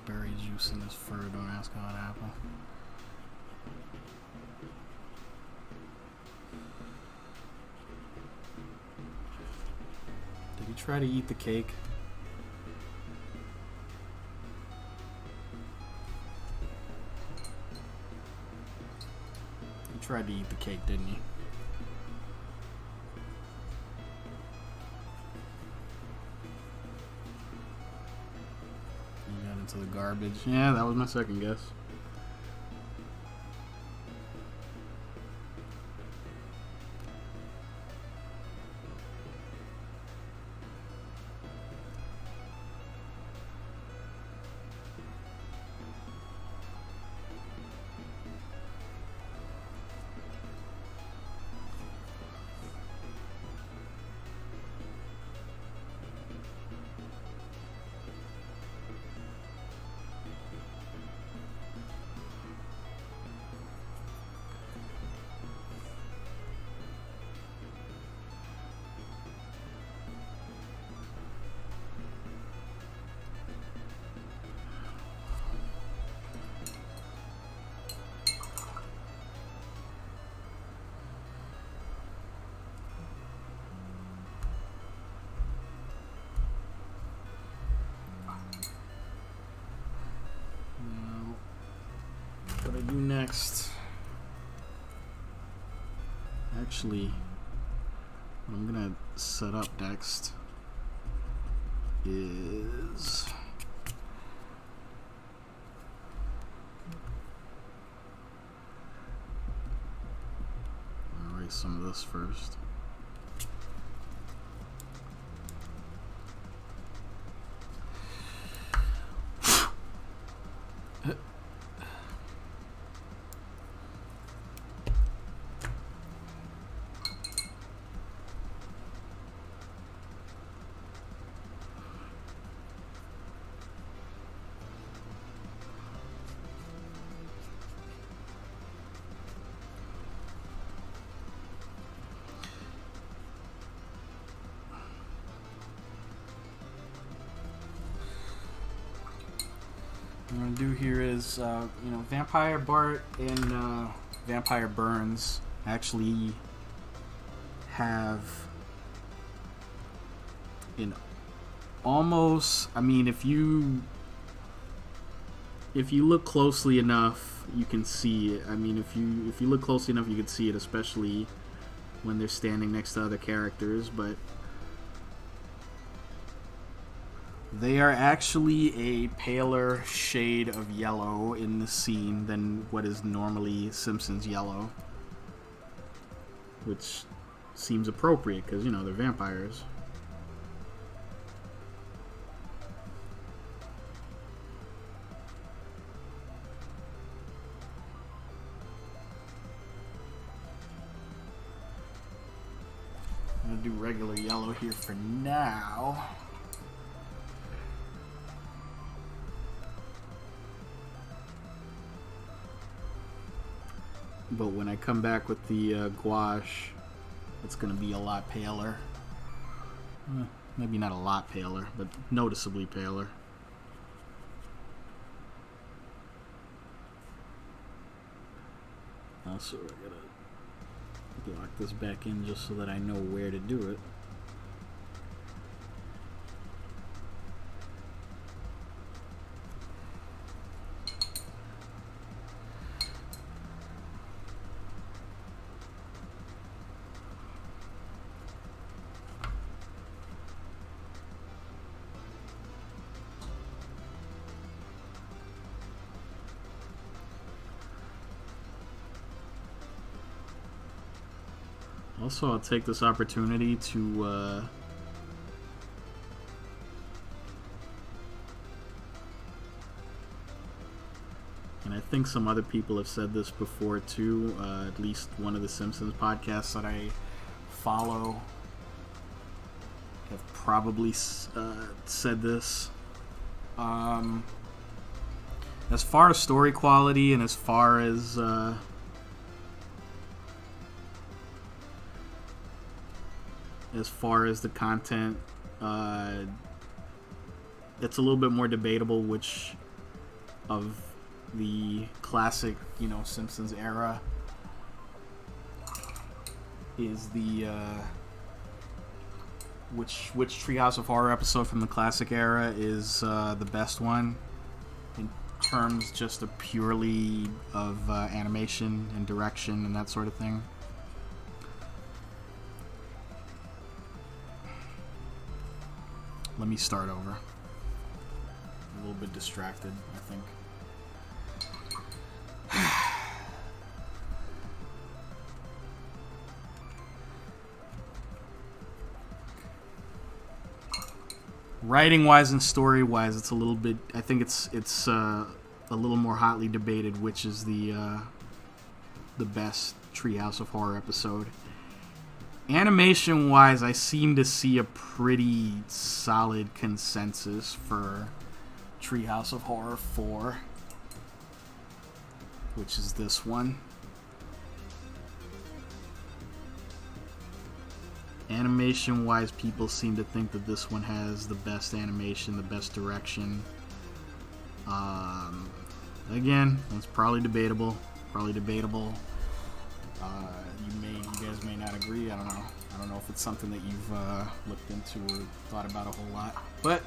berry juice in his fur. Don't ask how it happened. Did he try to eat the cake? He tried to eat the cake, didn't he? He got into the garbage. Yeah, that was my second guess. What I do next? Actually, what I'm gonna set up next is I'll erase some of this first. What I'm gonna do here is, Vampire Bart and Vampire Burns actually have an almost. I mean, if you look closely enough, you can see it. I mean, if you look closely enough, you can see it, especially when they're standing next to other characters. But they are actually a paler shade of yellow in the scene than what is normally Simpsons yellow. Which seems appropriate because, they're vampires. I'm going to do regular yellow here for now. But when I come back with the gouache, it's going to be a lot paler. Maybe not a lot paler, but noticeably paler. Also, I gotta lock this back in just so that I know where to do it. Also, I'll take this opportunity to and I think some other people have said this before too, at least one of the Simpsons podcasts that I follow have probably said this. As far as story quality and as far as the content, it's a little bit more debatable which of the classic, Simpsons era is the which Treehouse of Horror episode from the classic era is the best one in terms just of purely of animation and direction and that sort of thing. Let me start over. A little bit distracted, I think. Writing wise and story wise, it's a little bit. I think it's a little more hotly debated which is the best Treehouse of Horror episode. Animation wise, I seem to see a pretty solid consensus for Treehouse of Horror IV, which is this one. Animation wise, people seem to think that this one has the best animation, the best direction. Again, it's probably debatable. You guys may not agree. I don't know. I don't know if it's something that you've looked into or thought about a whole lot. But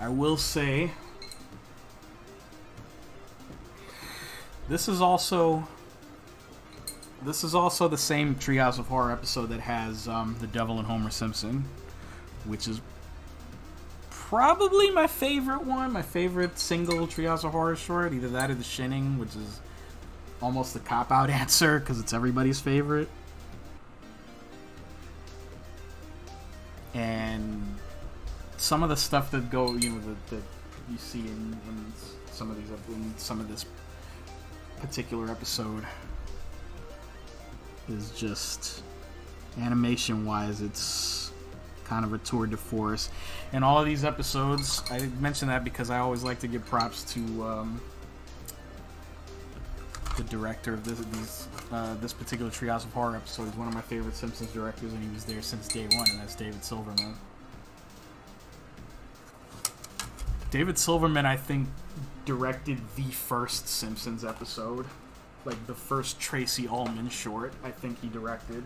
I will say this is also the same Treehouse of Horror episode that has the Devil and Homer Simpson, which is probably my favorite one, my favorite single Treehouse of Horror short. Either that or The Shining, which is almost the cop-out answer because it's everybody's favorite. And some of the stuff that that you see in some of this particular episode is just animation-wise, it's kind of a tour de force. And all of these episodes, I mention that because I always like to give props to the director of this particular Treehouse of Horror episode. He's one of my favorite Simpsons directors, and he was there since day one, and that's David Silverman. David Silverman, I think, directed the first Simpsons episode. Like the first Tracy Ullman short, I think he directed.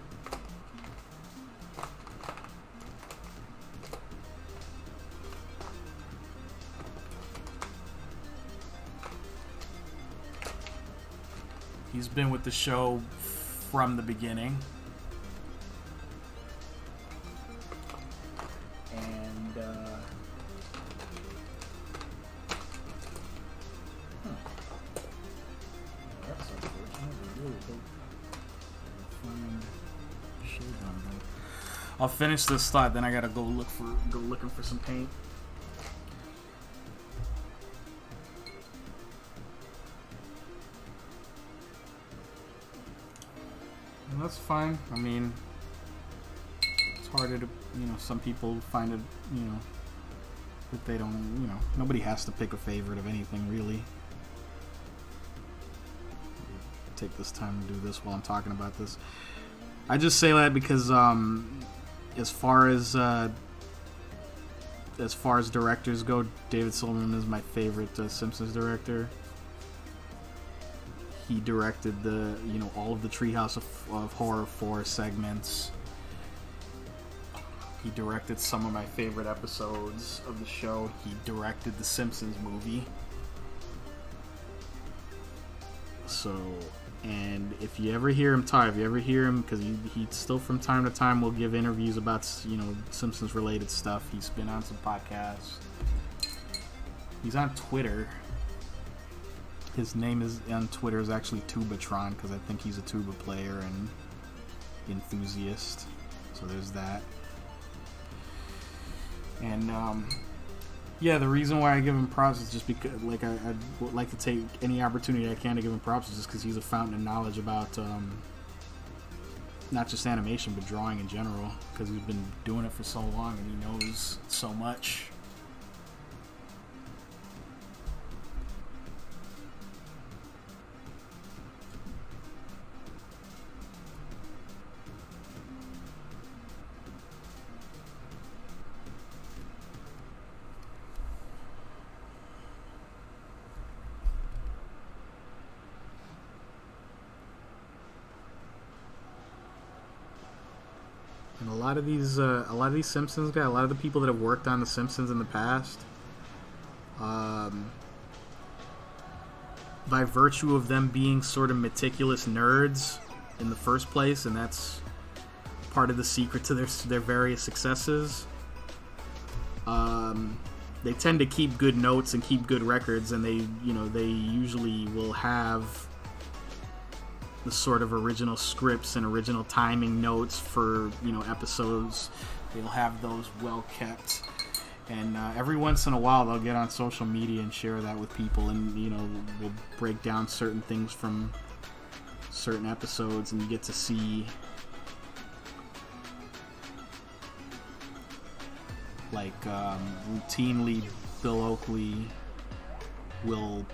He's been with the show from the beginning. And, that's unfortunate. I really hope I find shade on them. I'll finish this thought, then I gotta go looking for some paint. That's fine. I mean, it's harder to, some people find it, that they don't, nobody has to pick a favorite of anything, really. Take this time to do this while I'm talking about this. I just say that because, as far as directors go, David Silverman is my favorite Simpsons director. He directed all of the Treehouse of Horror 4 segments. He directed some of my favorite episodes of the show. He directed the Simpsons movie. So, and if you ever hear him talk, because he still from time to time will give interviews about, Simpsons related stuff. He's been on some podcasts. He's on Twitter. His name is on Twitter is actually Tubatron, because I think he's a tuba player and enthusiast. So there's that. And the reason why I give him props is just because, I would like to take any opportunity I can to give him props, is just because he's a fountain of knowledge about not just animation but drawing in general. Because he's been doing it for so long and he knows so much. a lot of these Simpsons guys, a lot of the people that have worked on the Simpsons in the past, by virtue of them being sort of meticulous nerds in the first place, and that's part of the secret to their various successes. They tend to keep good notes and keep good records, and they usually will have the sort of original scripts and original timing notes for episodes. They'll have those well kept, and every once in a while they'll get on social media and share that with people, and we'll break down certain things from certain episodes, and you get to see like routinely Bill Oakley will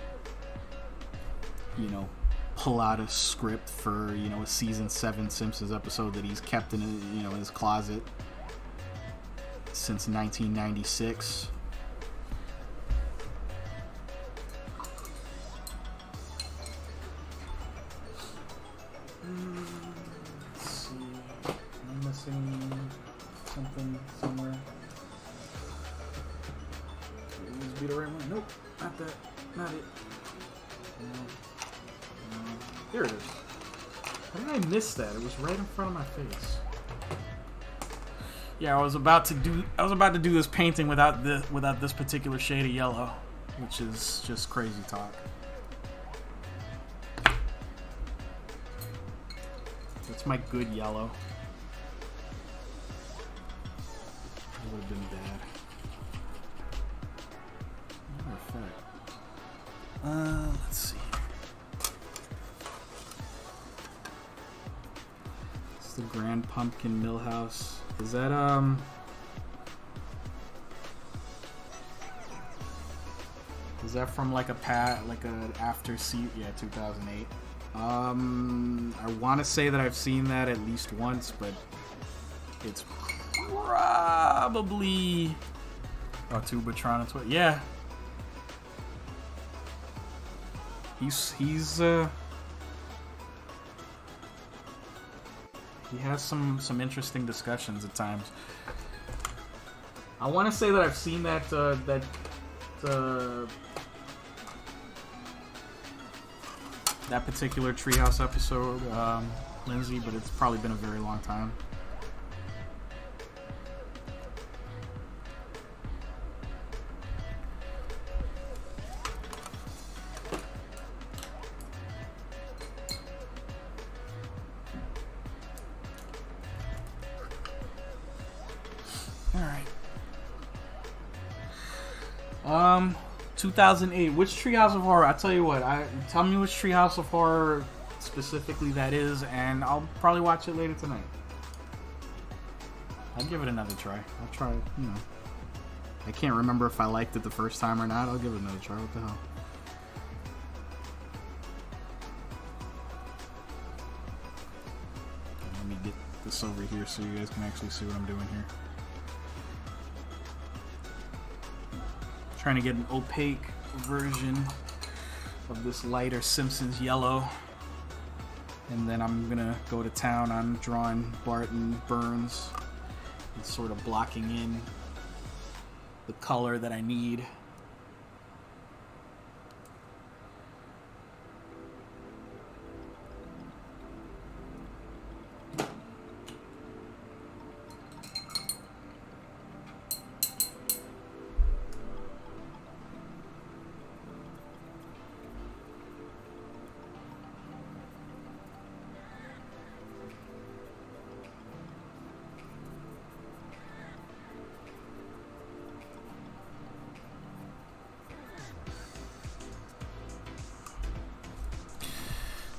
pull out a script for a season 7 Simpsons episode that he's kept in his closet since 1996. Let's see, I'm missing something somewhere. Be the right one. Nope, not that. Not it. No. Here it is. How did I miss that? It was right in front of my face. Yeah, I was about to do this painting without this particular shade of yellow, which is just crazy talk. It's my good yellow. It would have been bad. Let's see. It's the Grand Pumpkin Millhouse. Is that Is that from like an after seat? Yeah, 2008. I want to say that I've seen that at least once, but it's probably Tubatron. Yeah. He has some interesting discussions at times. I want to say that I've seen that particular Treehouse episode, Lindsay, but it's probably been a very long time. Alright. 2008. Which Treehouse of Horror? I'll tell you what. Tell me which Treehouse of Horror specifically that is, and I'll probably watch it later tonight. I'll give it another try. I'll try it, I can't remember if I liked it the first time or not. I'll give it another try. What the hell? Let me get this over here so you guys can actually see what I'm doing here. Trying to get an opaque version of this lighter Simpsons yellow, and then I'm gonna go to town on drawing Bart and Burns and sort of blocking in the color that I need.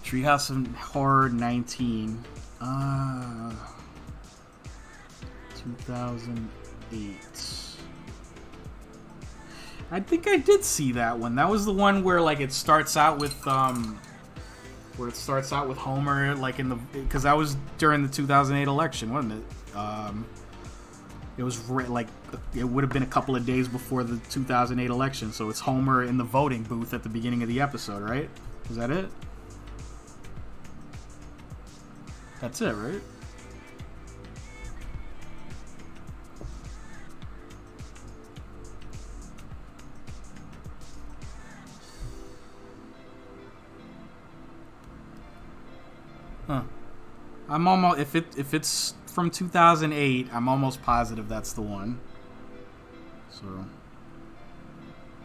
Treehouse of Horror 19. 2008. I think I did see that one. That was the one where like it starts out with Homer, like because that was during the 2008 election, wasn't it? It was like it would have been a couple of days before the 2008 election, so it's Homer in the voting booth at the beginning of the episode, right? Is that it? That's it, right? Huh. I'm almost if it's from 2008, I'm almost positive that's the one. So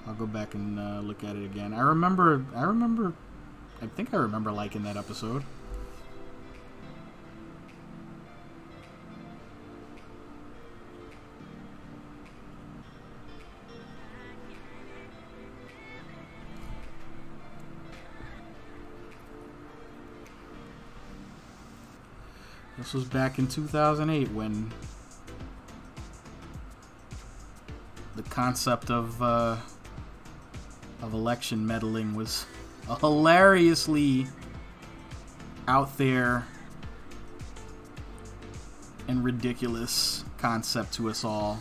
I'll go back and look at it again. I think I remember liking that episode. This was back in 2008 when the concept of election meddling was a hilariously out there and ridiculous concept to us all.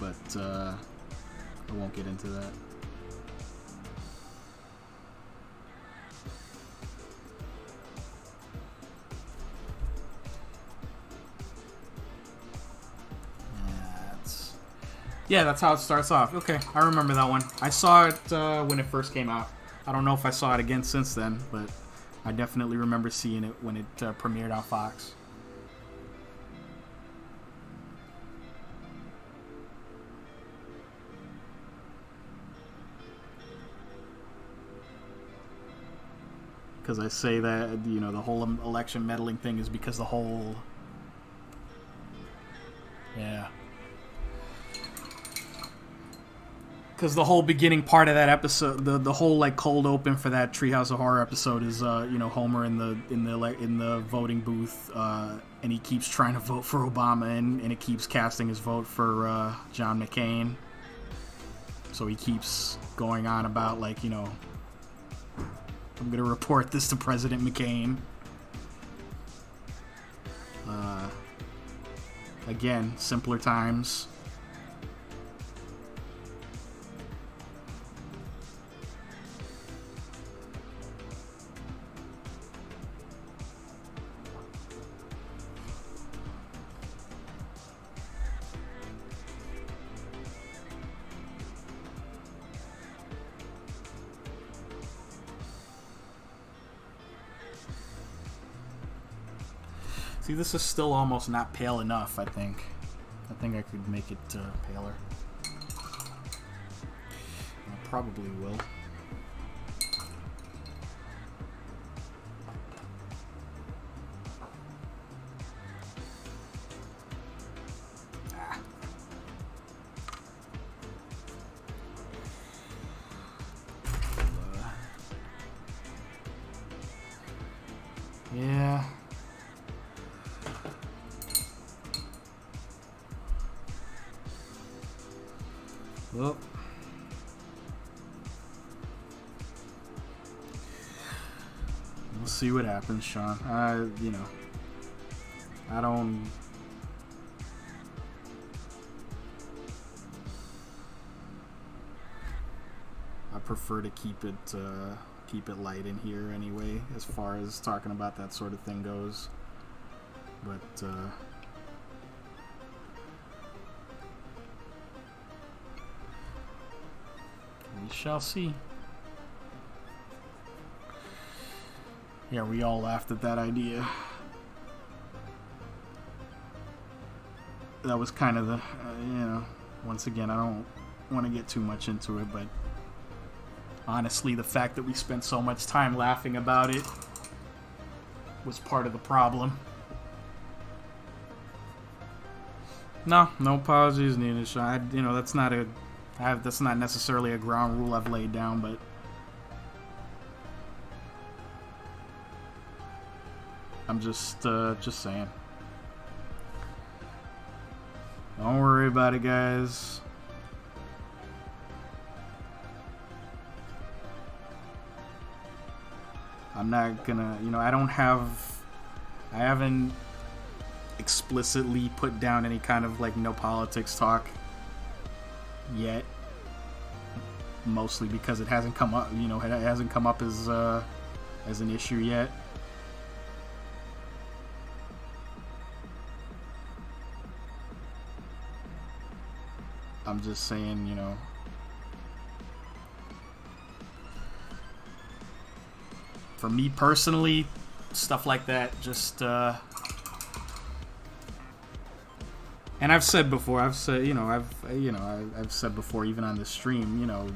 But I won't get into that. Yeah, that's how it starts off. Okay, I remember that one. I saw it when it first came out. I don't know if I saw it again since then, but I definitely remember seeing it when it premiered on Fox. Because I say that, you know, the whole election meddling thing is because the whole... Yeah. Because the whole beginning part of that episode, the whole like cold open for that Treehouse of Horror episode is, you know, Homer in the voting booth, and he keeps trying to vote for Obama, and it keeps casting his vote for John McCain. So he keeps going on about, like, you know, I'm gonna report this to President McCain. Again, simpler times. See, this is still almost not pale enough, I think. I think I could make it paler. I probably will. Yeah. Well, we'll see what happens, Sean. You know, I don't. I prefer to keep it light in here anyway, as far as talking about that sort of thing goes. But we shall see. Yeah, we all laughed at that idea. That was kind of the, you know, once again, I don't want to get too much into it, but honestly, the fact that we spent so much time laughing about it was part of the problem. No apologies needed, Sean. You know, that's not necessarily a ground rule I've laid down, but I'm just saying. Don't worry about it, guys. I'm not gonna, you know, I haven't explicitly put down any kind of like no politics talk yet, mostly because it hasn't come up, you know, it hasn't come up as an issue yet. I'm just saying, you know, for me personally, stuff like that just, and I've said before, I've said before, even on the stream, you know,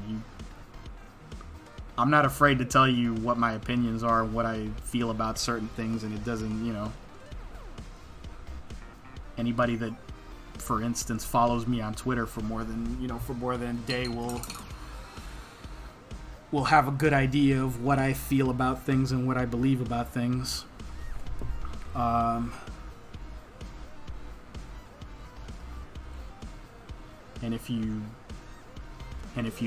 I'm not afraid to tell you what my opinions are, what I feel about certain things, and it doesn't, you know, anybody that, for instance, follows me on Twitter for more than a day will have a good idea of what I feel about things and what I believe about things. And if you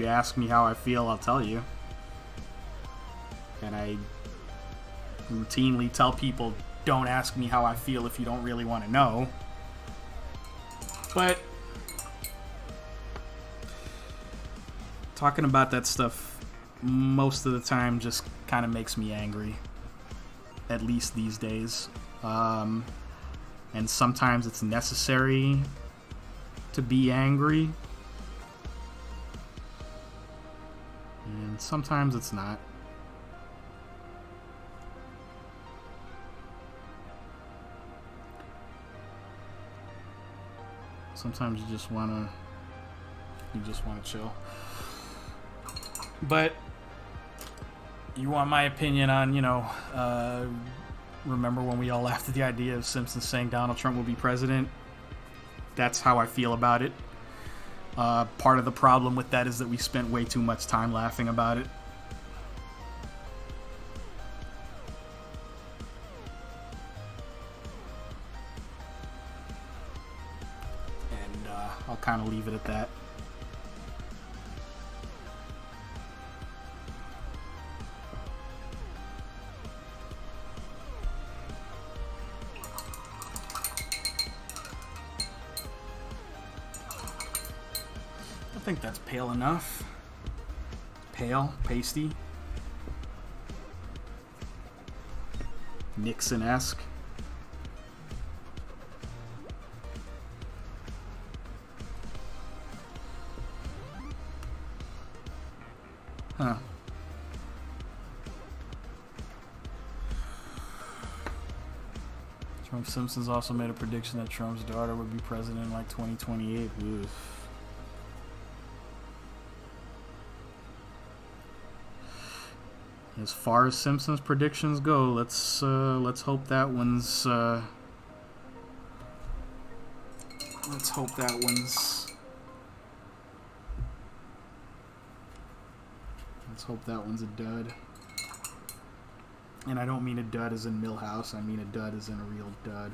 ask me how I feel, I'll tell you. And I routinely tell people, don't ask me how I feel if you don't really want to know. But talking about that stuff most of the time just kind of makes me angry, at least these days. And sometimes it's necessary to be angry, and sometimes it's not. Sometimes you just wanna chill. But you want my opinion on, you know, remember when we all laughed at the idea of Simpsons saying Donald Trump will be president? That's how I feel about it. Part of the problem with that is that we spent way too much time laughing about it. I'll kind of leave it at that. I think that's pale enough. Pale, pasty, Nixon-esque. Huh. Simpsons also made a prediction that Trump's daughter would be president in like 2028. Oof. As far as Simpsons predictions go, let's hope that one's a dud. And I don't mean a dud as in Millhouse, I mean a dud as in a real dud.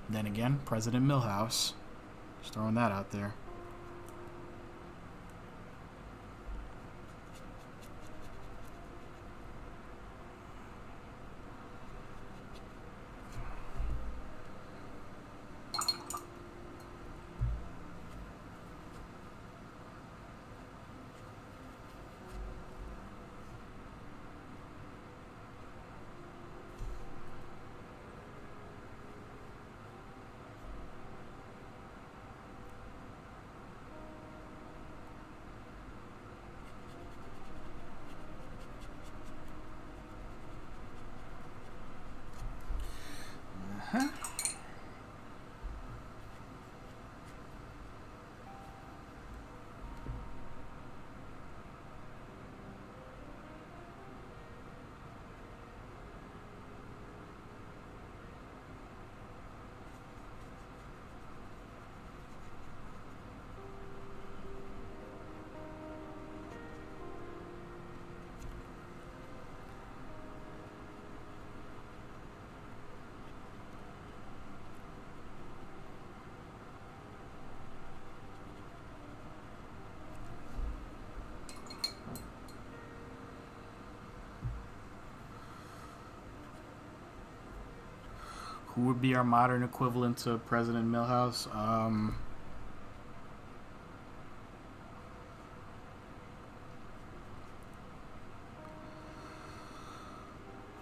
Then again, President Millhouse. Just throwing that out there. Who would be our modern equivalent to President Millhouse?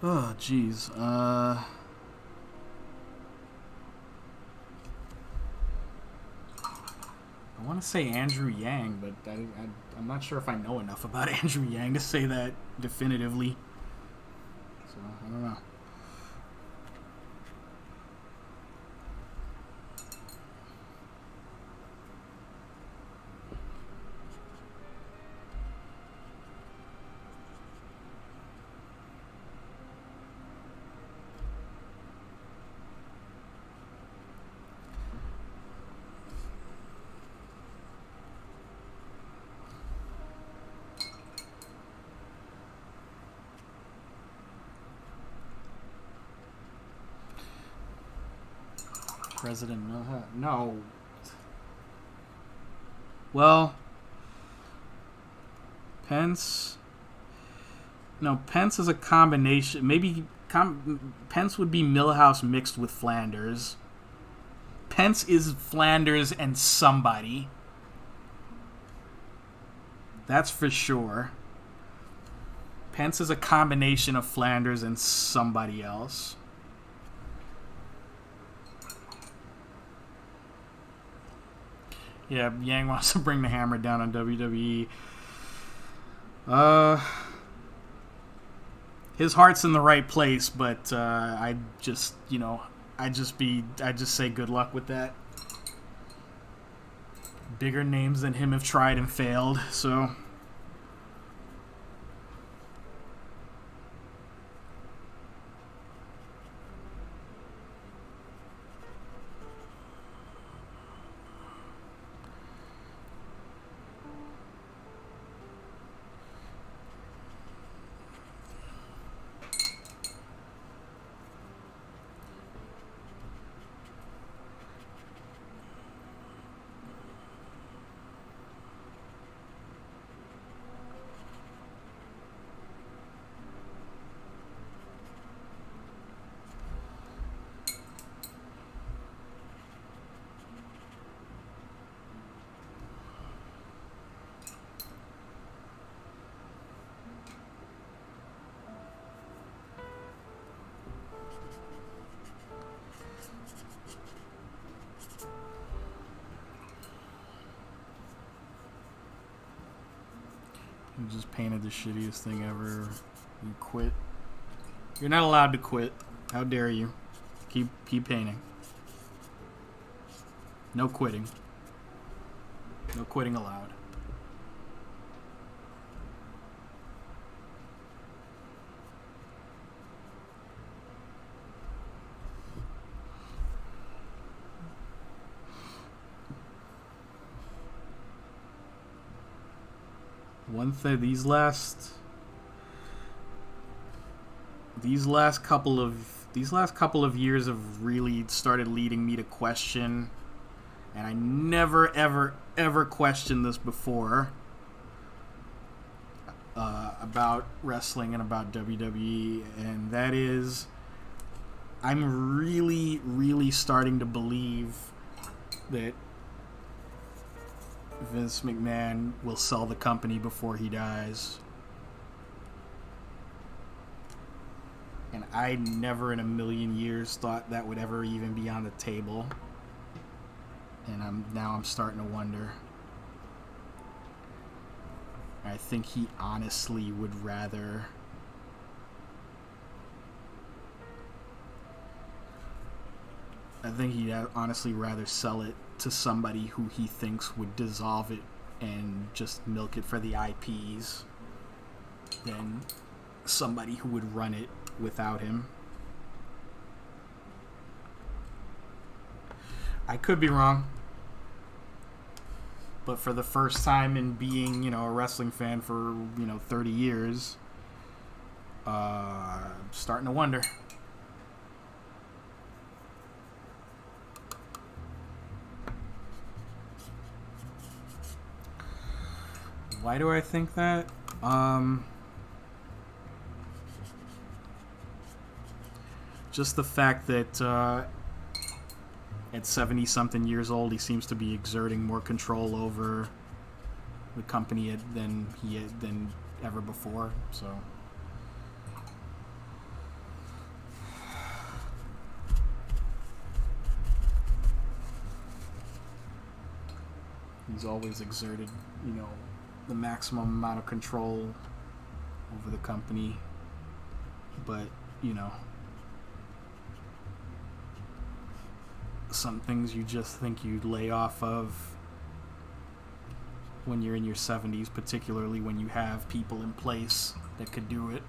Oh, jeez. I want to say Andrew Yang, but I'm not sure if I know enough about Andrew Yang to say that definitively. So, I don't know. President Milhouse? No. Well, Pence. No, Pence is a combination. Maybe Pence would be Milhouse mixed with Flanders. Pence is Flanders and somebody. That's for sure. Pence is a combination of Flanders and somebody else. Yeah, Yang wants to bring the hammer down on WWE. His heart's in the right place, but I just say good luck with that. Bigger names than him have tried and failed, so. You just painted the shittiest thing ever. You quit. You're not allowed to quit. How dare you? Keep painting. No quitting. No quitting allowed. One thing, these last couple of years have really started leading me to question, and I never ever questioned this before about wrestling and about WWE, and that is, I'm really starting to believe that Vince McMahon will sell the company before he dies. And I never in a million years thought that would ever even be on the table. And I'm starting to wonder. I think he honestly would rather he'd honestly rather sell it to somebody who he thinks would dissolve it and just milk it for the IPs than somebody who would run it without him. I could be wrong, but for the first time in being, a wrestling fan for, 30 years, I'm starting to wonder. Why do I think that? Just the fact that at 70-something years old, he seems to be exerting more control over the company than ever before. So, He's always exerted, the maximum amount of control over the company. But, some things you just think you'd lay off of when you're in your 70s, particularly when you have people in place that could do it.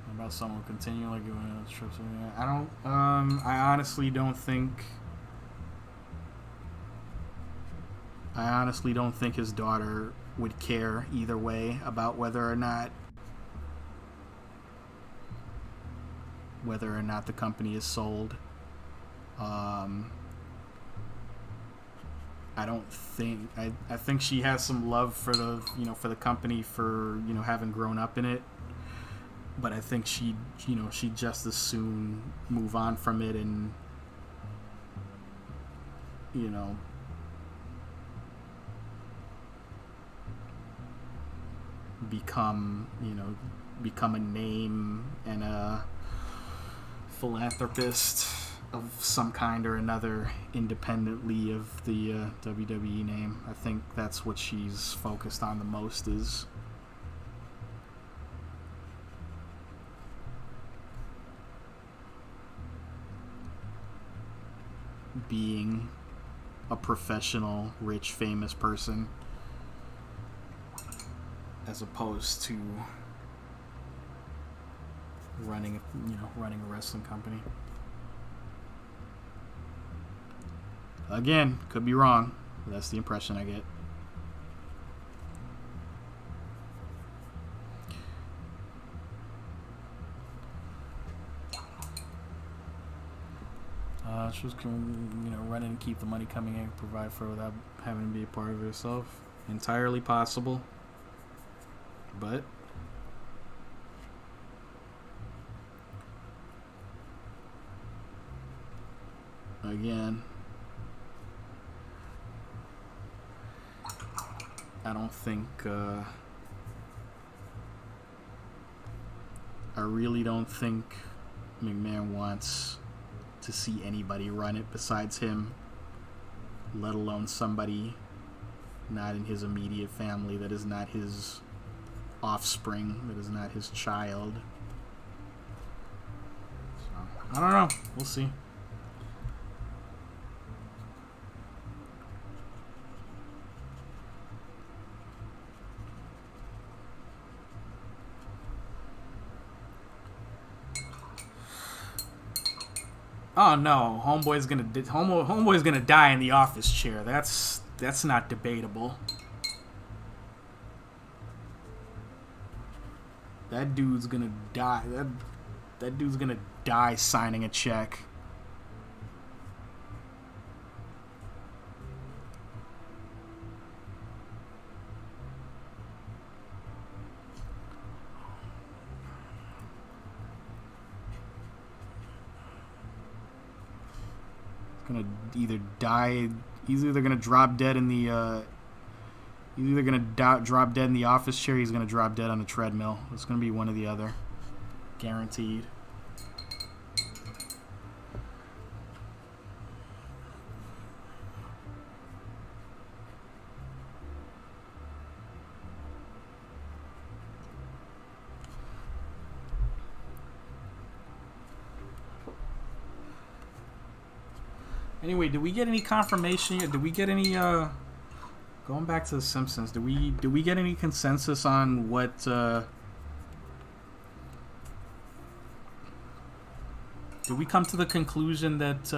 What about someone continue like going on trips? I honestly don't think his daughter would care either way about whether or not the company is sold. I think she has some love for the company for having grown up in it, but I think she'd just as soon move on from it and become a name and a philanthropist of some kind or another, independently of the WWE name. I think that's what she's focused on the most, is being a professional, rich, famous person, as opposed to running a wrestling company. Again, could be wrong, but that's the impression I get. She was run and keep the money coming in, provide for without having to be a part of it herself. Entirely possible, but again, I don't think I really don't think McMahon wants to see anybody run it besides him, let alone somebody not in his immediate family, that is not his offspring, that is not his child. So, I don't know. We'll see. Oh no, homeboy's gonna die in the office chair. That's not debatable. That dude's gonna die. That dude's gonna die signing a check. Gonna either die. He's either gonna drop dead in the. He's either gonna drop dead in the office chair. Or he's gonna drop dead on the treadmill. It's gonna be one or the other, guaranteed. Anyway, did we get any confirmation? Did we get any going back to the Simpsons? Did we get any consensus on what did we come to the conclusion that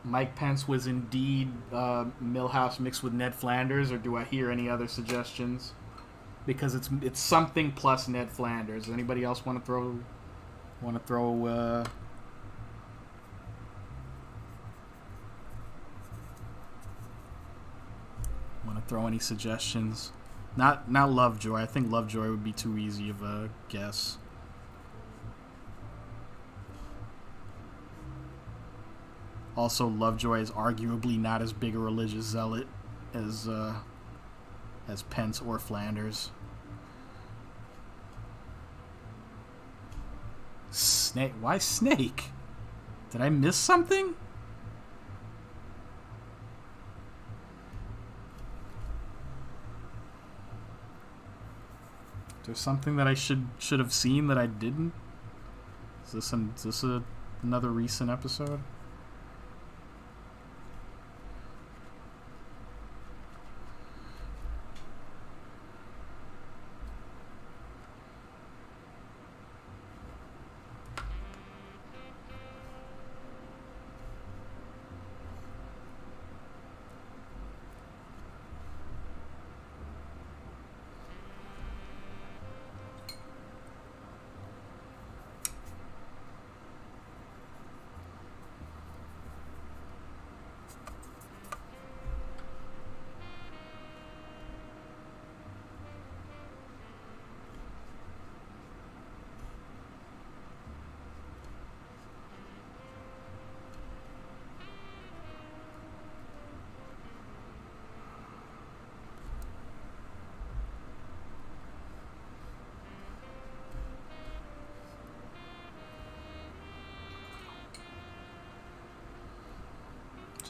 Mike Pence was indeed Milhouse mixed with Ned Flanders, or do I hear any other suggestions? Because it's something plus Ned Flanders. Does anybody else want to throw any suggestions? Not Lovejoy. I think Lovejoy would be too easy of a guess. Also, Lovejoy is arguably not as big a religious zealot as Pence or Flanders. Snake? Why Snake? Did I miss something? There's something that I should have seen that I didn't. Is this another recent episode?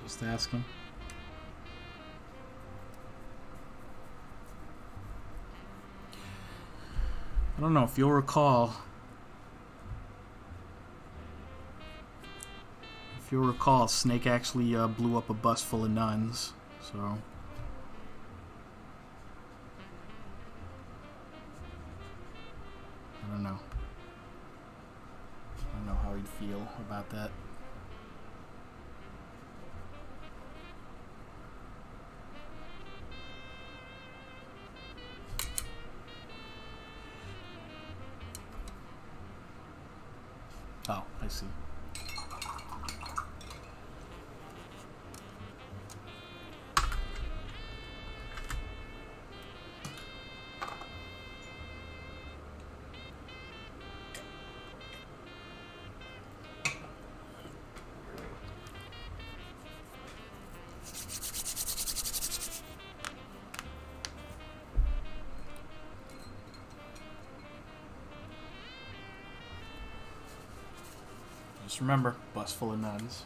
Just asking. I don't know if you'll recall. Snake actually blew up a bus full of nuns. So I don't know. I don't know how he'd feel about that. Oh, I see. Just remember, bus full of nuns.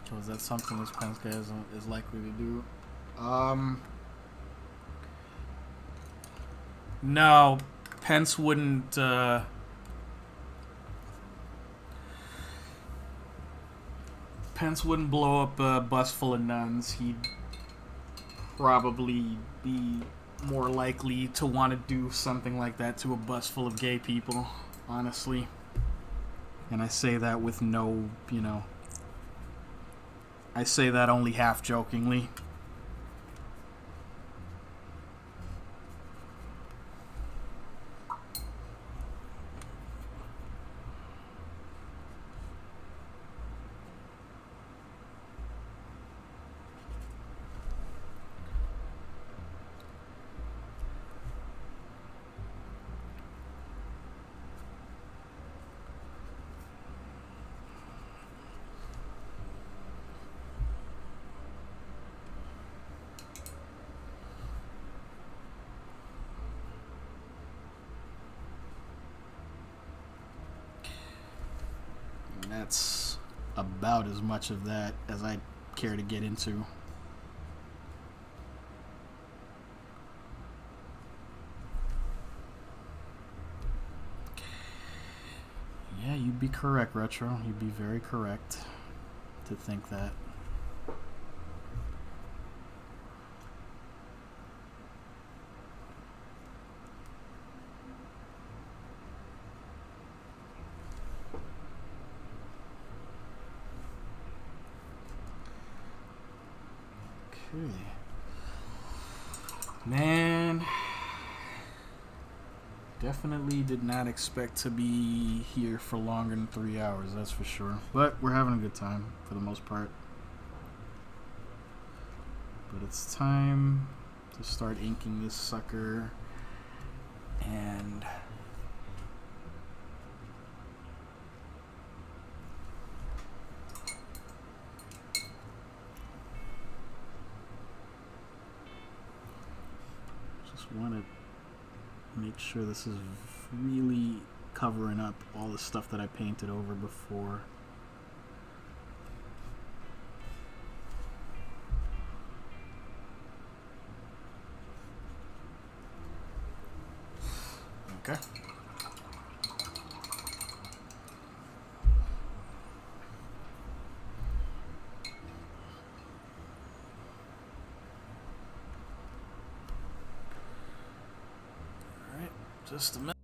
So is that something this Pence guy is likely to do? No, Pence wouldn't. Pence wouldn't blow up a bus full of nuns. He'd probably be more likely to want to do something like that to a bus full of gay people, honestly. And I say that with no, I say that only half jokingly. that's about as much of that as I care to get into. Yeah, you'd be correct, Retro. You'd be very correct to think that. Okay. Man, definitely did not expect to be here for longer than 3 hours, that's for sure. But we're having a good time for the most part. But it's time to start inking this sucker. And just want to make sure this is really covering up all the stuff that I painted over before. Okay. All right, just a minute.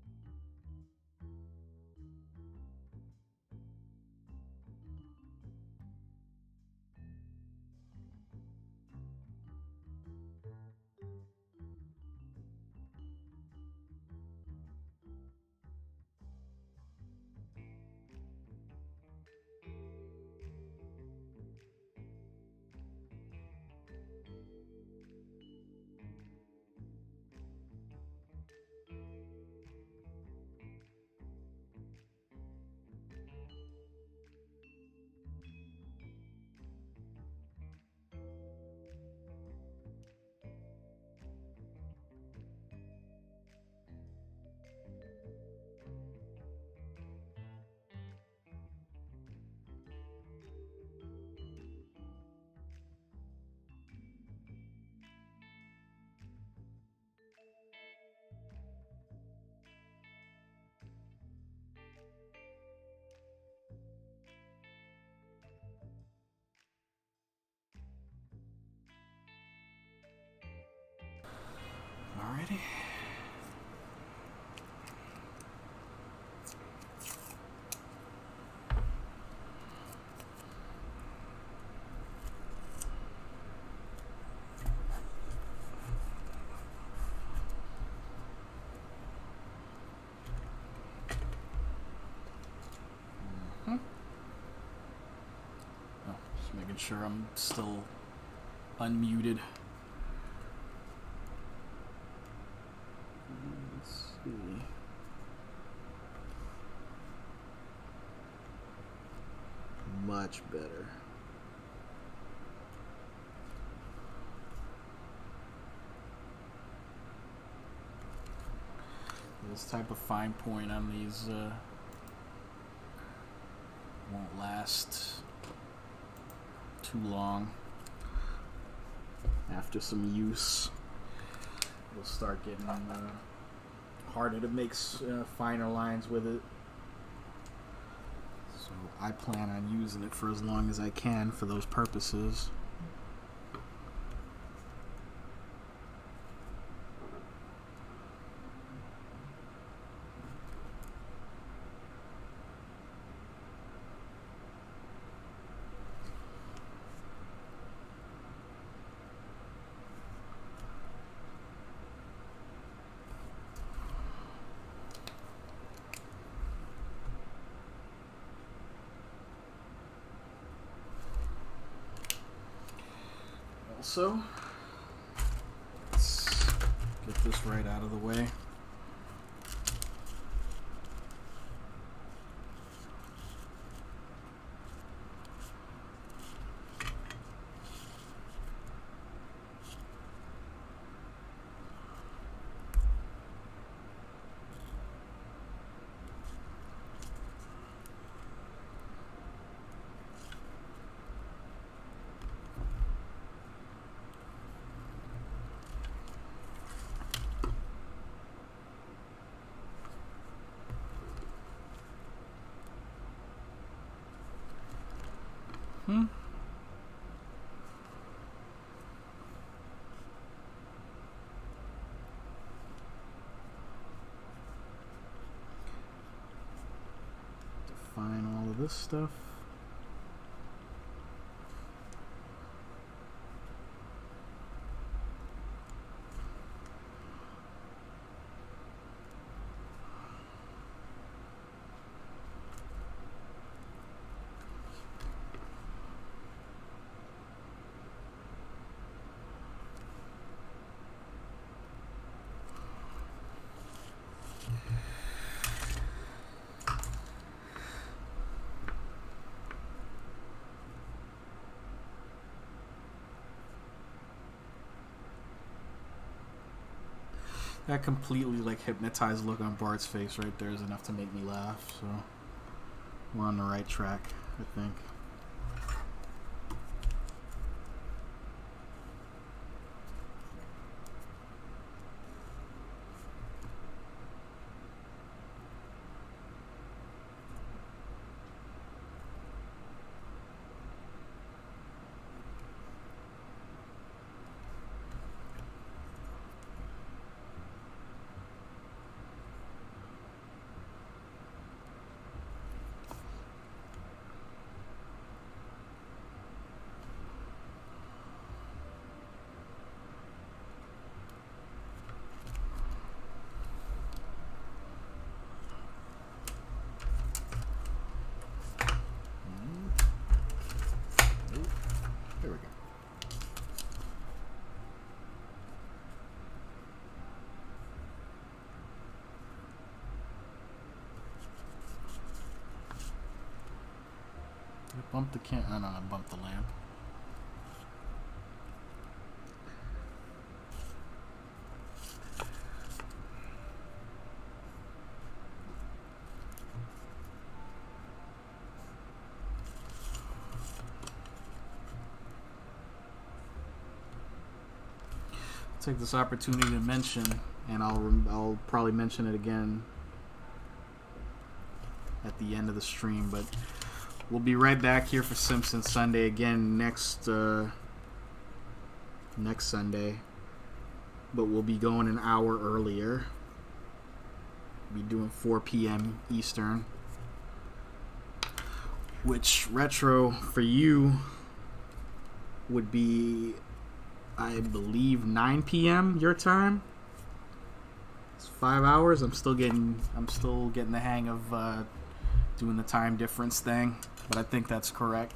Alrighty. Oh, just making sure I'm still unmuted. Let's see. Much better. This type of fine point on these won't last too long. After some use, it'll start getting harder to make finer lines with it. So I plan on using it for as long as I can for those purposes. Also, let's get this right out of the way. this stuff. That completely like hypnotized look on Bart's face right there is enough to make me laugh. So we're on the right track, I think. There we go. I bumped the can. Oh no, I bumped the lamp. Take this opportunity to mention, and I'll probably mention it again at the end of the stream, but we'll be right back here for Simpsons Sunday again next Sunday, but we'll be going an hour earlier. We'll be doing 4 p.m. Eastern, which retro for you would be, I believe, 9 p.m. your time. It's 5 hours. I'm still getting the hang of doing the time difference thing, but I think that's correct.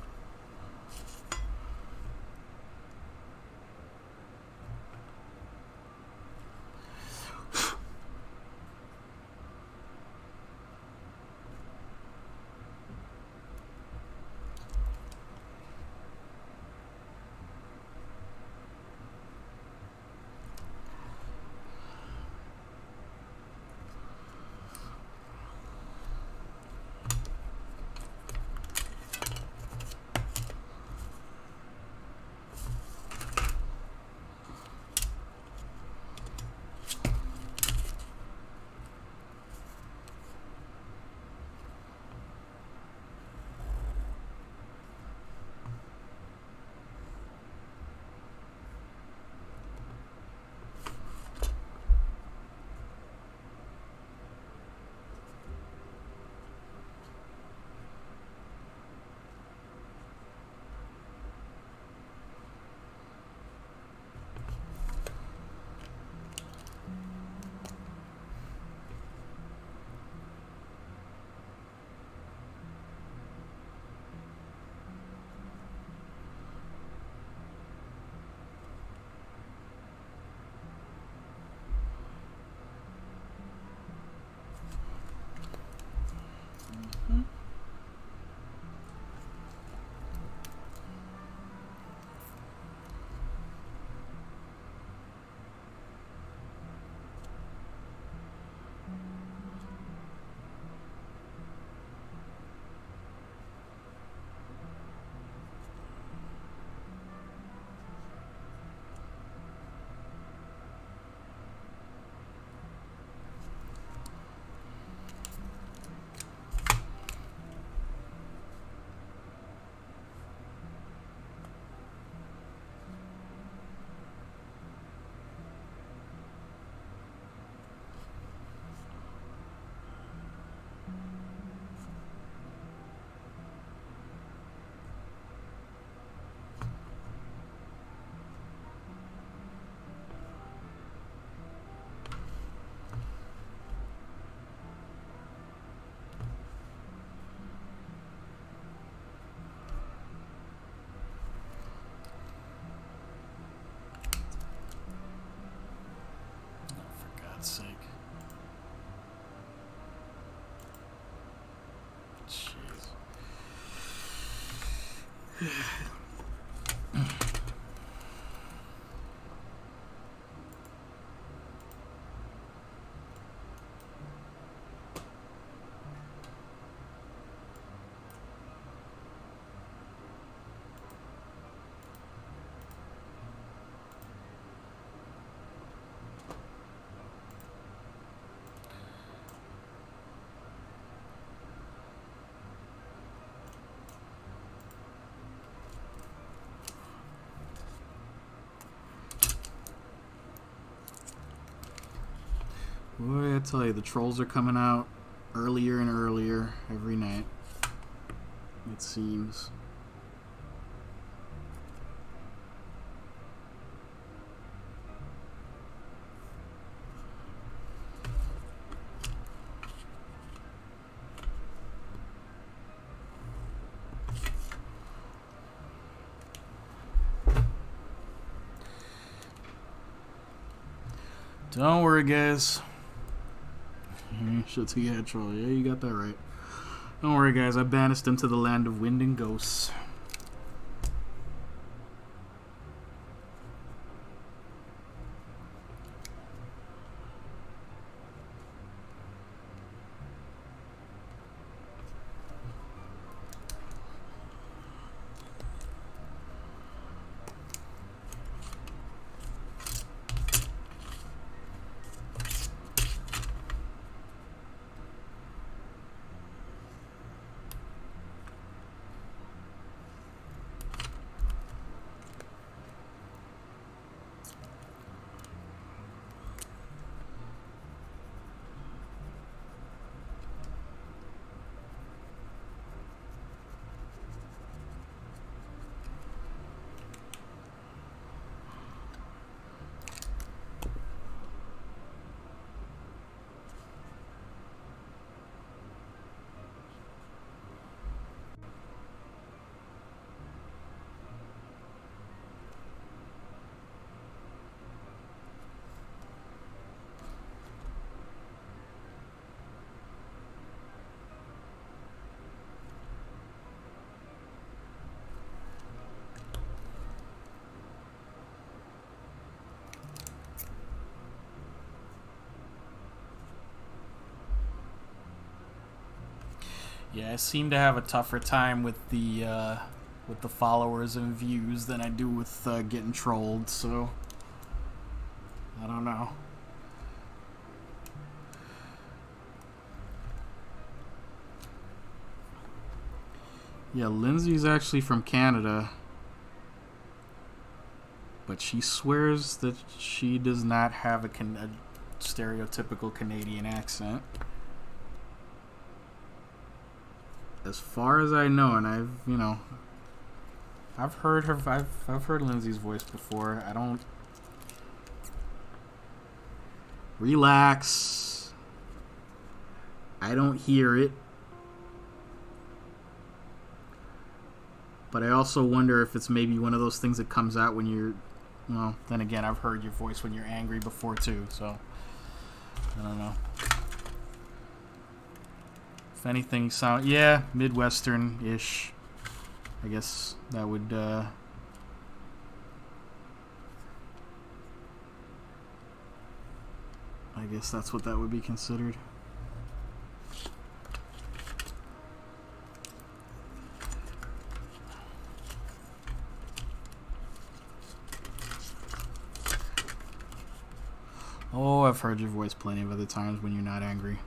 Boy, I tell you, the trolls are coming out earlier and earlier every night, it seems. Don't worry, guys. Shit's a troll. Yeah, you got that right. Don't worry, guys. I banished them to the land of wind and ghosts. Yeah, I seem to have a tougher time with the followers and views than I do with getting trolled. So I don't know. Yeah, Lindsay's actually from Canada, but she swears that she does not have a stereotypical Canadian accent. As far as I know, and I've heard her. I've heard Lindsay's voice before. I don't. Relax. I don't hear it. But I also wonder if it's maybe one of those things that comes out when you're. Well, then again, I've heard your voice when you're angry before too. So I don't know. If anything, you sound, yeah, Midwestern-ish. I guess that would, I guess that's what that would be considered. Oh, I've heard your voice plenty of other times when you're not angry.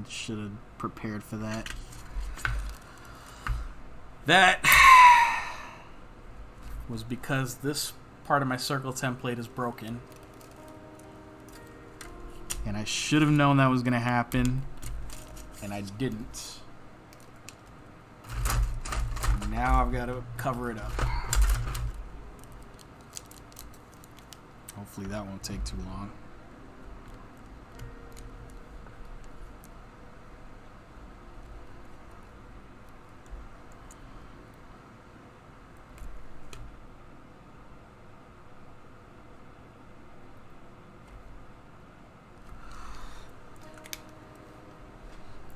Should have prepared for that. That was because this part of my circle template is broken. And I should have known that was going to happen. And I didn't. Now I've got to cover it up. Hopefully that won't take too long.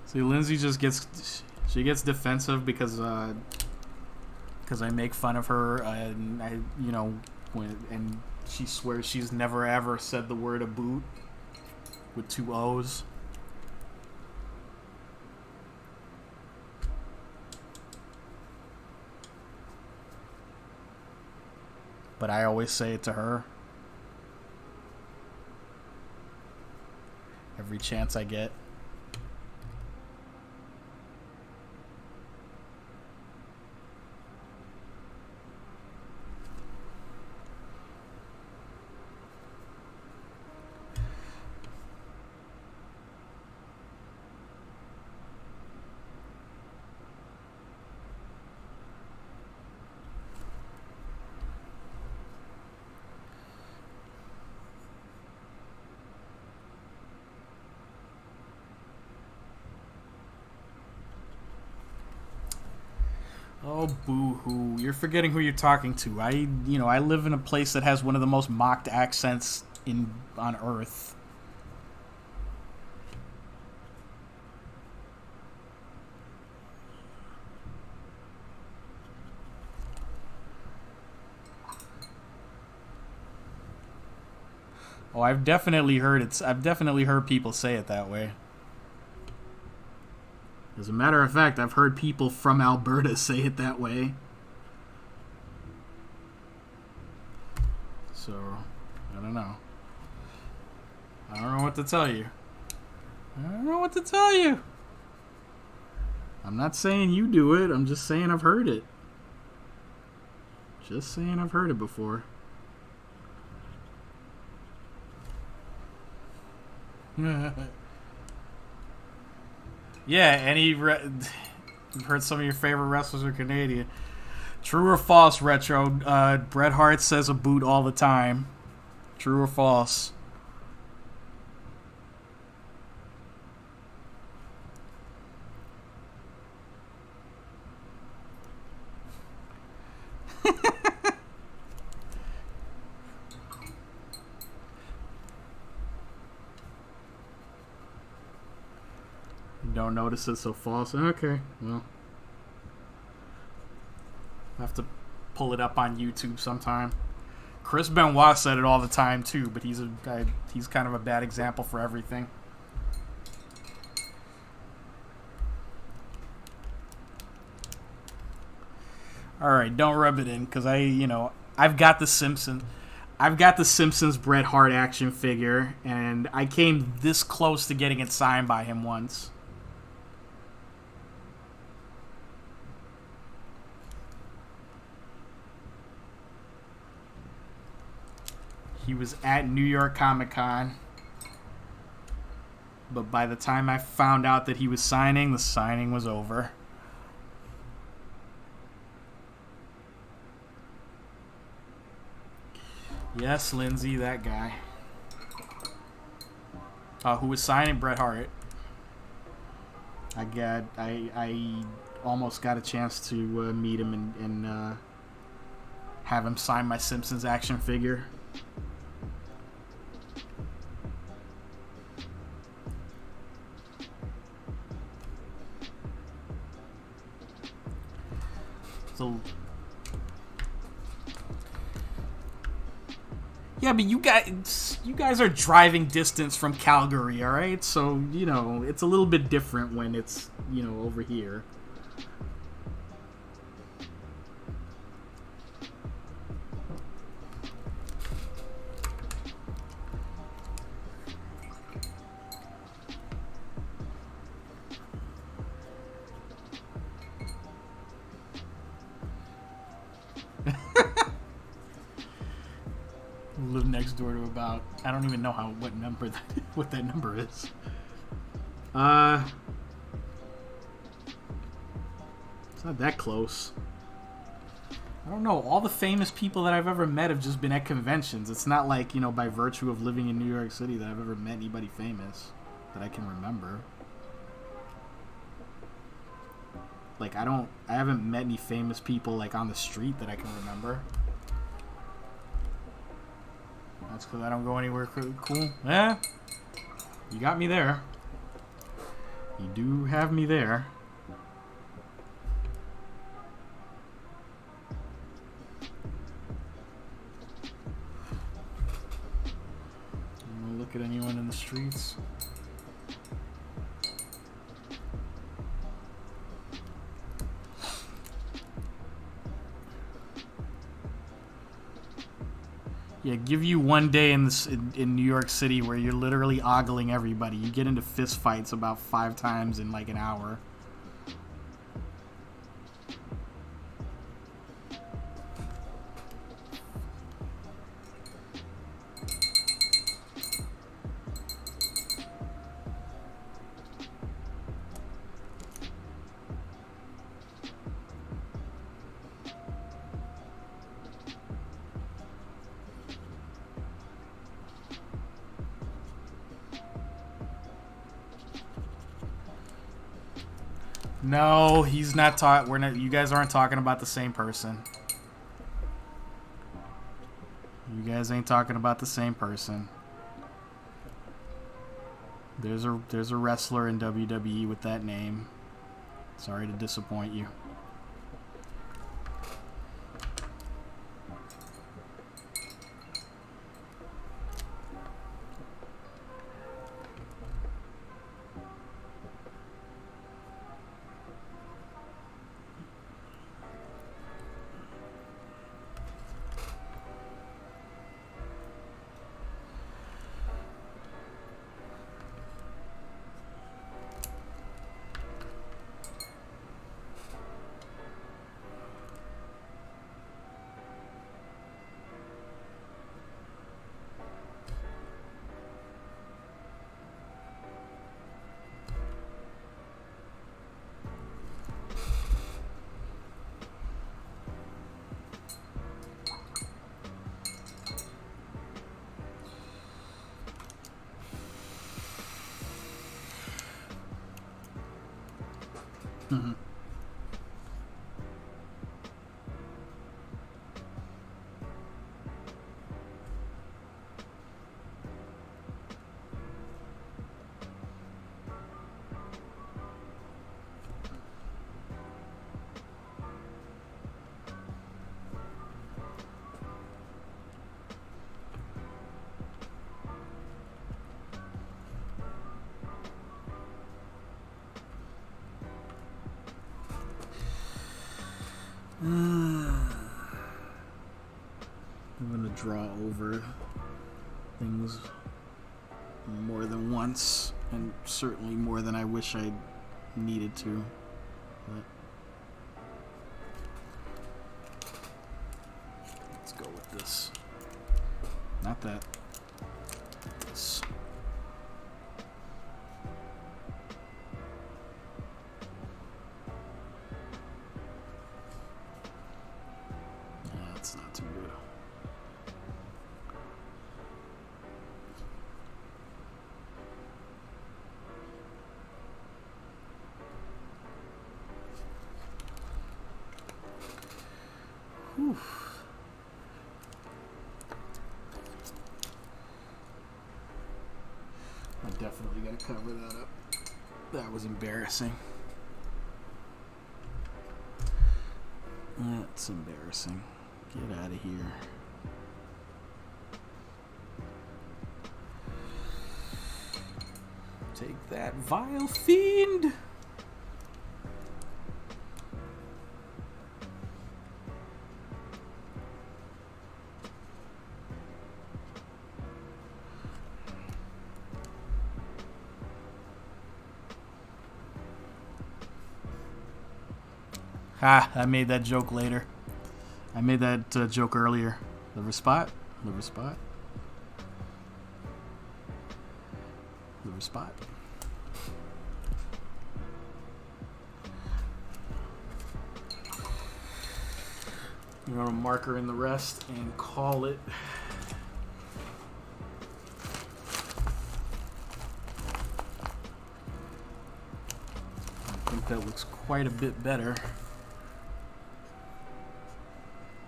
See, Lindsay just gets defensive because I make fun of her and and she swears she's never ever said the word a boot with 2 O's. But I always say it to her every chance I get. Oh, boo-hoo. You're forgetting who you're talking to. I live in a place that has one of the most mocked accents on Earth. Oh, I've definitely heard it. I've definitely heard people say it that way. As a matter of fact, I've heard people from Alberta say it that way. So, I don't know. I don't know what to tell you. I don't know what to tell you. I'm not saying you do it. I'm just saying I've heard it. Just saying I've heard it before. Yeah, you've heard some of your favorite wrestlers are Canadian. True or false, Retro? Bret Hart says a boot all the time. True or false? Don't notice it, so false. Okay, well, I'll have to pull it up on YouTube sometime. Chris Benoit said it all the time too, but he's kind of a bad example for everything. All right, don't rub it in, because I've got the Simpsons. I've got the Simpsons Bret Hart action figure, and I came this close to getting it signed by him once. He was at New York Comic Con, but by the time I found out that he was signing, the signing was over. Yes, Lindsay, that guy. Who was signing Bret Hart. I almost got a chance to meet him and have him sign my Simpsons action figure. So, yeah, but you guys are driving distance from Calgary, all right? So, it's a little bit different when it's, over here. Live next door to about, I don't even know what that number is. It's not that close. I don't know. All the famous people that I've ever met have just been at conventions. It's not like, by virtue of living in New York City that I've ever met anybody famous that I can remember. Like, I haven't met any famous people, like, on the street that I can remember. That's because I don't go anywhere cool. Yeah. You got me there. You do have me there. I'm gonna look at anyone in the streets. Yeah, give you one day in New York City where you're literally ogling everybody. You get into fist fights about 5 times in like an hour. No, he's not talking. We're not. You guys aren't talking about the same person. You guys ain't talking about the same person. There's a wrestler in WWE with that name. Sorry to disappoint you. Mm-hmm. I'm gonna draw over things more than once, and certainly more than I wish I needed to. But let's go with this. Not that. This. That's not too good. Whew. I definitely gotta cover that up. That was embarrassing. That's embarrassing. Get out of here. Take that, vile fiend! Ha, I made that joke later. I made that joke earlier. Liver spot? Liver spot? Liver spot? I'm going to marker in the rest and call it. I think that looks quite a bit better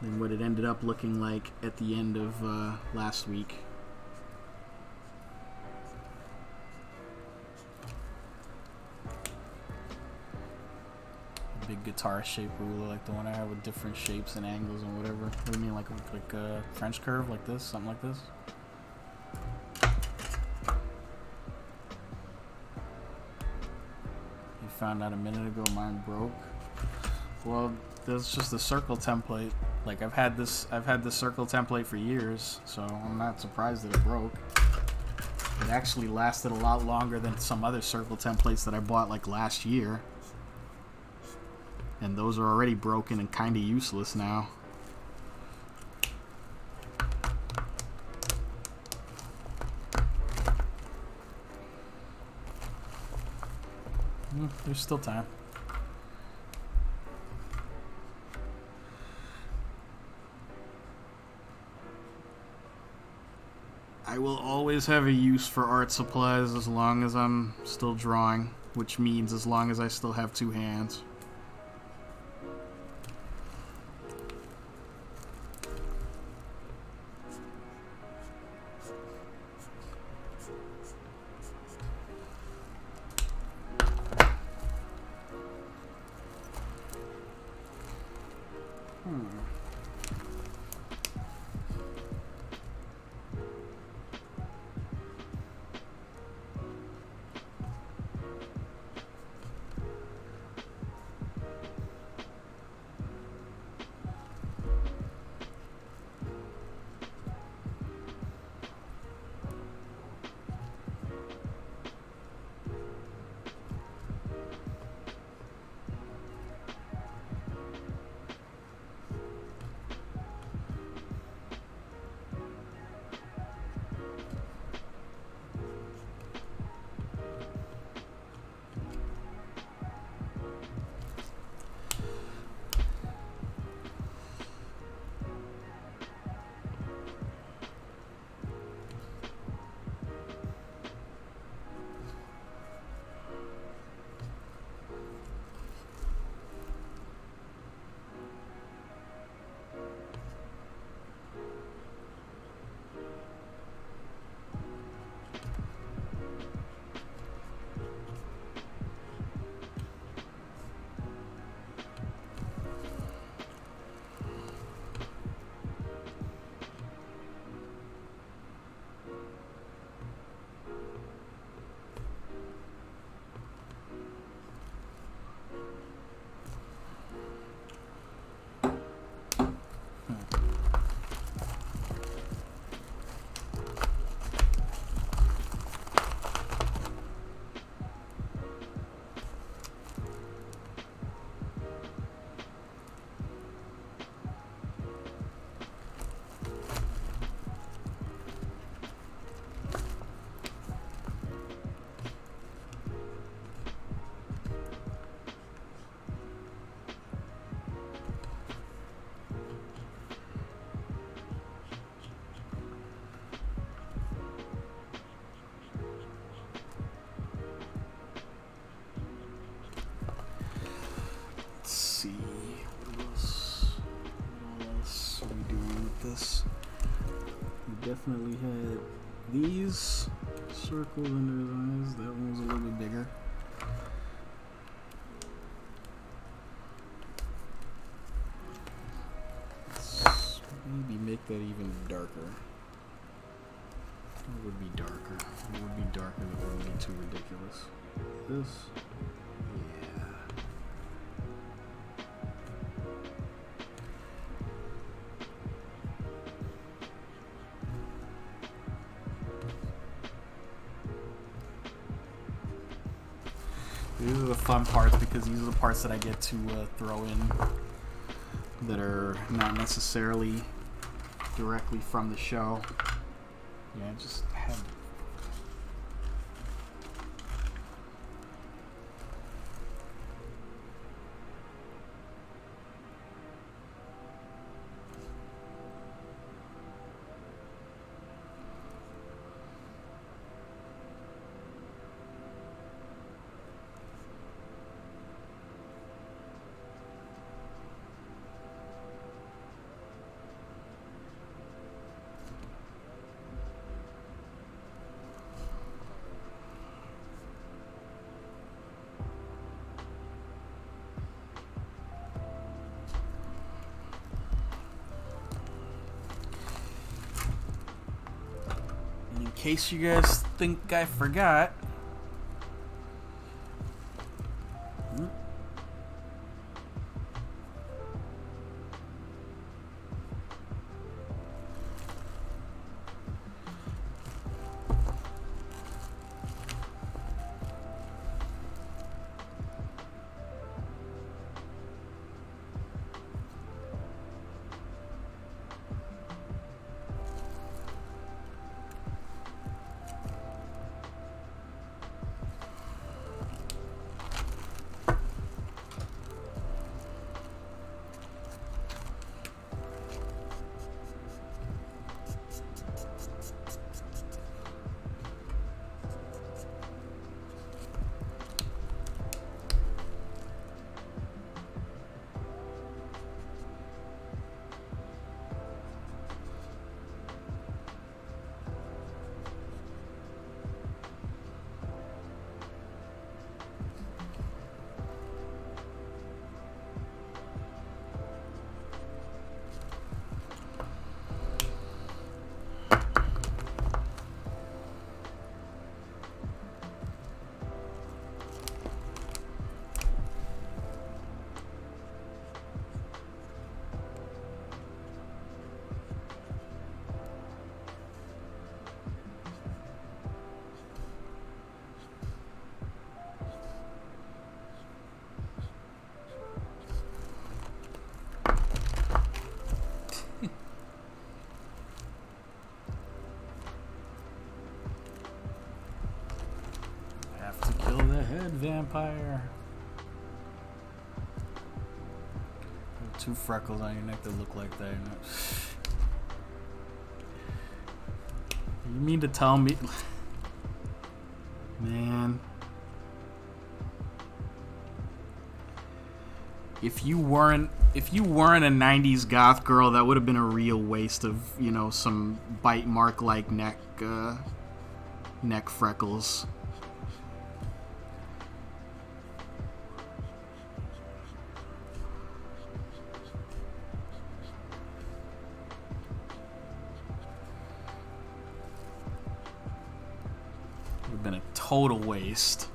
than what it ended up looking like at the end of last week. Big guitar shape ruler like the one I have with different shapes and angles and whatever. What do you mean, like a French curve like this? Something like this? You found out a minute ago mine broke. Well, there's just a circle template. Like I've had this circle template for years, so I'm not surprised that it broke. It actually lasted a lot longer than some other circle templates that I bought like last year. And those are already broken and kind of useless now. There's still time. I will always have a use for art supplies as long as I'm still drawing. which means as long as I still have two hands. Definitely had these circles under his eyes. That one was a little bit bigger. Let's maybe make that even darker. It would be darker. It would be darker. That wouldn't be too ridiculous. This. These are the fun parts because these are the parts that I get to throw in that are not necessarily directly from the show. Yeah, just have. In case you guys think I forgot, vampire. 2 freckles on your neck that look like that. You mean to tell me, man? If you weren't a '90s goth girl, that would have been a real waste of, you know, some bite mark like neck freckles. Would have been a total waste.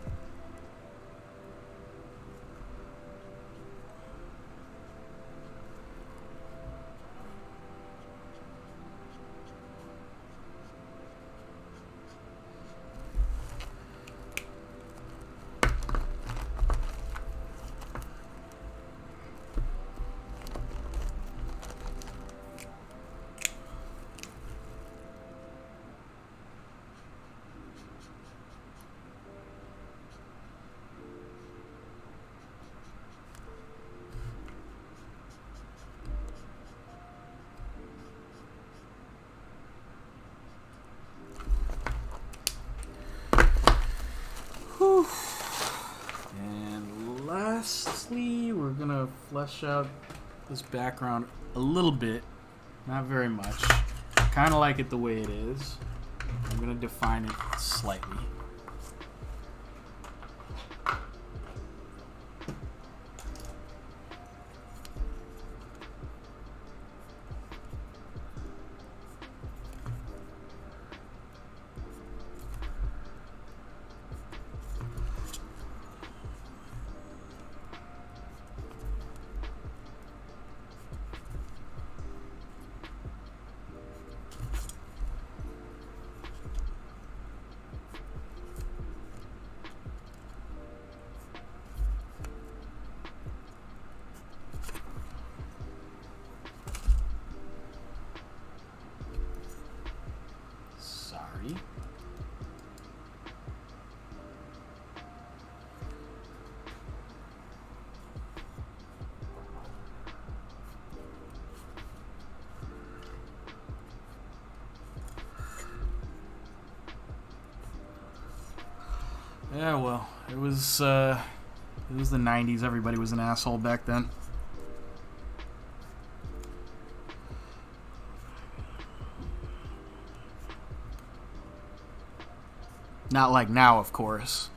And lastly, we're gonna flesh out this background a little bit, not very much. Kind of like it the way it is. I'm gonna define it slightly. Yeah, well, it was the 90s. Everybody was an asshole back then. Not like now, of course.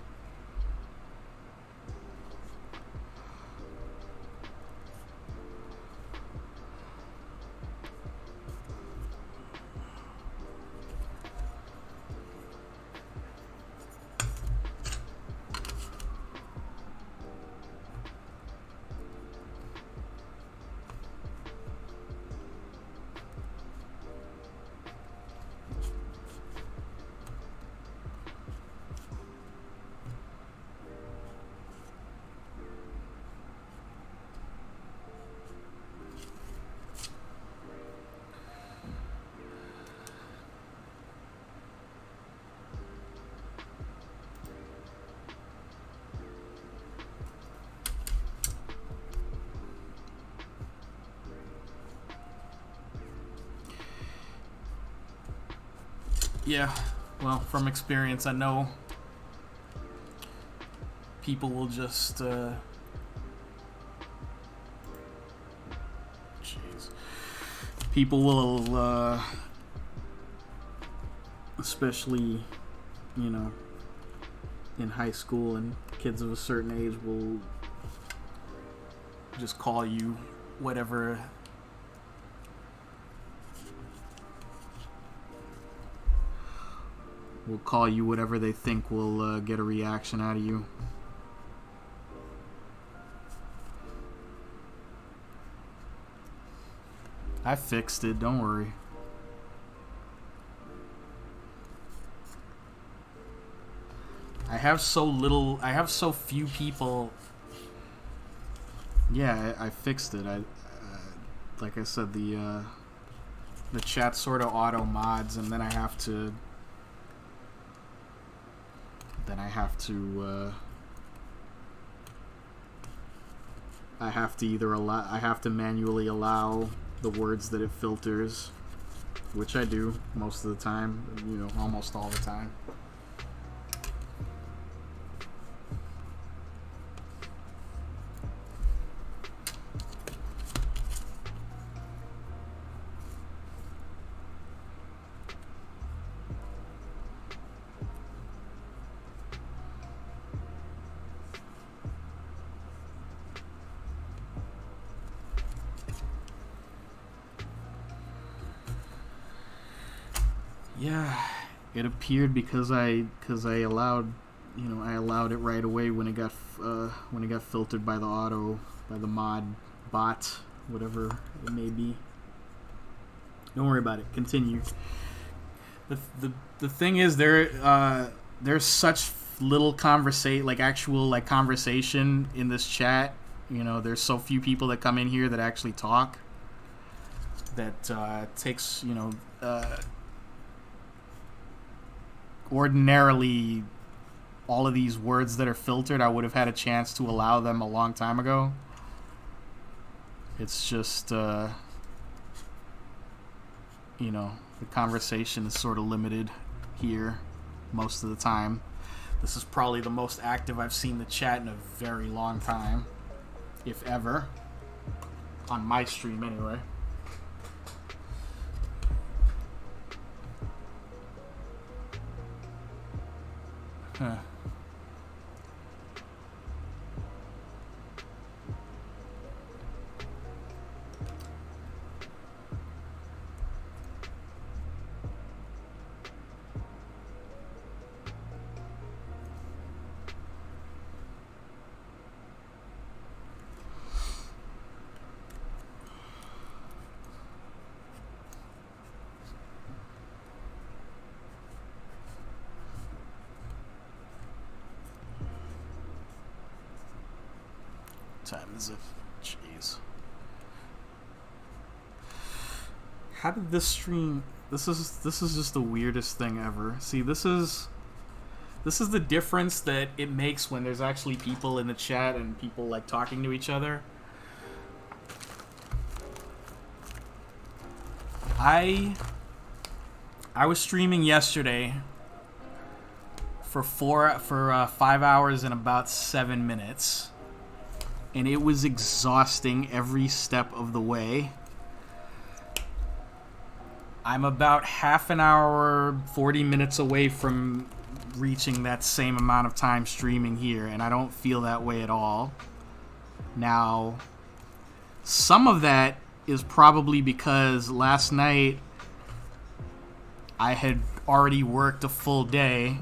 Yeah, well, from experience, I know people will just, people will, especially, you know, in high school, and kids of a certain age will just call you whatever. Will call you whatever they think will get a reaction out of you. I fixed it, don't worry. I have so few people. Yeah, I fixed it. Like I said, the chat sort of auto mods, and then I have to I have to I have to manually allow the words that it filters, which I do most of the time, almost all the time. Yeah, it appeared because I allowed I allowed it right away when it got filtered by the mod bot, whatever it may be. Don't worry about it. Continue. The thing is, there's such little actual conversation in this chat. There's so few people that come in here that actually talk. That takes ordinarily, all of these words that are filtered, I would have had a chance to allow them a long time ago. It's just, the conversation is sort of limited here most of the time. This is probably the most active I've seen the chat in a very long time, if ever. On my stream, anyway. Huh. Time is it? Jeez. How did this stream? This is just the weirdest thing ever. See, this is the difference that it makes when there's actually people in the chat and people talking to each other. I was streaming yesterday for 5 hours and about 7 minutes. And it was exhausting every step of the way. I'm about half an hour, 40 minutes away from reaching that same amount of time streaming here, and I don't feel that way at all. Now, some of that is probably because last night I had already worked a full day.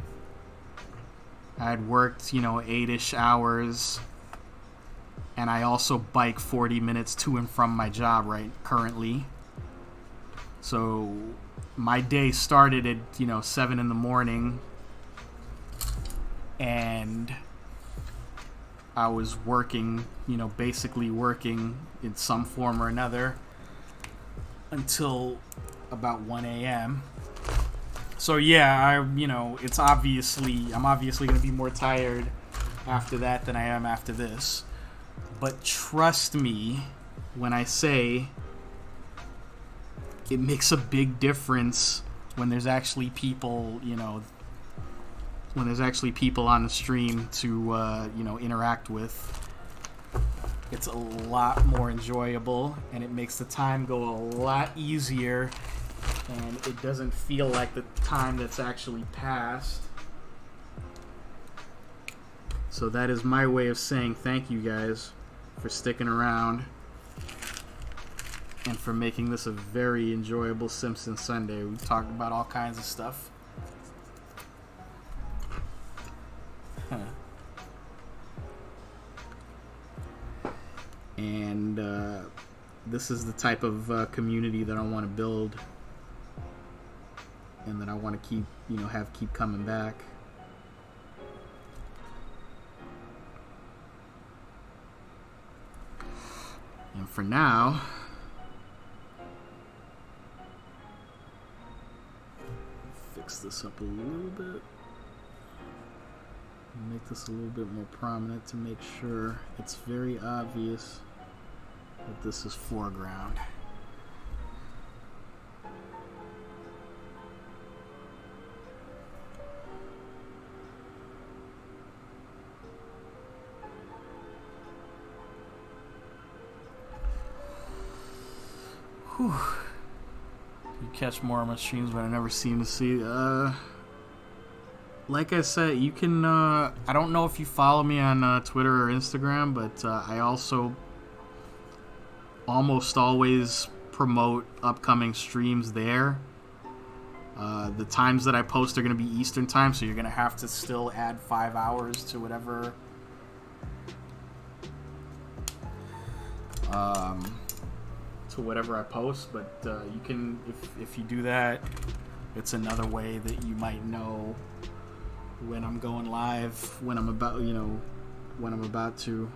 I had worked, 8-ish hours. And I also bike 40 minutes to and from my job currently. So my day started at, 7 in the morning. And I was working, basically working in some form or another until about 1 a.m. So yeah, I'm obviously going to be more tired after that than I am after this. But trust me when I say it makes a big difference when there's actually people, when there's actually people on the stream to, interact with. It's a lot more enjoyable, and it makes the time go a lot easier, and it doesn't feel like the time that's actually passed. So that is my way of saying thank you guys for sticking around and for making this a very enjoyable Simpsons Sunday. We talked about all kinds of stuff. And this is the type of community that I want to build and that I want to keep, keep coming back. And for now, fix this up a little bit. Make this a little bit more prominent to make sure it's very obvious that this is foreground. Whew. You catch more of my streams, but I never seem to see. Like I said, you can. I don't know if you follow me on Twitter or Instagram, but I also almost always promote upcoming streams there. The times that I post are going to be Eastern time, so you're going to have to still add 5 hours to whatever. To whatever I post, but you can, if you do that, it's another way that you might know when I'm going live, when I'm about to.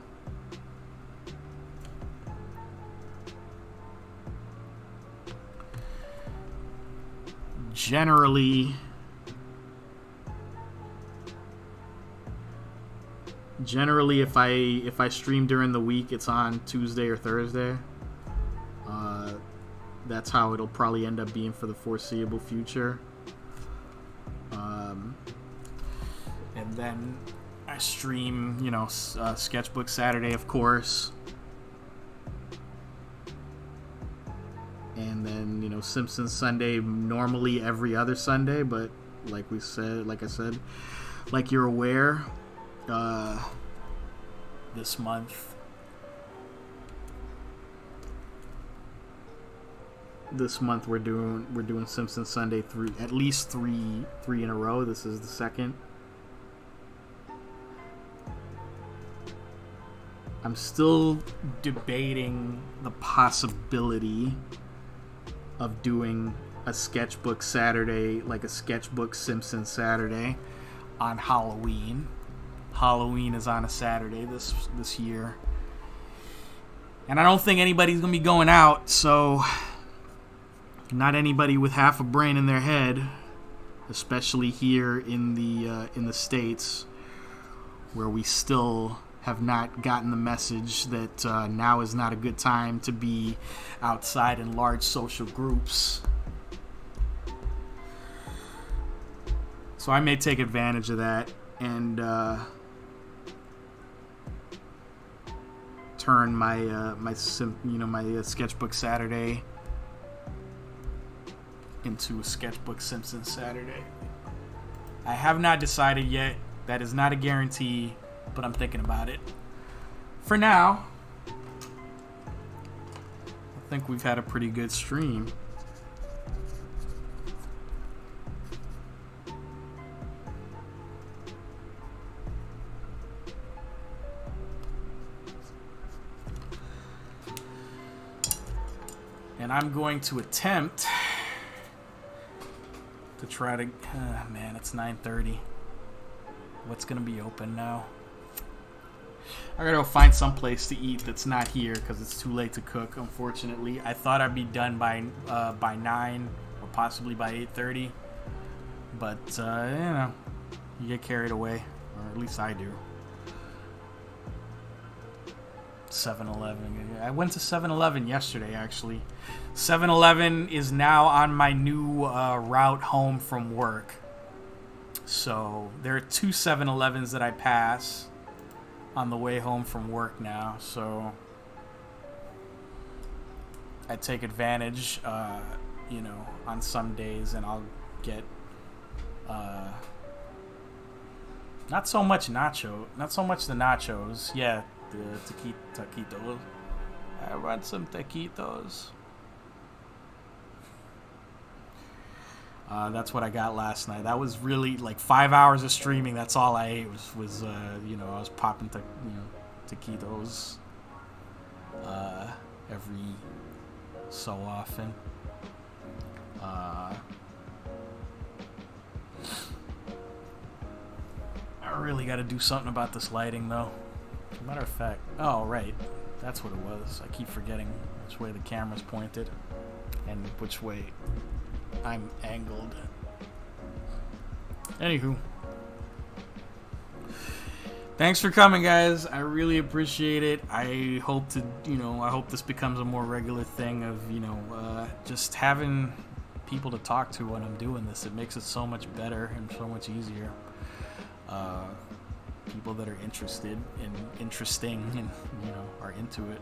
Generally, if I stream during the week, it's on Tuesday or Thursday. That's how it'll probably end up being for the foreseeable future. And then I stream, Sketchbook Saturday, of course. And then, Simpsons Sunday, normally every other Sunday, but like I said, like you're aware, this month we're doing Simpsons Sunday at least three in a row. This is the second. I'm still debating the possibility of doing a Sketchbook Saturday, like a Sketchbook Simpsons Saturday on Halloween. Halloween is on a Saturday this year. And I don't think anybody's going to be going out, so not anybody with half a brain in their head, especially here in the States, where we still have not gotten the message that now is not a good time to be outside in large social groups. So I may take advantage of that and turn my Sketchbook Saturday into a Sketchbook Simpsons Saturday. I have not decided yet. That is not a guarantee, but I'm thinking about it. For now, I think we've had a pretty good stream. And I'm going to attempt to try to... man, it's 9:30. What's going to be open now? I gotta go find some place to eat that's not here because it's too late to cook, unfortunately. I thought I'd be done by 9 or possibly by 8:30. But, you get carried away. Or at least I do. 7-Eleven. I went to 7-Eleven yesterday, actually. 7-Eleven is now on my new route home from work. So there are 2 7-Elevens that I pass on the way home from work now. So I take advantage, on some days, and I'll get not so much the nachos. Yeah, the taquitos. I want some taquitos. That's what I got last night. That was really like 5 hours of streaming. That's all I ate was I was popping taquitos every so often. I really got to do something about this lighting, though. As a matter of fact, oh right, that's what it was. I keep forgetting which way the camera's pointed and which way I'm angled. Anywho, Thanks for coming, guys. I really appreciate it. I hope to, I hope this becomes a more regular thing of, just having people to talk to when I'm doing this. It makes it so much better and so much easier. People that are interested and interesting and, are into it.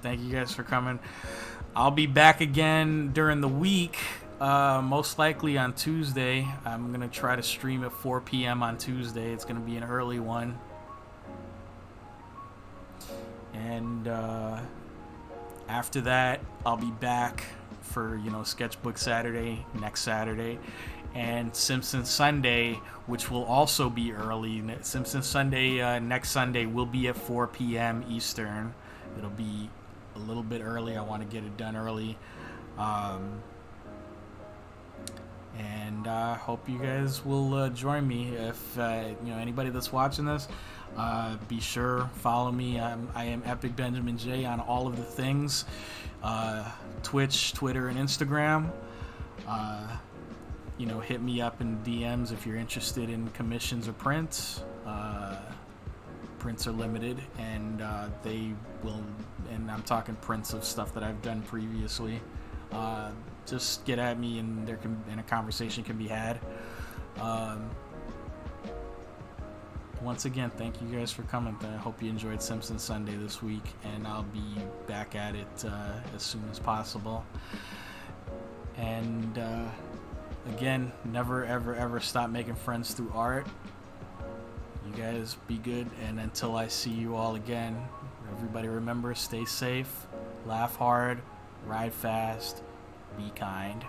Thank you guys for coming. I'll be back again during the week. Most likely on Tuesday. I'm gonna try to stream at 4 p.m. on Tuesday. It's gonna be an early one, and after that, I'll be back for Sketchbook Saturday next Saturday, and Simpsons Sunday, which will also be early. Simpsons Sunday next Sunday will be at 4 p.m. Eastern. It'll be a little bit early. I want to get it done early. And hope you guys will join me. If anybody that's watching this, be sure follow me. I am Epic Benjamin J on all of the things, Twitch, Twitter, and Instagram. Hit me up in DMs if you're interested in commissions or prints. Prints are limited, and they will. And I'm talking prints of stuff that I've done previously. Just get at me, and a conversation can be had. Once again, thank you guys for coming. I hope you enjoyed Simpsons Sunday this week, and I'll be back at it as soon as possible. And again, never ever ever stop making friends through art. You guys be good, and until I see you all again, everybody remember, stay safe, laugh hard, ride fast, be kind.